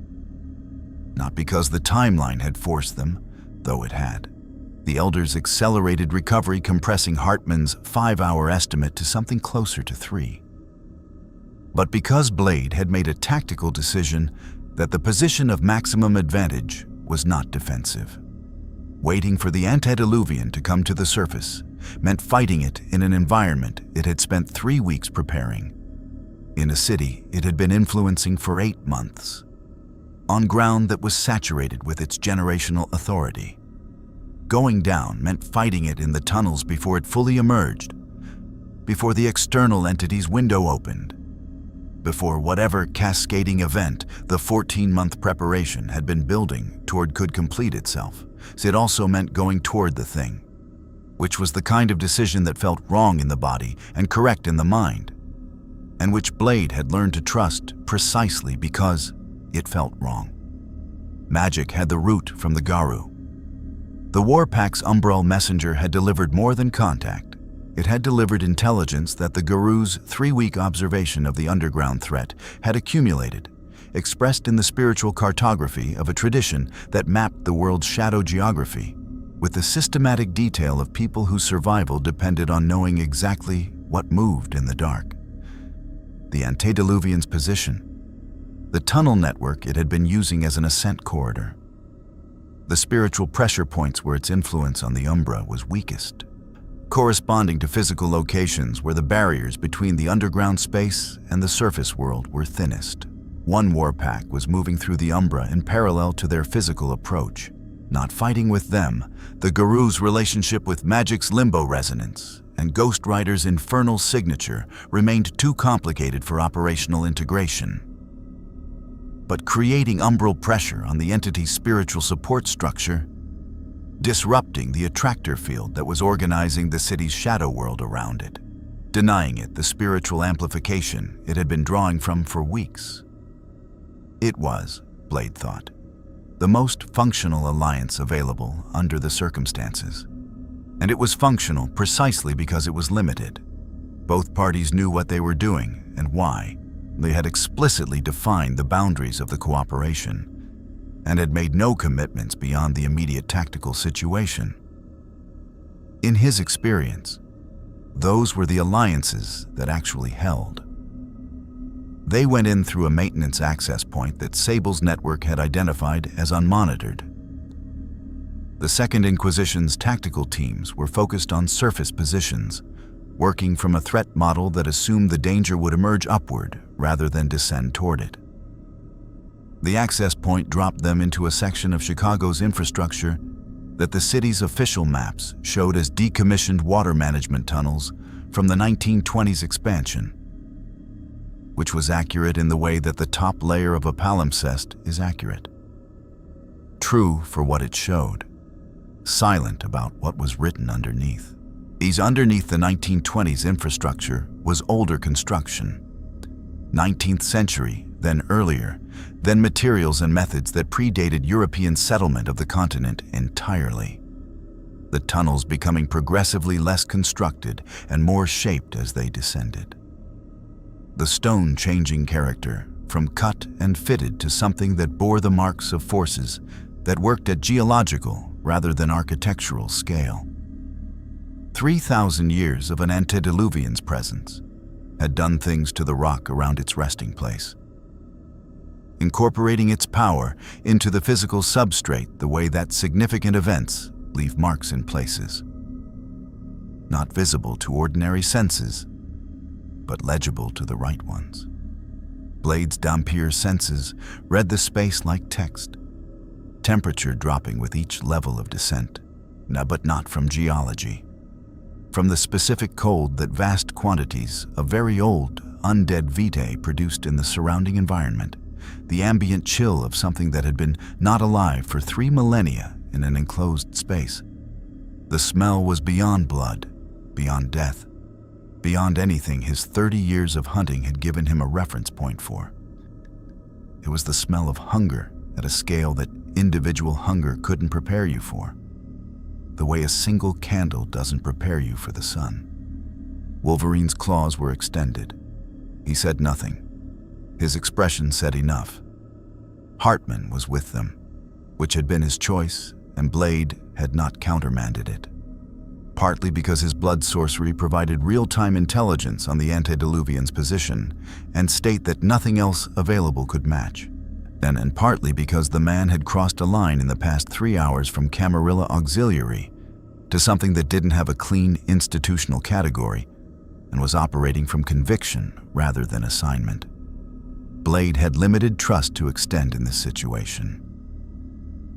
Not because the timeline had forced them, though it had. The Elder's accelerated recovery compressing Hartmann's 5-hour estimate to something closer to 3. But because Blade had made a tactical decision that the position of maximum advantage was not defensive. Waiting for the antediluvian to come to the surface meant fighting it in an environment it had spent 3 weeks preparing. In a city it had been influencing for 8 months. On ground that was saturated with its generational authority. Going down meant fighting it in the tunnels before it fully emerged, before the external entity's window opened, before whatever cascading event the 14-month preparation had been building toward could complete itself. So it also meant going toward the thing, which was the kind of decision that felt wrong in the body and correct in the mind, and which Blade had learned to trust precisely because it felt wrong. Magic had the root from the Garu. The Warpack's Umbral messenger had delivered more than contact. It had delivered intelligence that the Garu's 3-week observation of the underground threat had accumulated, expressed in the spiritual cartography of a tradition that mapped the world's shadow geography, with the systematic detail of people whose survival depended on knowing exactly what moved in the dark. The antediluvian's position, the tunnel network it had been using as an ascent corridor, the spiritual pressure points where its influence on the Umbra was weakest, corresponding to physical locations where the barriers between the underground space and the surface world were thinnest. One Warpack was moving through the Umbra in parallel to their physical approach. Not fighting with them, the Garu's relationship with Magic's limbo resonance and Ghost Rider's infernal signature remained too complicated for operational integration. But creating umbral pressure on the entity's spiritual support structure, disrupting the attractor field that was organizing the city's shadow world around it, denying it the spiritual amplification it had been drawing from for weeks. It was, Blade thought, the most functional alliance available under the circumstances. And it was functional precisely because it was limited. Both parties knew what they were doing and why. They had explicitly defined the boundaries of the cooperation and had made no commitments beyond the immediate tactical situation. In his experience, those were the alliances that actually held. They went in through a maintenance access point that Sable's network had identified as unmonitored. The Second Inquisition's tactical teams were focused on surface positions, working from a threat model that assumed the danger would emerge upward rather than descend toward it. The access point dropped them into a section of Chicago's infrastructure that the city's official maps showed as decommissioned water management tunnels from the 1920s expansion. which was accurate in the way that the top layer of a palimpsest is accurate. True for what it showed, silent about what was written underneath. Underneath the 1920s infrastructure was older construction, 19th century, then earlier, then materials and methods that predated European settlement of the continent entirely. The tunnels becoming progressively less constructed and more shaped as they descended. The stone changing character, from cut and fitted to something that bore the marks of forces that worked at geological rather than architectural scale. 3,000 years of an antediluvian's presence had done things to the rock around its resting place, incorporating its power into the physical substrate the way that significant events leave marks in places, not visible to ordinary senses, but legible to the right ones. Blade's Dampier's senses read the space like text, temperature dropping with each level of descent, but not from geology. From the specific cold that vast quantities of very old, undead vitae produced in the surrounding environment, the ambient chill of something that had been not alive for 3 millennia in an enclosed space. The smell was beyond blood, beyond death, beyond anything his 30 years of hunting had given him a reference point for. It was the smell of hunger at a scale that individual hunger couldn't prepare you for, the way a single candle doesn't prepare you for the sun. Wolverine's claws were extended. He said nothing. His expression said enough. Hartman was with them, which had been his choice, and Blade had not countermanded it. Partly because his blood sorcery provided real-time intelligence on the antediluvian's position and state that nothing else available could match. And partly because the man had crossed a line in the past 3 hours from Camarilla Auxiliary to something that didn't have a clean institutional category and was operating from conviction rather than assignment. Blade had limited trust to extend in this situation.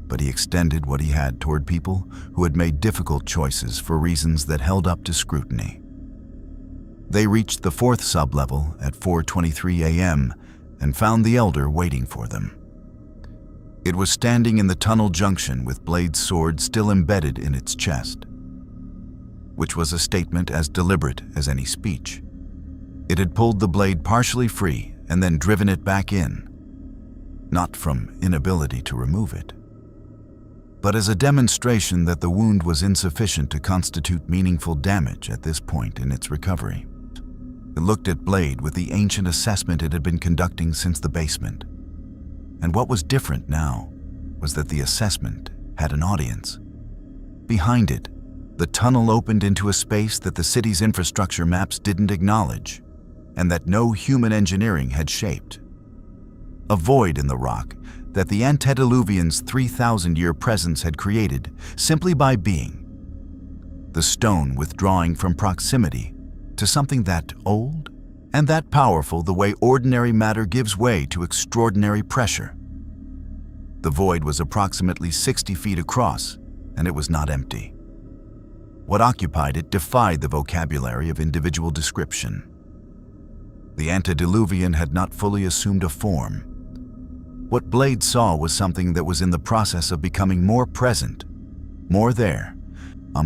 But he extended what he had toward people who had made difficult choices for reasons that held up to scrutiny. They reached the 4th sublevel at 4:23 a.m. and found the Elder waiting for them. It was standing in the tunnel junction with Blade's sword still embedded in its chest, which was a statement as deliberate as any speech. It had pulled the blade partially free and then driven it back in, not from inability to remove it, but as a demonstration that the wound was insufficient to constitute meaningful damage at this point in its recovery. It looked at Blade with the ancient assessment it had been conducting since the basement. And what was different now was that the assessment had an audience. Behind it, the tunnel opened into a space that the city's infrastructure maps didn't acknowledge, and that no human engineering had shaped. A void in the rock that the antediluvian's 3,000-year presence had created simply by being. The stone withdrawing from proximity to something that old and that powerful the way ordinary matter gives way to extraordinary pressure. The void was approximately 60 feet across, and it was not empty. What occupied it defied the vocabulary of individual description. The antediluvian had not fully assumed a form. What Blade saw was something that was in the process of becoming more present, more there,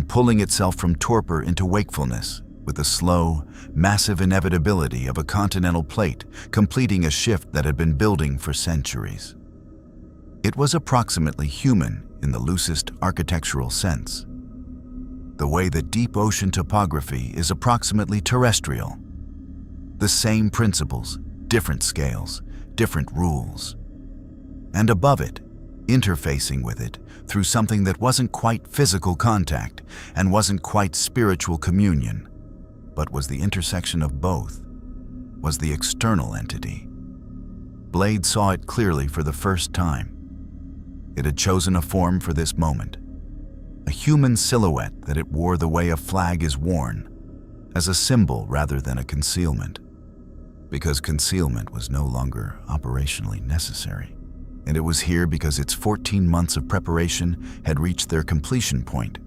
pulling itself from torpor into wakefulness, with the slow, massive inevitability of a continental plate completing a shift that had been building for centuries. It was approximately human in the loosest architectural sense, the way that deep ocean topography is approximately terrestrial. The same principles, different scales, different rules. And above it, interfacing with it through something that wasn't quite physical contact and wasn't quite spiritual communion, but was the intersection of both, was the external entity. Blade saw it clearly for the first time. It had chosen a form for this moment, a human silhouette that it wore the way a flag is worn, as a symbol rather than a concealment, because concealment was no longer operationally necessary. And it was here because its 14 months of preparation had reached their completion point,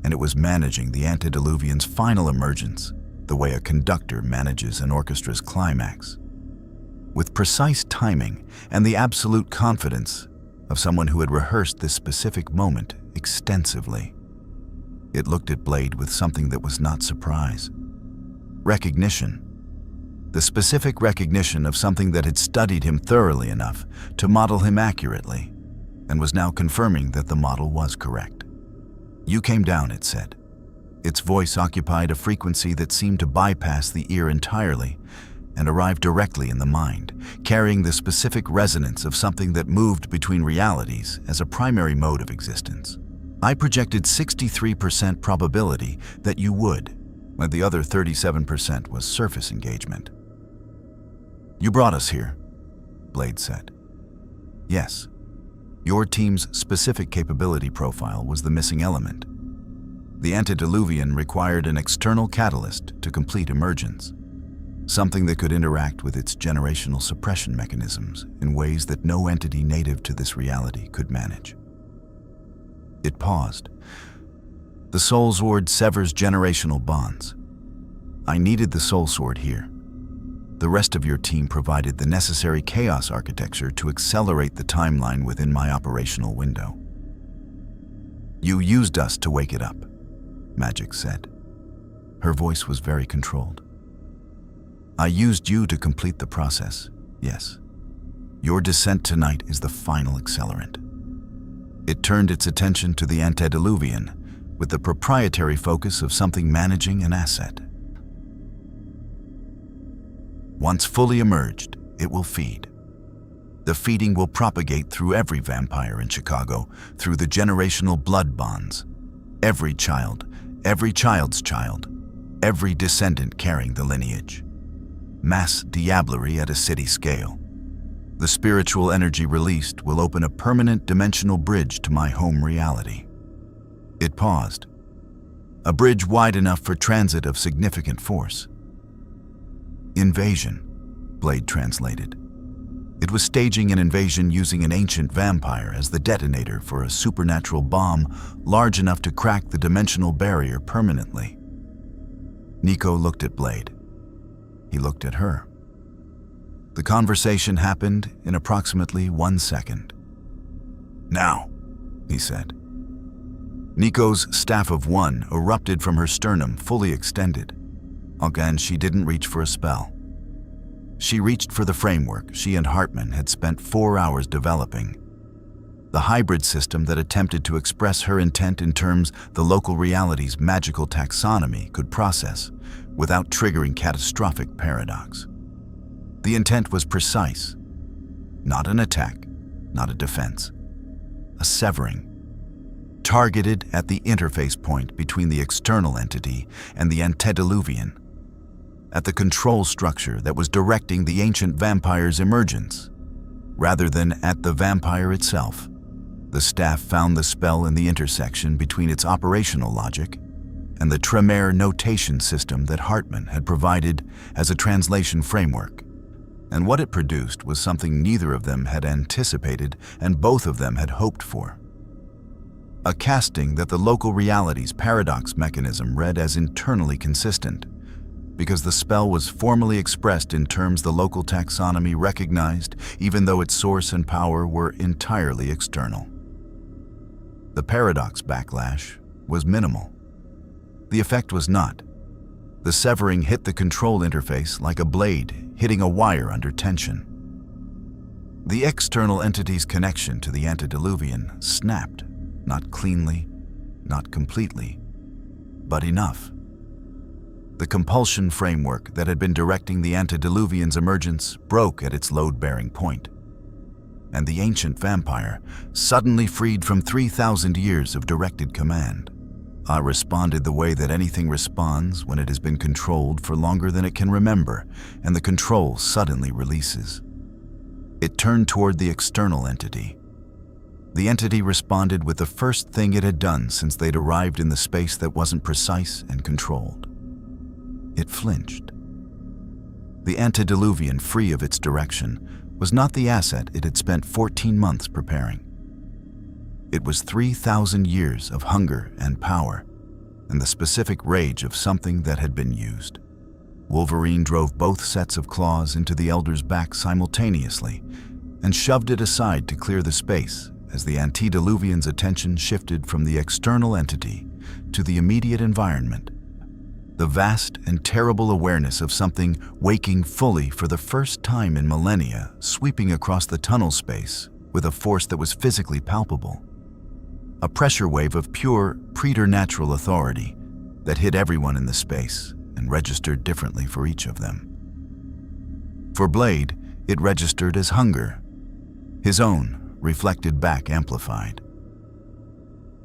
and it was managing the antediluvian's final emergence the way a conductor manages an orchestra's climax, with precise timing and the absolute confidence of someone who had rehearsed this specific moment extensively. It looked at Blade with something that was not surprise. Recognition. The specific recognition of something that had studied him thoroughly enough to model him accurately, and was now confirming that the model was correct. "You came down," it said. Its voice occupied a frequency that seemed to bypass the ear entirely and arrive directly in the mind, carrying the specific resonance of something that moved between realities as a primary mode of existence. "I projected 63% probability that you would, when the other 37% was surface engagement." "You brought us here," Blade said. "Yes. Your team's specific capability profile was the missing element. The antediluvian required an external catalyst to complete emergence, something that could interact with its generational suppression mechanisms in ways that no entity native to this reality could manage." It paused. "The Soul Sword severs generational bonds. I needed the Soul Sword here. The rest of your team provided the necessary chaos architecture to accelerate the timeline within my operational window. You used us to wake it up," Magic said. Her voice was very controlled. "I used you to complete the process, yes. Your descent tonight is the final accelerant." It turned its attention to the antediluvian with the proprietary focus of something managing an asset. "Once fully emerged, it will feed. The feeding will propagate through every vampire in Chicago, through the generational blood bonds. Every child, every child's child, every descendant carrying the lineage. Mass diablerie at a city scale. The spiritual energy released will open a permanent dimensional bridge to my home reality." It paused. "A bridge wide enough for transit of significant force." "Invasion," Blade translated. It was staging an invasion using an ancient vampire as the detonator for a supernatural bomb large enough to crack the dimensional barrier permanently. Nico looked at Blade. He looked at her. The conversation happened in approximately 1 second. "Now," he said. Nico's staff of one erupted from her sternum, fully extended. Again, she didn't reach for a spell. She reached for the framework she and Hartman had spent 4 hours developing. The hybrid system that attempted to express her intent in terms the local reality's magical taxonomy could process without triggering catastrophic paradox. The intent was precise. Not an attack, not a defense. A severing. Targeted at the interface point between the external entity and the antediluvian. At the control structure that was directing the ancient vampire's emergence, rather than at the vampire itself. The staff found the spell in the intersection between its operational logic and the Tremere notation system that Hartman had provided as a translation framework. And what it produced was something neither of them had anticipated and both of them had hoped for. A casting that the local reality's paradox mechanism read as internally consistent, because the spell was formally expressed in terms the local taxonomy recognized, even though its source and power were entirely external. The paradox backlash was minimal. The effect was not. The severing hit the control interface like a blade hitting a wire under tension. The external entity's connection to the antediluvian snapped, not cleanly, not completely, but enough. The compulsion framework that had been directing the antediluvian's emergence broke at its load-bearing point, and the ancient vampire, suddenly freed from 3,000 years of directed command, responded the way that anything responds when it has been controlled for longer than it can remember, and the control suddenly releases. It turned toward the external entity. The entity responded with the first thing it had done since they'd arrived in the space that wasn't precise and controlled. It flinched. The antediluvian, free of its direction, was not the asset it had spent 14 months preparing. It was 3,000 years of hunger and power, and the specific rage of something that had been used. Wolverine drove both sets of claws into the Elder's back simultaneously and shoved it aside to clear the space as the antediluvian's attention shifted from the external entity to the immediate environment. The vast and terrible awareness of something waking fully for the first time in millennia, sweeping across the tunnel space with a force that was physically palpable. A pressure wave of pure, preternatural authority that hit everyone in the space and registered differently for each of them. For Blade, it registered as hunger, his own, reflected back amplified.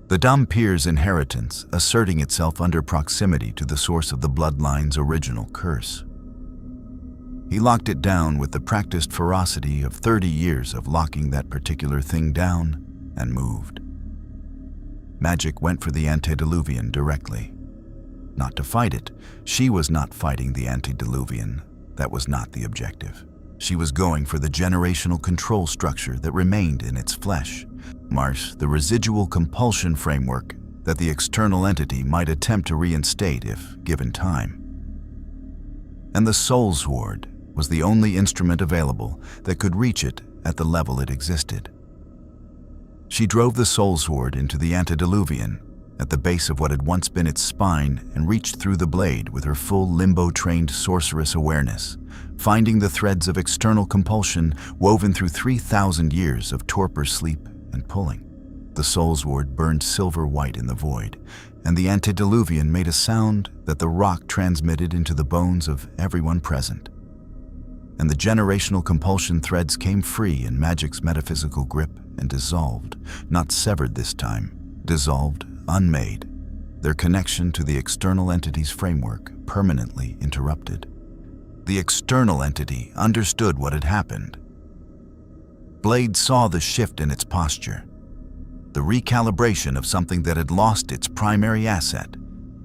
The Dhampir's inheritance asserting itself under proximity to the source of the bloodline's original curse. He locked it down with the practiced ferocity of 30 years of locking that particular thing down and moved. Magic went for the antediluvian directly. Not to fight it. She was not fighting the antediluvian. That was not the objective. She was going for the generational control structure that remained in its flesh. The residual compulsion framework that the external entity might attempt to reinstate if given time. And the Soul Sword was the only instrument available that could reach it at the level it existed. She drove the Soul Sword into the antediluvian at the base of what had once been its spine and reached through the blade with her full limbo-trained sorceress awareness, finding the threads of external compulsion woven through 3,000 years of torpor, sleep, and pulling. The Soul Sword burned silver white in the void, and the antediluvian made a sound that the rock transmitted into the bones of everyone present. And the generational compulsion threads came free in magic's metaphysical grip and dissolved, not severed this time, dissolved, unmade, their connection to the external entity's framework permanently interrupted. The external entity understood what had happened. Blade saw the shift in its posture, the recalibration of something that had lost its primary asset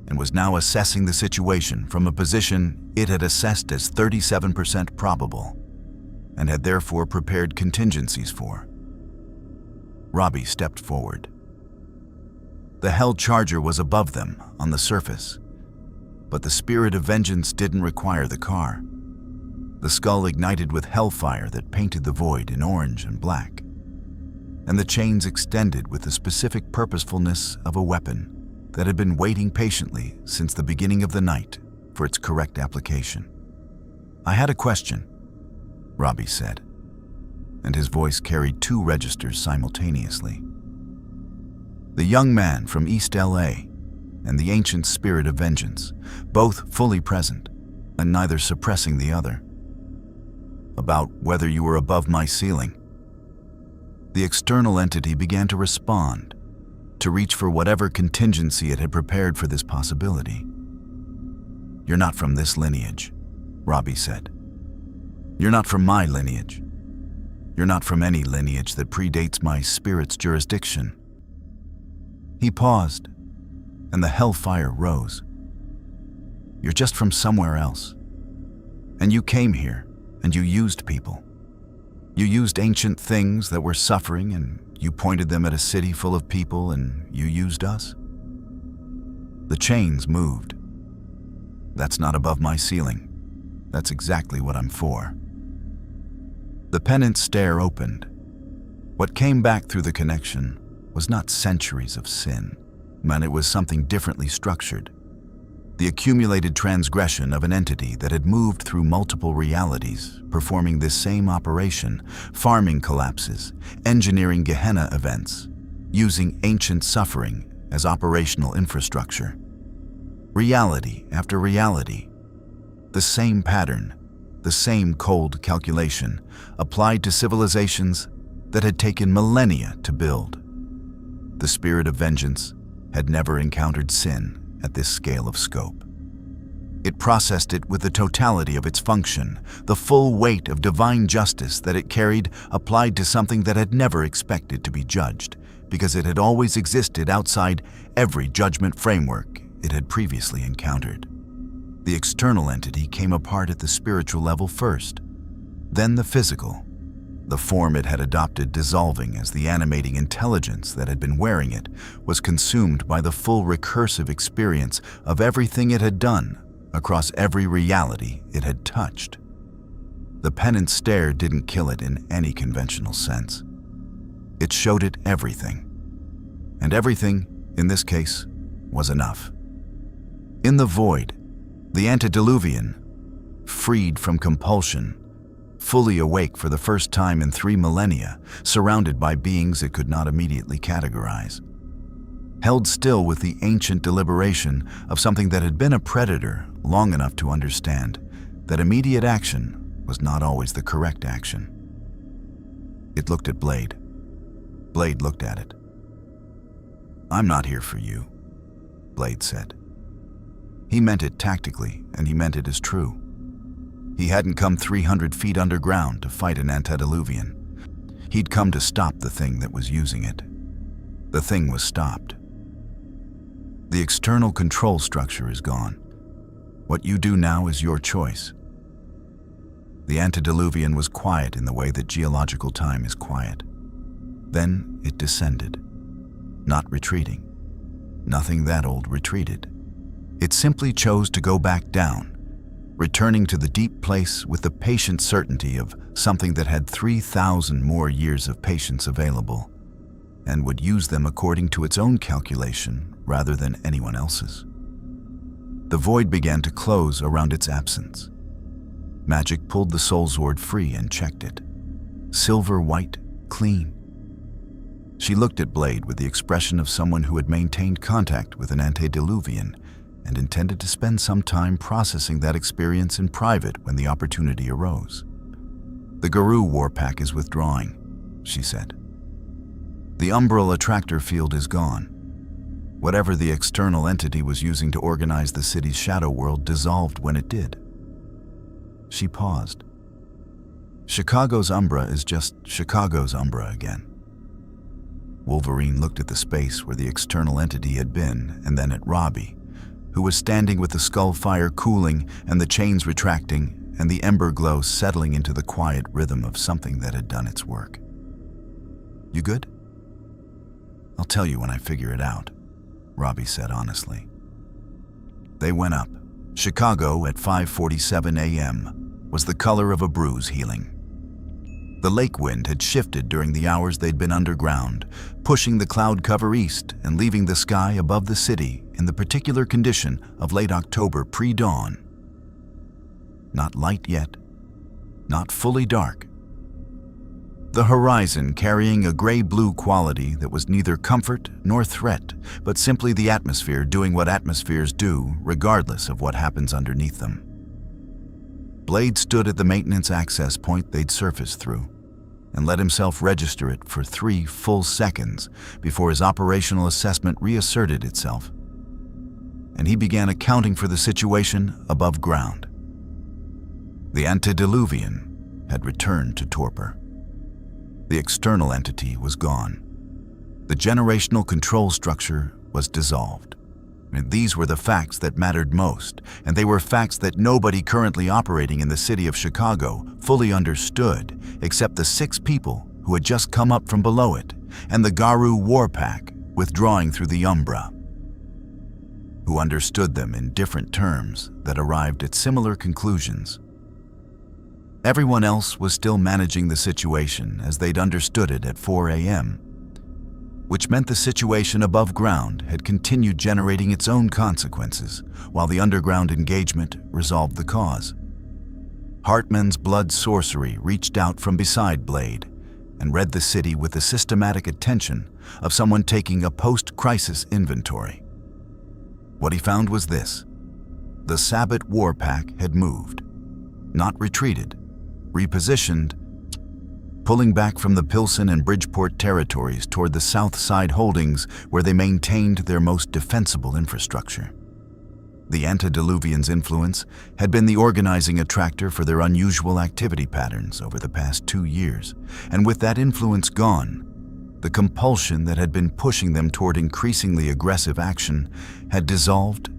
and was now assessing the situation from a position it had assessed as 37% probable and had therefore prepared contingencies for. Robbie stepped forward. The Hell Charger was above them on the surface, but the spirit of vengeance didn't require the car. The skull ignited with hellfire that painted the void in orange and black, and the chains extended with the specific purposefulness of a weapon that had been waiting patiently since the beginning of the night for its correct application. "I had a question," Robbie said, and his voice carried two registers simultaneously. The young man from East LA and the ancient spirit of vengeance, both fully present and neither suppressing the other. "About whether you were above my ceiling." The external entity began to respond, to reach for whatever contingency it had prepared for this possibility. "You're not from this lineage," Robbie said. "You're not from my lineage. You're not from any lineage that predates my spirit's jurisdiction." He paused, and the hellfire rose. "You're just from somewhere else. And you came here, and you used people. You used ancient things that were suffering, and you pointed them at a city full of people, and you used us. The chains moved. That's not above my ceiling. That's exactly what I'm for." The pennant stare opened. What came back through the connection was not centuries of sin, man, it was something differently structured. The accumulated transgression of an entity that had moved through multiple realities, performing this same operation, farming collapses, engineering Gehenna events, using ancient suffering as operational infrastructure. Reality after reality. The same pattern, the same cold calculation, applied to civilizations that had taken millennia to build. The spirit of vengeance had never encountered sin at this scale of scope. It processed it with the totality of its function, the full weight of divine justice that it carried applied to something that had never expected to be judged, because it had always existed outside every judgment framework it had previously encountered. The external entity came apart at the spiritual level first, then the physical, the form it had adopted dissolving as the animating intelligence that had been wearing it was consumed by the full recursive experience of everything it had done across every reality it had touched. The penance stare didn't kill it in any conventional sense. It showed it everything. And everything, in this case, was enough. In the void, the antediluvian, freed from compulsion, fully awake for the first time in 3 millennia, surrounded by beings it could not immediately categorize, held still with the ancient deliberation of something that had been a predator long enough to understand that immediate action was not always the correct action. It looked at Blade. Blade looked at it. "I'm not here for you," Blade said. He meant it tactically, and he meant it as true. He hadn't come 300 feet underground to fight an antediluvian. He'd come to stop the thing that was using it. The thing was stopped. The external control structure is gone. What you do now is your choice. The antediluvian was quiet in the way that geological time is quiet. Then it descended, not retreating. Nothing that old retreated. It simply chose to go back down, returning to the deep place with the patient certainty of something that had 3,000 more years of patience available, and would use them according to its own calculation rather than anyone else's. The void began to close around its absence. Magic pulled the soul sword free and checked it. Silver white, clean. She looked at Blade with the expression of someone who had maintained contact with an antediluvian and intended to spend some time processing that experience in private when the opportunity arose. "The Garou Warpack is withdrawing," she said. "The umbral attractor field is gone. Whatever the external entity was using to organize the city's shadow world dissolved when it did." She paused. Chicago's Umbra is just Chicago's Umbra again. Wolverine looked at the space where the external entity had been, and then at Robbie, who was standing with the skull fire cooling and the chains retracting and the ember glow settling into the quiet rhythm of something that had done its work. "You good?" "I'll tell you when I figure it out," Robbie said honestly. They went up. Chicago at 5:47 a.m. was the color of a bruise healing. The lake wind had shifted during the hours they'd been underground, pushing the cloud cover east and leaving the sky above the city in the particular condition of late October pre-dawn. Not light yet, not fully dark. The horizon carrying a gray-blue quality that was neither comfort nor threat, but simply the atmosphere doing what atmospheres do, regardless of what happens underneath them. Blade stood at the maintenance access point they'd surfaced through and let himself register it for 3 full seconds before his operational assessment reasserted itself, and he began accounting for the situation above ground. The antediluvian had returned to torpor. The external entity was gone. The generational control structure was dissolved. And these were the facts that mattered most, and they were facts that nobody currently operating in the city of Chicago fully understood, except the 6 people who had just come up from below it, and the Garou Warpack withdrawing through the Umbra, who understood them in different terms that arrived at similar conclusions. Everyone else was still managing the situation as they'd understood it at 4 a.m., which meant the situation above ground had continued generating its own consequences, while the underground engagement resolved the cause. Hartman's blood sorcery reached out from beside Blade and read the city with the systematic attention of someone taking a post-crisis inventory. What he found was this: the Sabbat Warpack had moved, not retreated, repositioned, pulling back from the Pilsen and Bridgeport territories toward the south side holdings where they maintained their most defensible infrastructure. The antediluvian's influence had been the organizing attractor for their unusual activity patterns over the past 2 years, and with that influence gone, the compulsion that had been pushing them toward increasingly aggressive action had dissolved,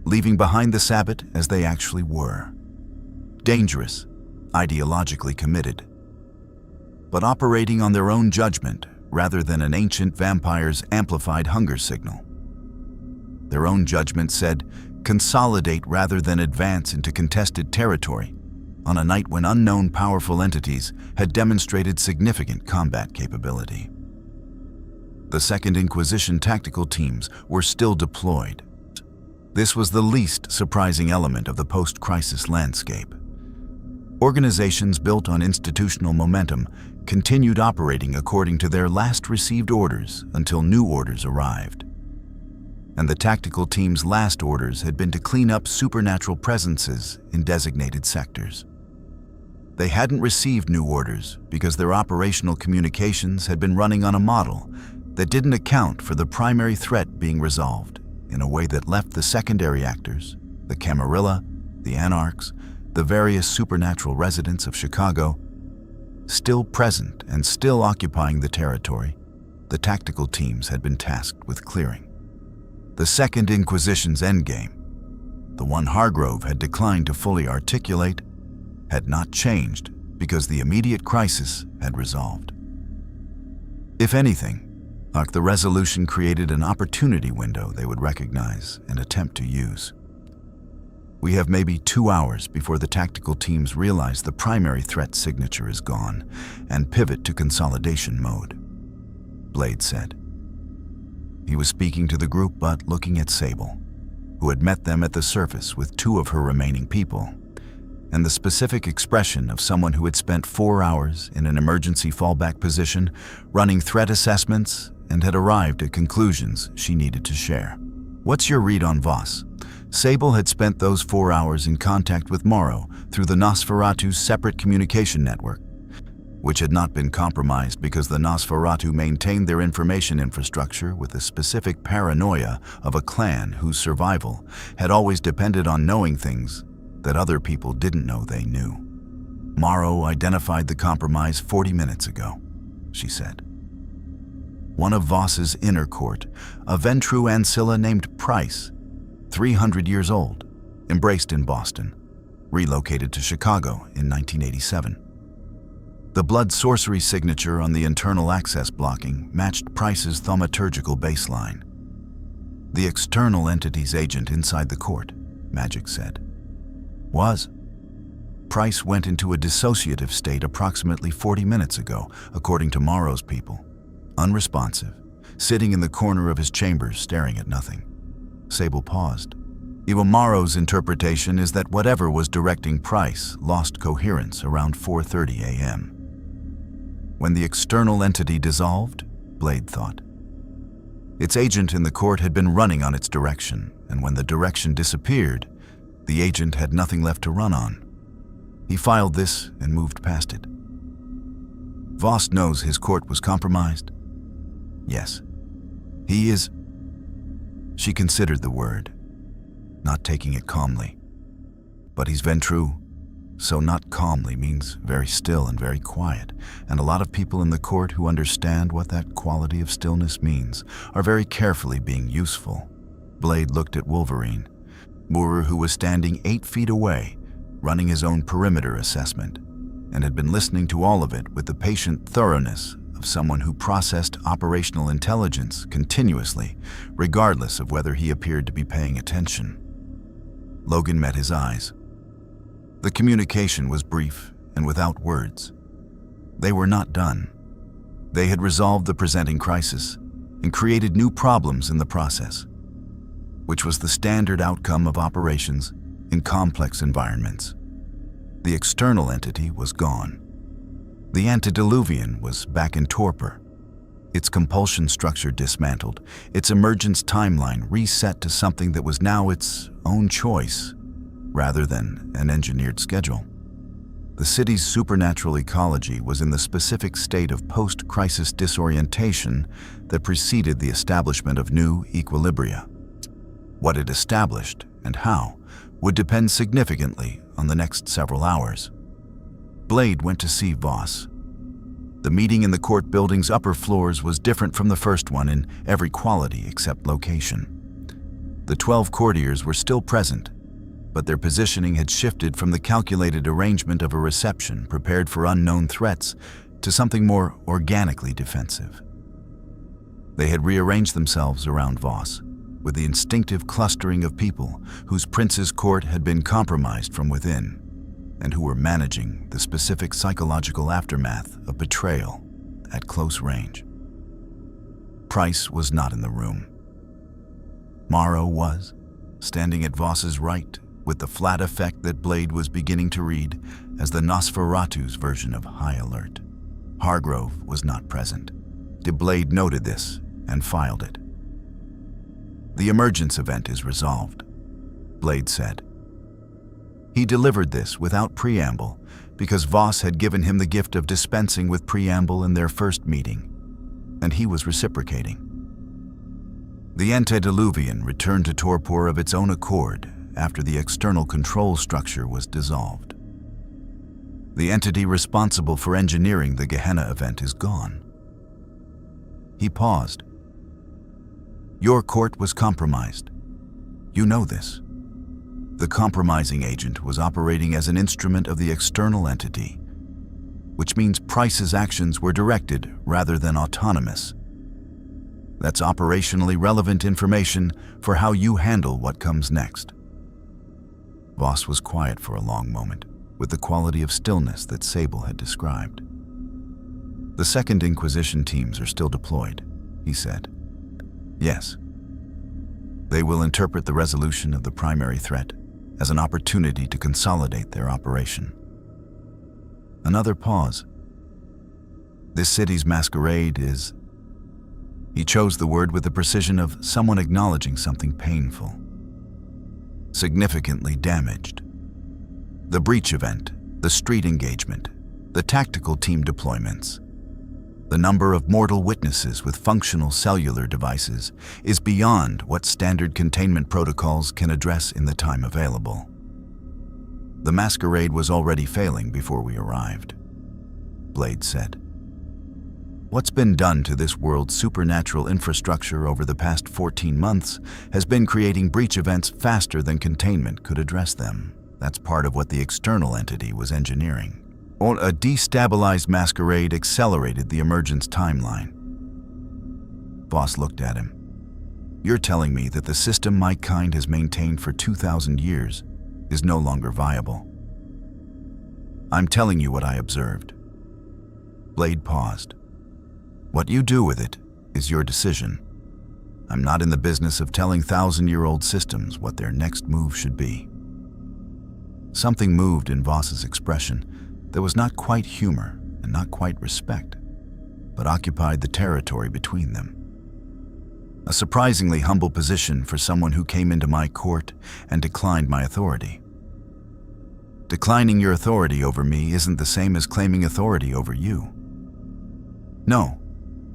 leaving behind the Sabbat as they actually were. Dangerous, ideologically committed, but operating on their own judgment rather than an ancient vampire's amplified hunger signal. Their own judgment said, consolidate rather than advance into contested territory, on a night when unknown powerful entities had demonstrated significant combat capability. The Second Inquisition tactical teams were still deployed. This was the least surprising element of the post-crisis landscape. Organizations built on institutional momentum continued operating according to their last received orders until new orders arrived. And the tactical team's last orders had been to clean up supernatural presences in designated sectors. They hadn't received new orders because their operational communications had been running on a model that didn't account for the primary threat being resolved in a way that left the secondary actors, the Camarilla, the Anarchs, the various supernatural residents of Chicago, still present and still occupying the territory the tactical teams had been tasked with clearing. The Second Inquisition's endgame, the one Hargrove had declined to fully articulate, had not changed because the immediate crisis had resolved. If anything, the resolution created an opportunity window they would recognize and attempt to use. We have maybe 2 hours before the tactical teams realize the primary threat signature is gone and pivot to consolidation mode, Blade said. He was speaking to the group but looking at Sable, who had met them at the surface with 2 of her remaining people, and the specific expression of someone who had spent 4 hours in an emergency fallback position running threat assessments and had arrived at conclusions she needed to share. "What's your read on Voss?" Sable had spent those 4 hours in contact with Morrow through the Nosferatu's separate communication network, which had not been compromised because the Nosferatu maintained their information infrastructure with the specific paranoia of a clan whose survival had always depended on knowing things that other people didn't know they knew. "Morrow identified the compromise 40 minutes ago," she said. One of Voss's inner court, a Ventrue ancilla named Price, 300 years old, embraced in Boston, relocated to Chicago in 1987. The blood sorcery signature on the internal access blocking matched Price's thaumaturgical baseline. "The external entity's agent inside the court," Magic said. "Was. Price went into a dissociative state approximately 40 minutes ago, according to Morrow's people. Unresponsive, sitting in the corner of his chambers staring at nothing." Sable paused. Even Morrow's interpretation is that whatever was directing Price lost coherence around 4:30 a.m. When the external entity dissolved, Blade thought. Its agent in the court had been running on its direction, and when the direction disappeared, the agent had nothing left to run on. He filed this and moved past it. "Voss knows his court was compromised?" "Yes. He is..." She considered the word, not taking it calmly. "But he's Ventrue, so not calmly means very still and very quiet, and a lot of people in the court who understand what that quality of stillness means are very carefully being useful." Blade looked at Wolverine, who was standing 8 feet away, running his own perimeter assessment, and had been listening to all of it with the patient thoroughness of someone who processed operational intelligence continuously, regardless of whether he appeared to be paying attention. Logan met his eyes. The communication was brief and without words. They were not done. They had resolved the presenting crisis and created new problems in the process, which was the standard outcome of operations in complex environments. The external entity was gone. The antediluvian was back in torpor, its compulsion structure dismantled, its emergence timeline reset to something that was now its own choice, rather than an engineered schedule. The city's supernatural ecology was in the specific state of post-crisis disorientation that preceded the establishment of new equilibria. What it established and how would depend significantly on the next several hours. Blade went to see Voss. The meeting in the court building's upper floors was different from the first one in every quality except location. The 12 courtiers were still present, but their positioning had shifted from the calculated arrangement of a reception prepared for unknown threats to something more organically defensive. They had rearranged themselves around Voss, with the instinctive clustering of people whose prince's court had been compromised from within, and who were managing the specific psychological aftermath of betrayal at close range. Price was not in the room. Morrow was, standing at Voss's right, with the flat effect that Blade was beginning to read as the Nosferatu's version of high alert. Hargrove was not present. Blade noted this and filed it. "The emergence event is resolved," Blade said. He delivered this without preamble because Voss had given him the gift of dispensing with preamble in their first meeting, and he was reciprocating. The antediluvian returned to torpor of its own accord after the external control structure was dissolved. The entity responsible for engineering the Gehenna event is gone. He paused. "Your court was compromised. You know this. The compromising agent was operating as an instrument of the external entity, which means Price's actions were directed rather than autonomous. That's operationally relevant information for how you handle what comes next." Voss was quiet for a long moment, with the quality of stillness that Sable had described. "The Second Inquisition teams are still deployed," he said. "Yes. They will interpret the resolution of the primary threat as an opportunity to consolidate their operation." Another pause. "This city's masquerade is..." He chose the word with the precision of someone acknowledging something painful. "Significantly damaged. The breach event, the street engagement, the tactical team deployments. The number of mortal witnesses with functional cellular devices is beyond what standard containment protocols can address in the time available. The masquerade was already failing before we arrived," Blade said. "What's been done to this world's supernatural infrastructure over the past 14 months has been creating breach events faster than containment could address them. That's part of what the external entity was engineering. A destabilized masquerade accelerated the emergence timeline." Voss looked at him. "You're telling me that the system my kind has maintained for 2,000 years is no longer viable?" "I'm telling you what I observed." Blade paused. "What you do with it is your decision. I'm not in the business of telling 1,000-year-old systems what their next move should be." Something moved in Voss's expression that was not quite humor and not quite respect, but occupied the territory between them. A surprisingly humble position for someone who came into my court and declined my authority. Declining your authority over me isn't the same as claiming authority over you. "No,"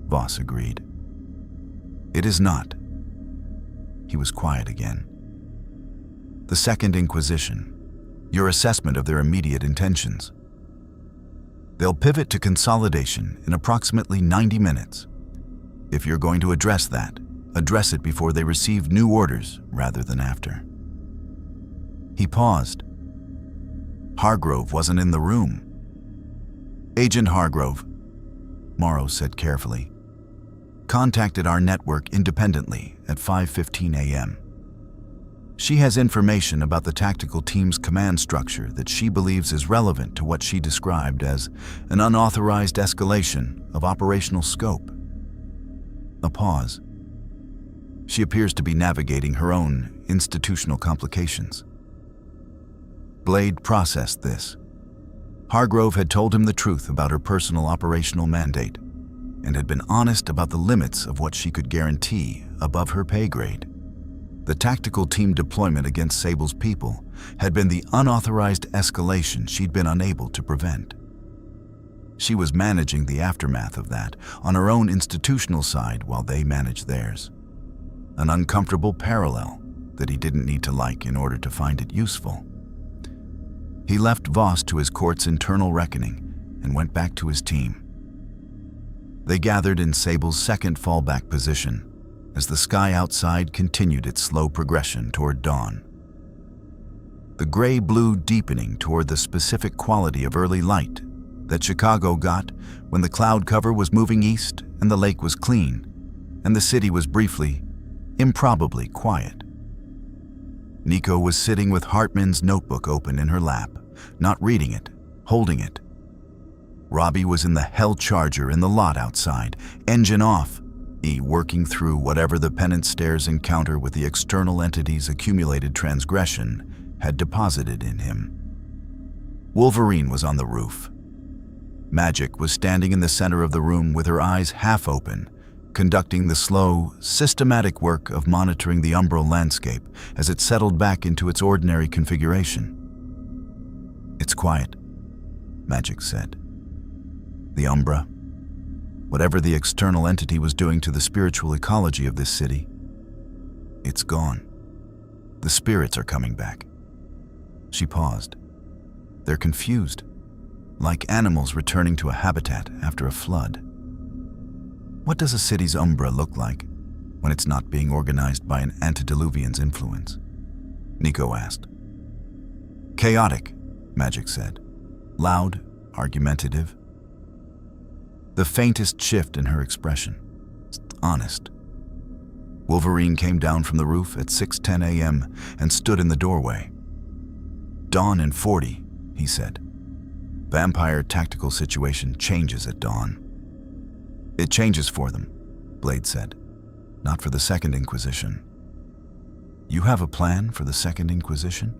Voss agreed. "It is not." He was quiet again. "The Second Inquisition, your assessment of their immediate intentions. They'll pivot to consolidation in approximately 90 minutes. If you're going to address that, address it before they receive new orders rather than after." He paused. "Hargrove wasn't in the room." "Agent Hargrove," Morrow said carefully, "contacted our network independently at 5:15 a.m. She has information about the tactical team's command structure that she believes is relevant to what she described as an unauthorized escalation of operational scope." A pause. "She appears to be navigating her own institutional complications." Blade processed this. Hargrove had told him the truth about her personal operational mandate and had been honest about the limits of what she could guarantee above her pay grade. The tactical team deployment against Sable's people had been the unauthorized escalation she'd been unable to prevent. She was managing the aftermath of that on her own institutional side while they managed theirs. An uncomfortable parallel that he didn't need to like in order to find it useful. He left Voss to his court's internal reckoning and went back to his team. They gathered in Sable's second fallback position as the sky outside continued its slow progression toward dawn. The gray-blue deepening toward the specific quality of early light that Chicago got when the cloud cover was moving east and the lake was clean, and the city was briefly, improbably quiet. Nico was sitting with Hartman's notebook open in her lap, not reading it, holding it. Robbie was in the Hell Charger in the lot outside, engine off, working through whatever the penance stairs encounter with the external entity's accumulated transgression had deposited in him. Wolverine was on the roof. Magic was standing in the center of the room with her eyes half open, conducting the slow, systematic work of monitoring the umbral landscape as it settled back into its ordinary configuration. "It's quiet," Magic said. "The Umbra, whatever the external entity was doing to the spiritual ecology of this city, it's gone. The spirits are coming back." She paused. "They're confused, like animals returning to a habitat after a flood." "What does a city's Umbra look like when it's not being organized by an antediluvian's influence?" Nico asked. "Chaotic," Magic said. "Loud, argumentative." The faintest shift in her expression. Honest. Wolverine came down from the roof at 6:10 a.m. and stood in the doorway. "Dawn in 40, he said. "Vampire tactical situation changes at dawn." "It changes for them," Blade said. "Not for the Second Inquisition." "You have a plan for the Second Inquisition?"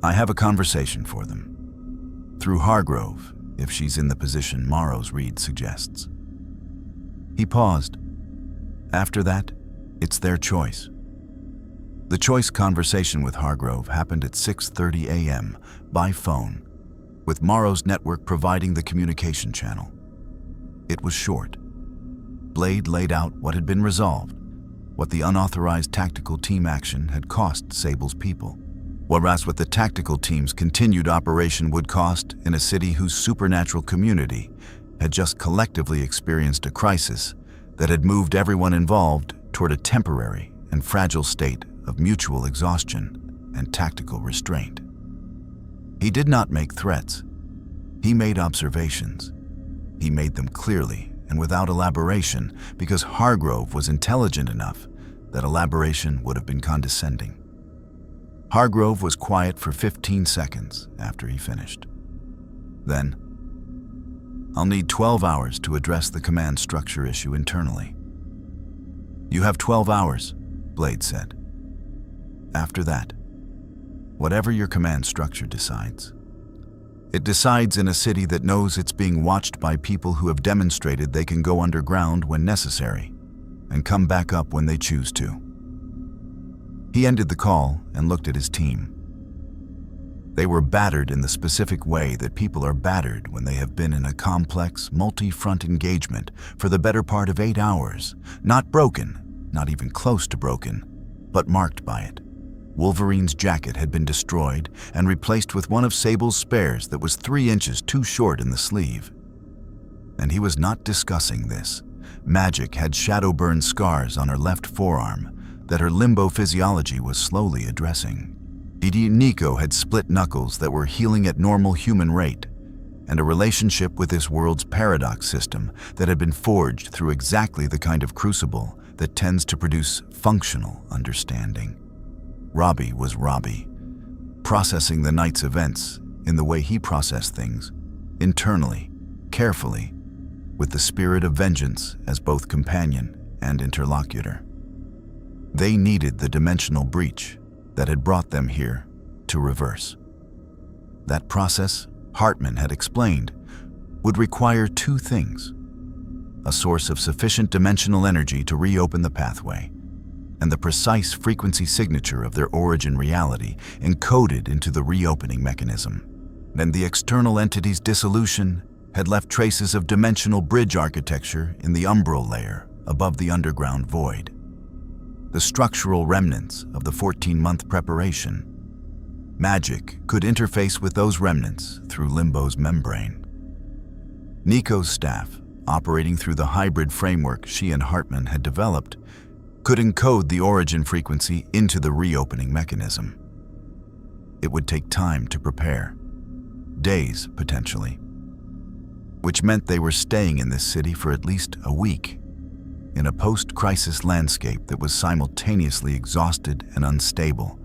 "I have a conversation for them. Through Hargrove, if she's in the position Morrow's Reed suggests." He paused. "After that, it's their choice." The choice conversation with Hargrove happened at 6:30 a.m. by phone, with Morrow's network providing the communication channel. It was short. Blade laid out what had been resolved, what the unauthorized tactical team action had cost Sable's people, whereas what the tactical team's continued operation would cost in a city whose supernatural community had just collectively experienced a crisis that had moved everyone involved toward a temporary and fragile state of mutual exhaustion and tactical restraint. He did not make threats. He made observations. He made them clearly and without elaboration because Hargrove was intelligent enough that elaboration would have been condescending. Hargrove was quiet for 15 seconds after he finished. Then, "I'll need 12 hours to address the command structure issue internally." "You have 12 hours, Blade said. "After that, whatever your command structure decides. It decides in a city that knows it's being watched by people who have demonstrated they can go underground when necessary and come back up when they choose to." He ended the call and looked at his team. They were battered in the specific way that people are battered when they have been in a complex, multi-front engagement for the better part of 8 hours, not broken, not even close to broken, but marked by it. Wolverine's jacket had been destroyed and replaced with one of Sable's spares that was 3 inches too short in the sleeve. And he was not discussing this. Magic had shadow-burn scars on her left forearm that her limbo physiology was slowly addressing. Nico had split knuckles that were healing at normal human rate, and a relationship with this world's paradox system that had been forged through exactly the kind of crucible that tends to produce functional understanding. Robbie was Robbie, processing the night's events in the way he processed things, internally, carefully, with the spirit of vengeance as both companion and interlocutor. They needed the dimensional breach that had brought them here to reverse. That process, Hartman had explained, would require 2 things: a source of sufficient dimensional energy to reopen the pathway, and the precise frequency signature of their origin reality encoded into the reopening mechanism. And the external entity's dissolution had left traces of dimensional bridge architecture in the umbral layer above the underground void. The structural remnants of the 14-month preparation. Magic could interface with those remnants through Limbo's membrane. Nico's staff, operating through the hybrid framework she and Hartman had developed, could encode the origin frequency into the reopening mechanism. It would take time to prepare, days potentially, which meant they were staying in this city for at least a week. in a post-crisis landscape that was simultaneously exhausted and unstable,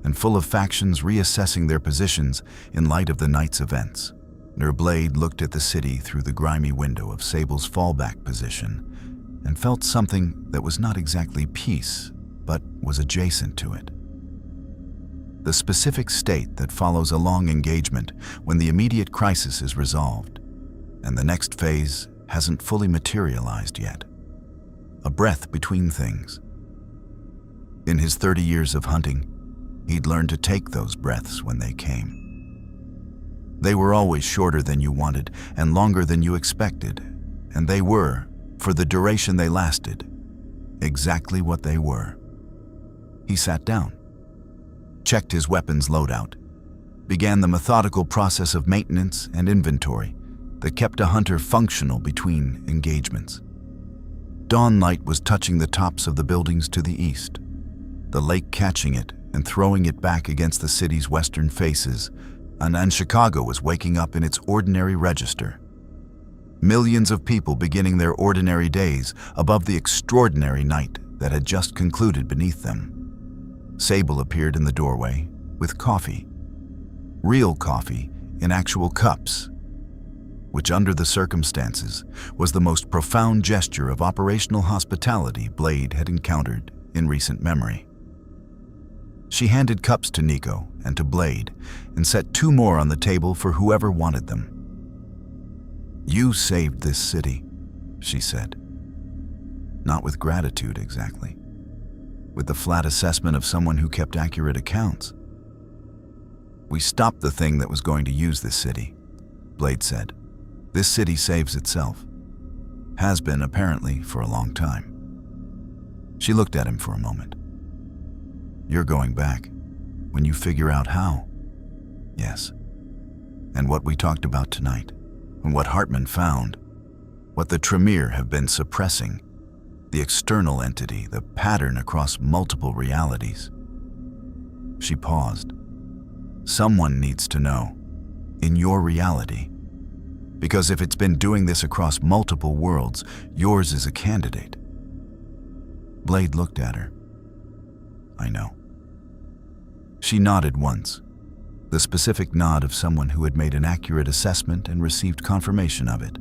and full of factions reassessing their positions in light of the night's events. Her blade looked at the city through the grimy window of Sable's fallback position and felt something that was not exactly peace, but was adjacent to it. The specific state that follows a long engagement when the immediate crisis is resolved, and the next phase hasn't fully materialized yet. A breath between things. In his 30 years of hunting, he'd learned to take those breaths when they came. They were always shorter than you wanted and longer than you expected, and they were, for the duration they lasted, exactly what they were. He sat down, checked his weapons loadout, began the methodical process of maintenance and inventory that kept a hunter functional between engagements. Dawn light was touching the tops of the buildings to the east, the lake catching it and throwing it back against the city's western faces, and Chicago was waking up in its ordinary register. Millions of people beginning their ordinary days above the extraordinary night that had just concluded beneath them. Sable appeared in the doorway with coffee. Real coffee in actual cups, which under the circumstances was the most profound gesture of operational hospitality Blade had encountered in recent memory. She handed cups to Nico and to Blade and set 2 more on the table for whoever wanted them. "You saved this city," she said. Not with gratitude exactly, with the flat assessment of someone who kept accurate accounts. "We stopped the thing that was going to use this city," Blade said. "This city saves itself. Has been, apparently, for a long time." She looked at him for a moment. "You're going back, when you figure out how." "Yes. And what we talked about tonight, and what Hartman found, what the Tremere have been suppressing, the external entity, the pattern across multiple realities." She paused. "Someone needs to know, in your reality. Because if it's been doing this across multiple worlds, yours is a candidate." Blade looked at her. "I know." She nodded once, the specific nod of someone who had made an accurate assessment and received confirmation of it,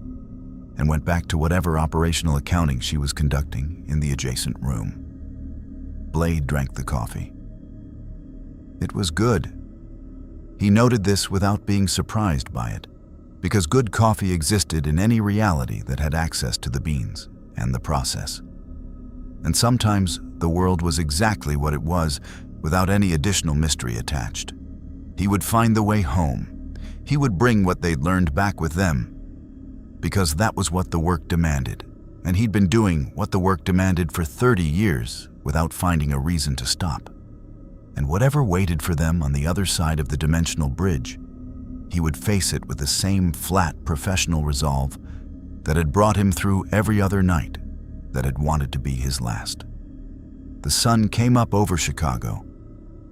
and went back to whatever operational accounting she was conducting in the adjacent room. Blade drank the coffee. It was good. He noted this without being surprised by it, because good coffee existed in any reality that had access to the beans and the process. And sometimes the world was exactly what it was without any additional mystery attached. He would find the way home. He would bring what they'd learned back with them, because that was what the work demanded, and he'd been doing what the work demanded for 30 years without finding a reason to stop. And whatever waited for them on the other side of the dimensional bridge, he would face it with the same flat professional resolve that had brought him through every other night that had wanted to be his last. The sun came up over Chicago,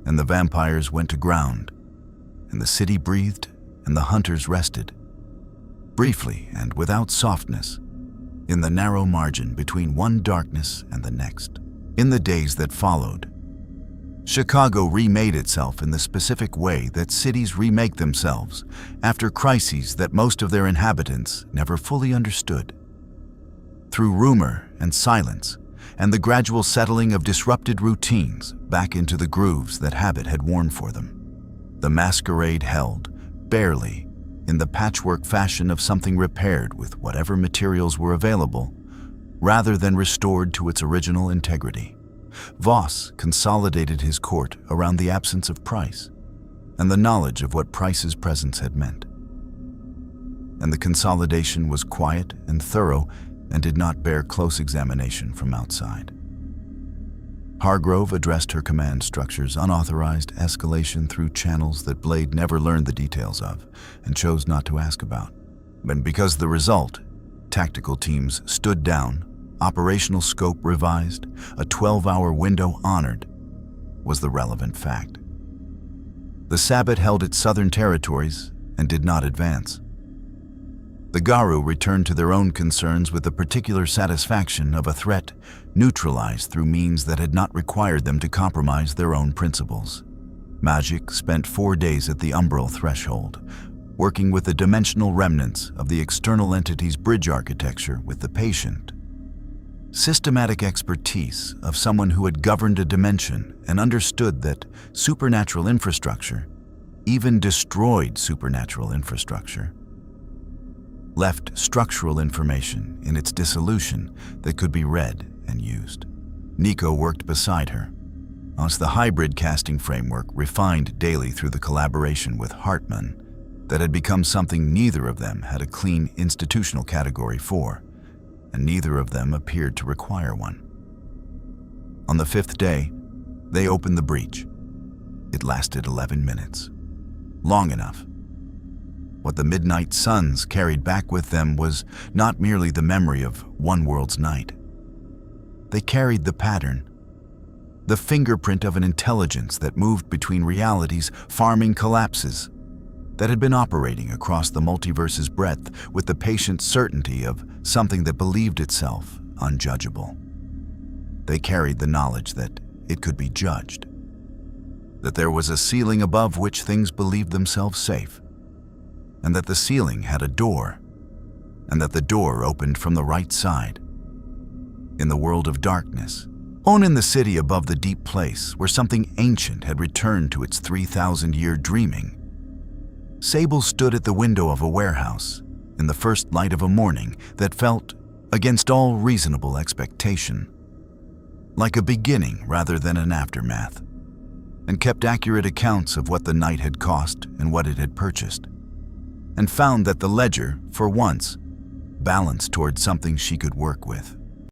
and the vampires went to ground, and the city breathed, and the hunters rested. Briefly and without softness, in the narrow margin between one darkness and the next. In the days that followed, Chicago remade itself in the specific way that cities remake themselves after crises that most of their inhabitants never fully understood. Through rumor and silence, and the gradual settling of disrupted routines back into the grooves that habit had worn for them, the masquerade held, barely, in the patchwork fashion of something repaired with whatever materials were available, rather than restored to its original integrity. Voss consolidated his court around the absence of Price, and the knowledge of what Price's presence had meant. And the consolidation was quiet and thorough and did not bear close examination from outside. Hargrove addressed her command structure's unauthorized escalation through channels that Blade never learned the details of and chose not to ask about. But because the result, tactical teams stood down, operational scope revised, a 12-hour window honored, was the relevant fact. The Sabbat held its southern territories and did not advance. The Garu returned to their own concerns with the particular satisfaction of a threat neutralized through means that had not required them to compromise their own principles. Magic spent 4 days at the umbral threshold, working with the dimensional remnants of the external entity's bridge architecture with the patient. Systematic expertise of someone who had governed a dimension and understood that supernatural infrastructure, even destroyed supernatural infrastructure, left structural information in its dissolution that could be read and used. Nico worked beside her, as the hybrid casting framework refined daily through the collaboration with Hartmann that had become something neither of them had a clean institutional category for, and neither of them appeared to require one. On the 5th day, they opened the breach. It lasted 11 minutes. Long enough. What the midnight suns carried back with them was not merely the memory of one world's night. They carried the pattern, the fingerprint of an intelligence that moved between realities, farming collapses, that had been operating across the multiverse's breadth with the patient certainty of something that believed itself unjudgeable. They carried the knowledge that it could be judged, that there was a ceiling above which things believed themselves safe, and that the ceiling had a door, and that the door opened from the right side. In the world of darkness, on in the city above the deep place where something ancient had returned to its 3,000-year dreaming, Sable stood at the window of a warehouse in the first light of a morning that felt, against all reasonable expectation, like a beginning rather than an aftermath, and kept accurate accounts of what the night had cost and what it had purchased, and found that the ledger, for once, balanced toward something she could work with.